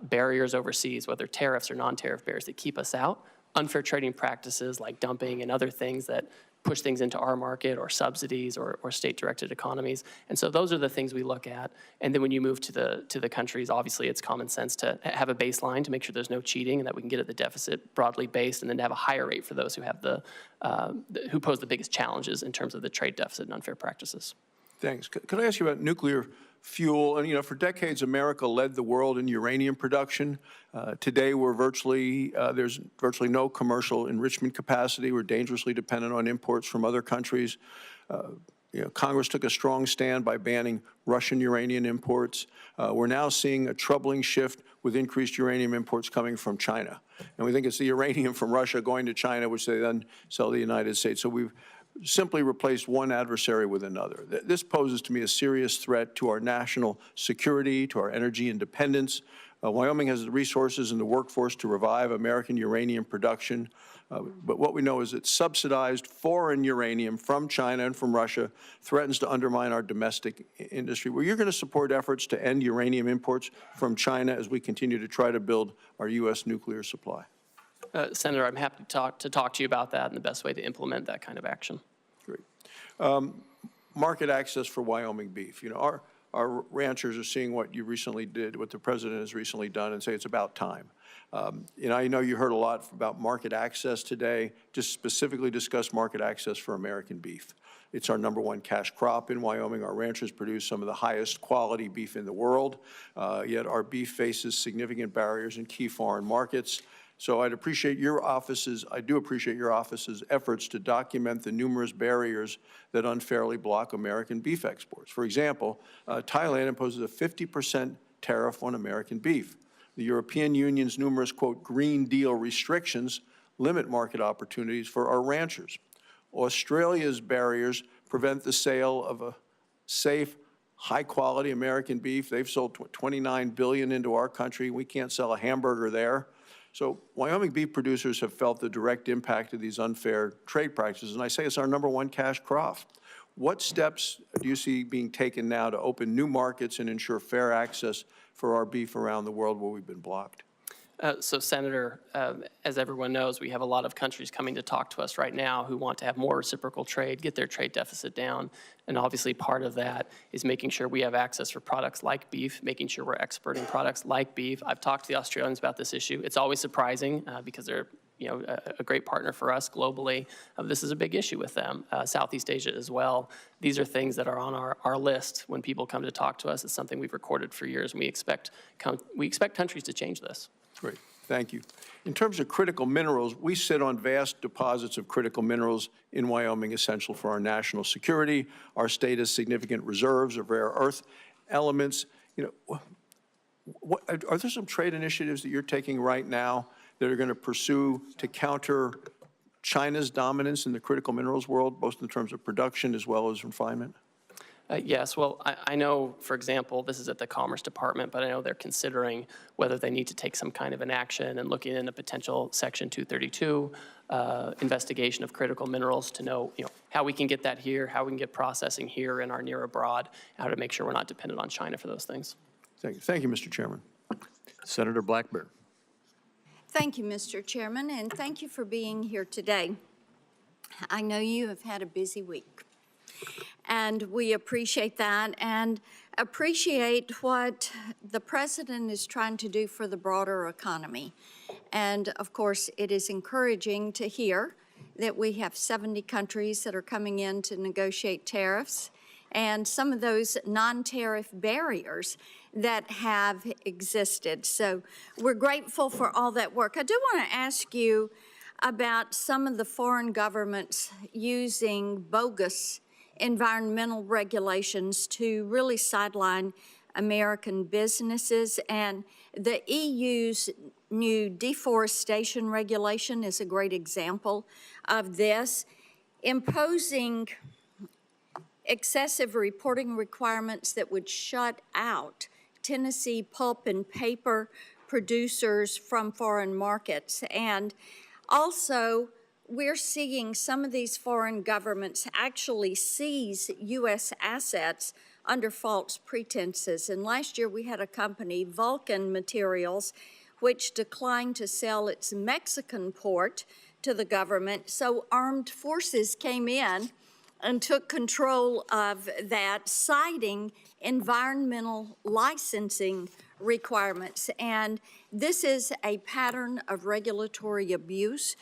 S3: barriers overseas, whether tariffs or non-tariff barriers that keep us out, unfair trading practices like dumping and other things that push things into our market, or subsidies, or state-directed economies. And so those are the things we look at. And then when you move to the countries, obviously it's common sense to have a baseline to make sure there's no cheating and that we can get at the deficit broadly based, and then to have a higher rate for those who have who pose the biggest challenges in terms of the trade deficit and unfair practices.
S5: Thanks. Could I ask you about nuclear fuel? And, for decades, America led the world in uranium production. Today, there's virtually no commercial enrichment capacity. We're dangerously dependent on imports from other countries. Congress took a strong stand by banning Russian uranium imports. We're now seeing a troubling shift with increased uranium imports coming from China. And we think it's the uranium from Russia going to China, which they then sell to the United States. So we've simply replaced one adversary with another. This poses to me a serious threat to our national security, to our energy independence. Wyoming has the resources and the workforce to revive American uranium production. But what we know is that subsidized foreign uranium from China and from Russia threatens to undermine our domestic industry. Well, you're going to support efforts to end uranium imports from China as we continue to try to build our U.S. nuclear supply.
S3: Senator, I'm happy to talk to you about that and the best way to implement that kind of action.
S5: Great. Market access for Wyoming beef. Our ranchers are seeing what you recently did, what the president has recently done, and say it's about time. I know you heard a lot about market access today. Just specifically discuss market access for American beef. It's our #1 cash crop in Wyoming. Our ranchers produce some of the highest quality beef in the world, yet our beef faces significant barriers in key foreign markets. So I do appreciate your office's efforts to document the numerous barriers that unfairly block American beef exports. For example, Thailand imposes a 50% tariff on American beef. The European Union's numerous, quote, Green Deal restrictions limit market opportunities for our ranchers. Australia's barriers prevent the sale of a safe, high-quality American beef. They've sold $29 billion into our country. We can't sell a hamburger there. So Wyoming beef producers have felt the direct impact of these unfair trade practices, and I say it's our #1 cash crop. What steps do you see being taken now to open new markets and ensure fair access for our beef around the world where we've been blocked?
S3: So, Senator, as everyone knows, we have a lot of countries coming to talk to us right now who want to have more reciprocal trade, get their trade deficit down. And obviously part of that is making sure we have access for products like beef, making sure we're exporting products like beef. I've talked to the Australians about this issue. It's always surprising because they're a great partner for us globally. This is a big issue with them. Southeast Asia as well. These are things that are on our list when people come to talk to us. It's something we've recorded for years, and we expect countries to change this.
S5: Great, thank you. In terms of critical minerals, we sit on vast deposits of critical minerals in Wyoming essential for our national security. Our state has significant reserves of rare earth elements. Are there some trade initiatives that you're taking right now that are going to pursue to counter China's dominance in the critical minerals world, both in terms of production as well as refinement?
S3: Yes, well, I know, for example, this is at the Commerce Department, but I know they're considering whether they need to take some kind of an action and looking into potential Section 232 investigation of critical minerals to know, how we can get that here, how we can get processing here in our near abroad, how to make sure we're not dependent on China for those things.
S5: Thank you. Thank you, Mr. Chairman.
S1: Senator Blackburn.
S6: Thank you, Mr. Chairman, and thank you for being here today. I know you have had a busy week, and we appreciate that and appreciate what the President is trying to do for the broader economy. And of course, it is encouraging to hear that we have 70 countries that are coming in to negotiate tariffs and some of those non-tariff barriers that have existed. So we're grateful for all that work. I do want to ask you about some of the foreign governments using bogus environmental regulations to really sideline American businesses. And the EU's new deforestation regulation is a great example of this, imposing excessive reporting requirements that would shut out Tennessee pulp and paper producers from foreign markets. And also, we're seeing some of these foreign governments actually seize U.S. assets under false pretenses. And last year we had a company, Vulcan Materials, which declined to sell its Mexican port to the government. So armed forces came in and took control of that, citing environmental licensing requirements. And this is a pattern of regulatory abuse,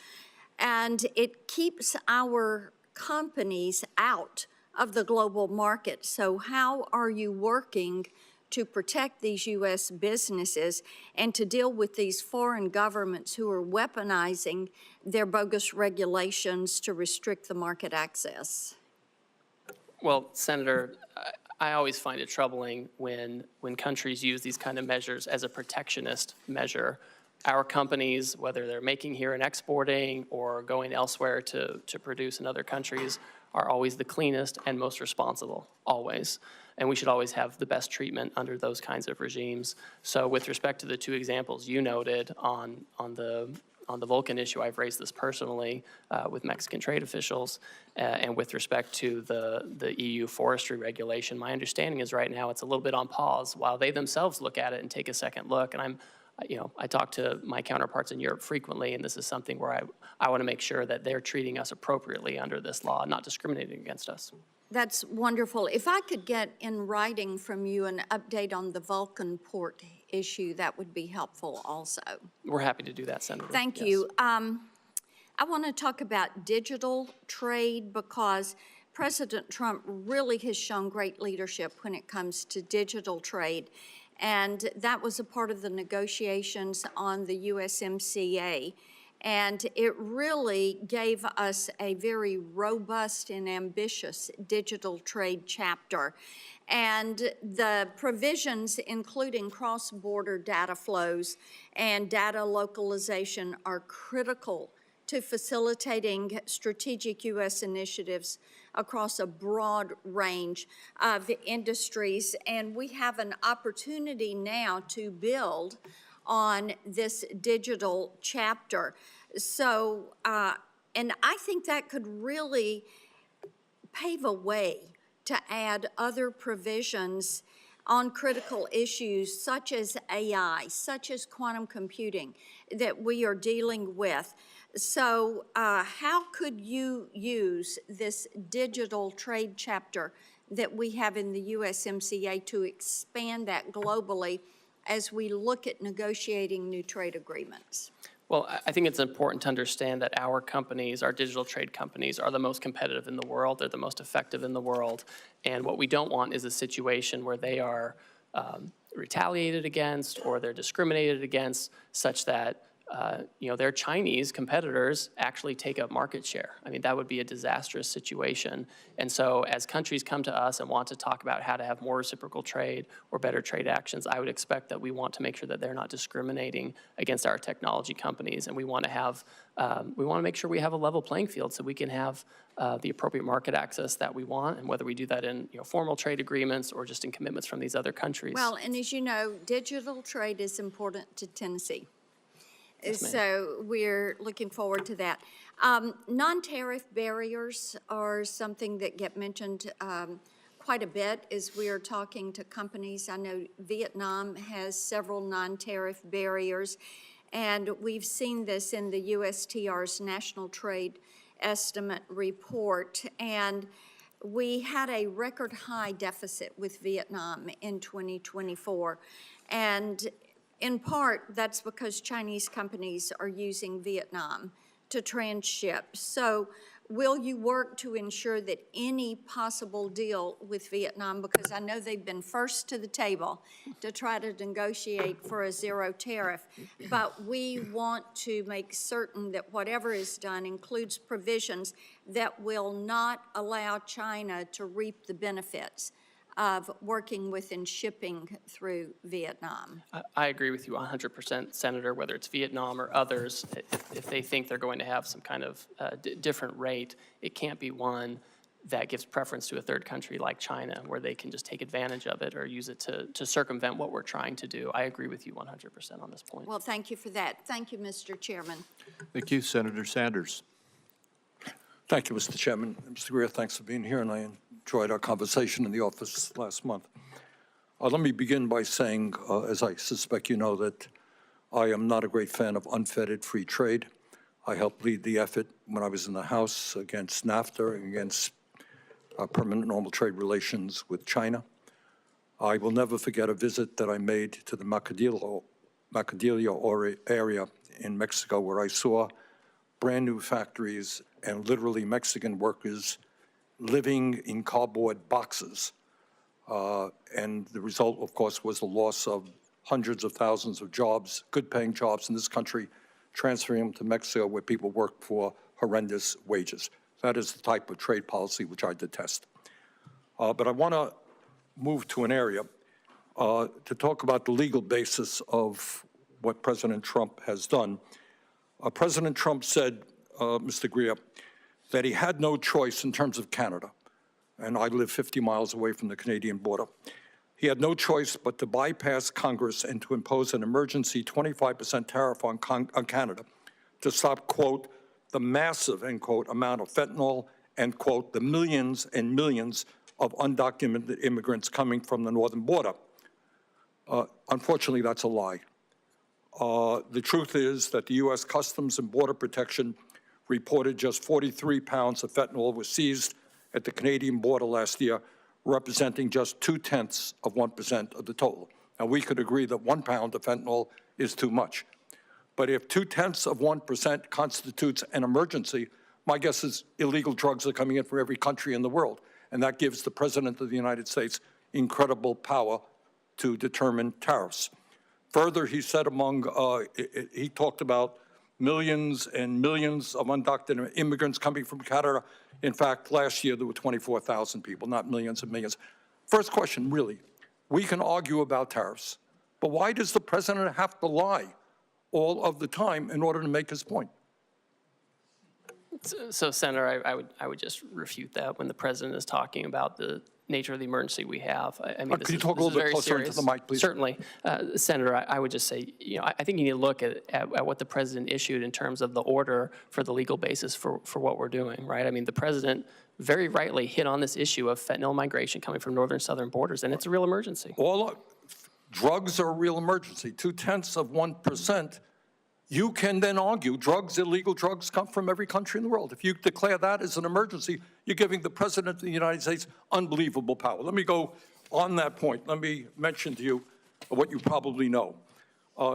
S6: and it keeps our companies out of the global market. So how are you working to protect these U.S. businesses and to deal with these foreign governments who are weaponizing their bogus regulations to restrict the market access?
S3: Well, Senator, I always find it troubling when countries use these kind of measures as a protectionist measure. Our companies, whether they're making here and exporting or going elsewhere to produce in other countries, are always the cleanest and most responsible, always. And we should always have the best treatment under those kinds of regimes. So with respect to the two examples you noted on the Vulcan issue, I've raised this personally with Mexican trade officials. And with respect to the EU forestry regulation, my understanding is right now it's a little bit on pause while they themselves look at it and take a second look. And I talk to my counterparts in Europe frequently, and this is something where I want to make sure that they're treating us appropriately under this law, not discriminating against us.
S6: That's wonderful. If I could get in writing from you an update on the Vulcan port issue, that would be helpful also.
S3: We're happy to do that, Senator.
S6: Thank you. I want to talk about digital trade because President Trump really has shown great leadership when it comes to digital trade. And that was a part of the negotiations on the USMCA. And it really gave us a very robust and ambitious digital trade chapter. And the provisions, including cross-border data flows and data localization, are critical to facilitating strategic U.S. initiatives across a broad range of industries. And we have an opportunity now to build on this digital chapter. So, and I think that could really pave a way to add other provisions on critical issues such as AI, such as quantum computing that we are dealing with. So how could you use this digital trade chapter that we have in the USMCA to expand that globally as we look at negotiating new trade agreements?
S3: Well, I think it's important to understand that our companies, our digital trade companies, are the most competitive in the world. They're the most effective in the world. And what we don't want is a situation where they are retaliated against or they're discriminated against such that their Chinese competitors actually take up market share. I mean, that would be a disastrous situation. And so as countries come to us and want to talk about how to have more reciprocal trade or better trade actions, I would expect that we want to make sure that they're not discriminating against our technology companies. And we want to make sure we have a level playing field so we can have the appropriate market access that we want, and whether we do that in formal trade agreements or just in commitments from these other countries.
S6: Well, and as you know, digital trade is important to Tennessee.
S3: Yes, ma'am.
S6: So we're looking forward to that. Non-tariff barriers are something that get mentioned quite a bit as we are talking to companies. I know Vietnam has several non-tariff barriers, and we've seen this in the USTR's National Trade Estimate report. And we had a record high deficit with Vietnam in 2024. And in part, that's because Chinese companies are using Vietnam to transship. So will you work to ensure that any possible deal with Vietnam, because I know they've been first to the table to try to negotiate for a zero tariff, but we want to make certain that whatever is done includes provisions that will not allow China to reap the benefits of working with and shipping through Vietnam.
S3: I agree with you 100%, Senator, whether it's Vietnam or others, if they think they're going to have some kind of different rate, it can't be one that gives preference to a third country like China, where they can just take advantage of it or use it to circumvent what we're trying to do. I agree with you 100% on this point.
S6: Well, thank you for that. Thank you, Mr. Chairman.
S1: Thank you, Senator Sanders.
S7: Thank you, Mr. Chairman. Mr. Greer, thanks for being here, and I enjoyed our conversation in the office last month. Let me begin by saying, as I suspect you know, that I am not a great fan of unfettered free trade. I helped lead the effort when I was in the House against NAFTA and against permanent normal trade relations with China. I will never forget a visit that I made to the Macadillo area in Mexico, where I saw brand new factories and literally Mexican workers living in cardboard boxes. And the result, of course, was the loss of hundreds of thousands of jobs, good-paying jobs in this country, transferring them to Mexico where people work for horrendous wages. That is the type of trade policy which I detest. But I want to move to an area to talk about the legal basis of what President Trump has done. President Trump said, Mr. Greer, that he had no choice in terms of Canada, and I live 50 miles away from the Canadian border. He had no choice but to bypass Congress and to impose an emergency 25% tariff on Canada to stop, quote, the massive, end quote, amount of fentanyl and, quote, the millions and millions of undocumented immigrants coming from the northern border. Unfortunately, that's a lie. The truth is that the U.S. Customs and Border Protection reported just 43 pounds of fentanyl was seized at the Canadian border last year, representing just 0.2% of the total. Now, we could agree that 1 pound of fentanyl is too much. But if 0.2% constitutes an emergency, my guess is illegal drugs are coming in from every country in the world. And that gives the President of the United States incredible power to determine tariffs. Further, he said he talked about millions and millions of undocumented immigrants coming from Canada. In fact, last year there were 24,000 people, not millions and millions. First question, really, we can argue about tariffs, but why does the president have to lie all of the time in order to make his point?
S3: So, Senator, I would just refute that when the president is talking about the nature of the emergency we have. I mean,
S7: Could you talk a little bit closer into the mic, please?
S3: Certainly. Senator, I would just say, I think you need to look at what the president issued in terms of the order for the legal basis for what we're doing, right? I mean, the president very rightly hit on this issue of fentanyl migration coming from northern southern borders, and it's a real emergency.
S7: Drugs are a real emergency. 0.2%. You can then argue illegal drugs come from every country in the world. If you declare that as an emergency, you're giving the President of the United States unbelievable power. Let me go on that point. Let me mention to you what you probably know.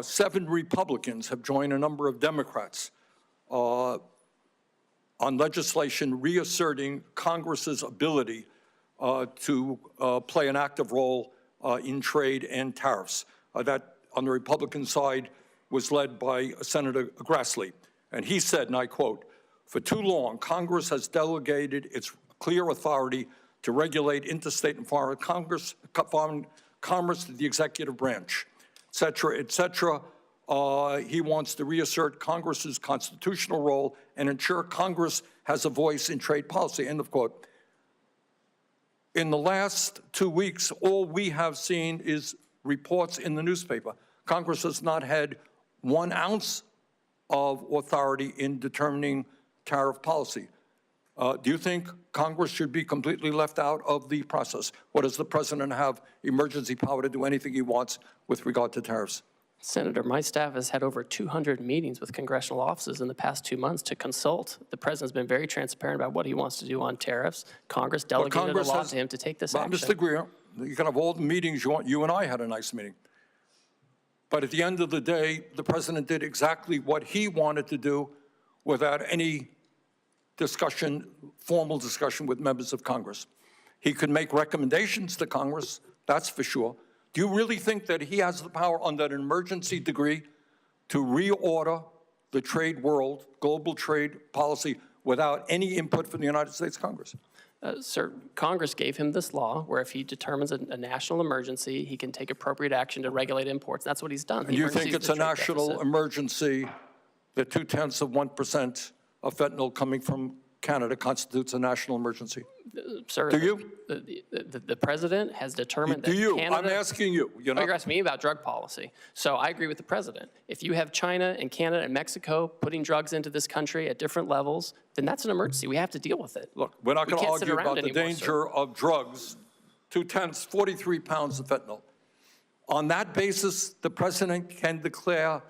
S7: 7 Republicans have joined a number of Democrats on legislation reasserting Congress's ability to play an active role in trade and tariffs. That, on the Republican side, was led by Senator Grassley. And he said, and I quote, "For too long, Congress has delegated its clear authority to regulate interstate and foreign commerce to the executive branch, et cetera, et cetera." He wants to reassert Congress's constitutional role and ensure Congress has a voice in trade policy, end of quote. In the last 2 weeks, all we have seen is reports in the newspaper. Congress has not had 1 ounce of authority in determining tariff policy. Do you think Congress should be completely left out of the process? Or does the president have emergency power to do anything he wants with regard to tariffs?
S3: Senator, my staff has had over 200 meetings with congressional offices in the past 2 months to consult. The president's been very transparent about what he wants to do on tariffs. Congress delegated a lot to him to take this action.
S7: Mr. Greer, you can have all the meetings you want. You and I had a nice meeting. But at the end of the day, the president did exactly what he wanted to do without any discussion, formal discussion with members of Congress. He could make recommendations to Congress, that's for sure. Do you really think that he has the power under an emergency degree to reorder the trade world, global trade policy, without any input from the United States Congress?
S3: Sir, Congress gave him this law where if he determines a national emergency, he can take appropriate action to regulate imports. That's what he's done.
S7: And you think it's a national emergency that 0.2% of fentanyl coming from Canada constitutes a national emergency?
S3: Sir,
S7: do you?
S3: The president has determined that Canada...
S7: I'm asking you.
S3: You're asking me about drug policy. So I agree with the president. If you have China and Canada and Mexico putting drugs into this country at different levels, then that's an emergency. We have to deal with it.
S7: Look, we're not going to argue about the danger of drugs. 43 pounds of fentanyl. On that basis, the president can declare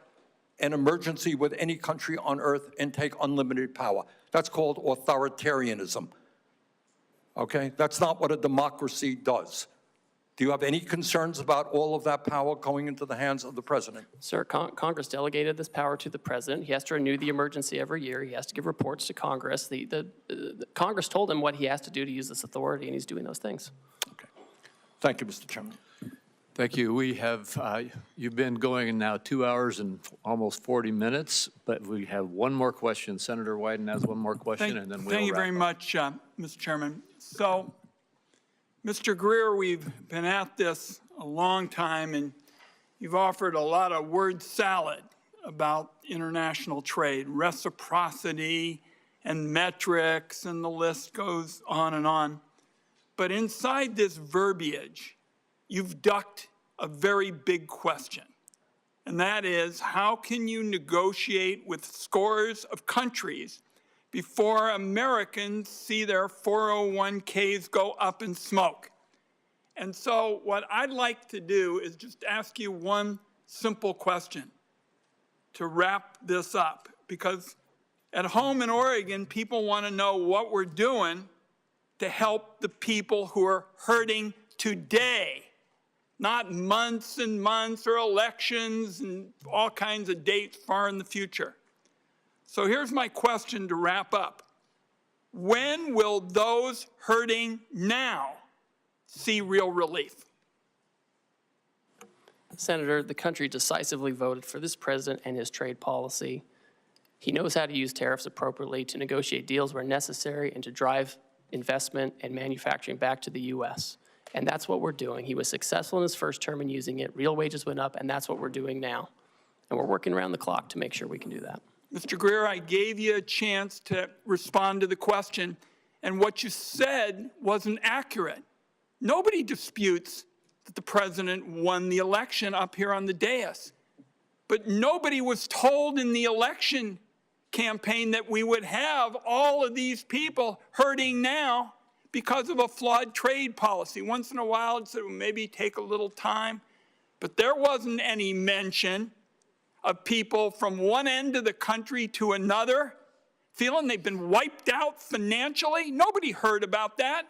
S7: an emergency with any country on earth and take unlimited power. That's called authoritarianism. Okay? That's not what a democracy does. Do you have any concerns about all of that power going into the hands of the president?
S3: Sir, Congress delegated this power to the president. He has to renew the emergency every year. He has to give reports to Congress. The Congress told him what he has to do to use this authority, and he's doing those things.
S7: Okay. Thank you, Mr. Chairman.
S1: Thank you. We have, you've been going now 2 hours and almost 40 minutes, but we have one more question. Senator Wyden has one more question, and then we'll
S2: Thank you very much, Mr. Chairman. So, Mr. Greer, we've been at this a long time, and you've offered a lot of word salad about international trade, reciprocity and metrics, and the list goes on and on. But inside this verbiage, you've ducked a very big question, and that is, how can you negotiate with scores of countries before Americans see their 401ks go up in smoke? And so what I'd like to do is just ask you one simple question to wrap this up, because at home in Oregon, people want to know what we're doing to help the people who are hurting today, not months and months or elections and all kinds of dates far in the future. So here's my question to wrap up. When will those hurting now see real relief?
S3: Senator, the country decisively voted for this president and his trade policy. He knows how to use tariffs appropriately to negotiate deals where necessary and to drive investment and manufacturing back to the U.S. And that's what we're doing. He was successful in his first term in using it. Real wages went up, and that's what we're doing now. And we're working around the clock to make sure we can do that.
S2: Mr. Greer, I gave you a chance to respond to the question, and what you said wasn't accurate. Nobody disputes that the president won the election up here on the dais. But nobody was told in the election campaign that we would have all of these people hurting now because of a flawed trade policy. Once in a while, it said, well, maybe take a little time. But there wasn't any mention of people from one end of the country to another feeling they've been wiped out financially. Nobody heard about that.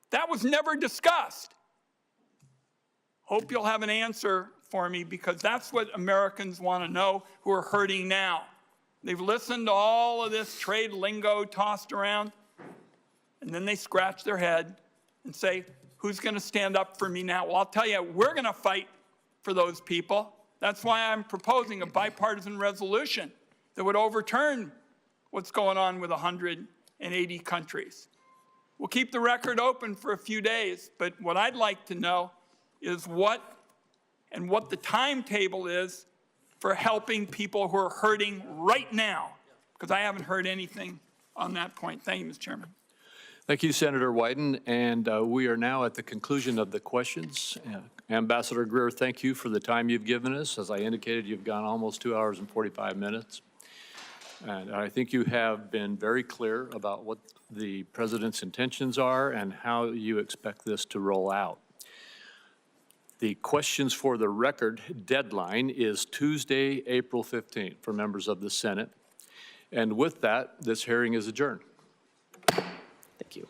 S2: That was never discussed. Hope you'll have an answer for me, because that's what Americans want to know who are hurting now. They've listened to all of this trade lingo tossed around, and then they scratch their head and say, who's going to stand up for me now? Well, I'll tell you, we're going to fight for those people. That's why I'm proposing a bipartisan resolution that would overturn what's going on with 180 countries. We'll keep the record open for a few days, but what I'd like to know is what the timetable is for helping people who are hurting right now, because I haven't heard anything on that point. Thank you, Mr. Chairman.
S1: Thank you, Senator Wyden. And we are now at the conclusion of the questions. Ambassador Greer, thank you for the time you've given us. As I indicated, you've gone almost 2 hours and 45 minutes. And I think you have been very clear about what the President's intentions are and how you expect this to roll out. The questions for the record deadline is Tuesday, April 15th for members of the Senate. And with that, this hearing is adjourned.
S3: Thank you.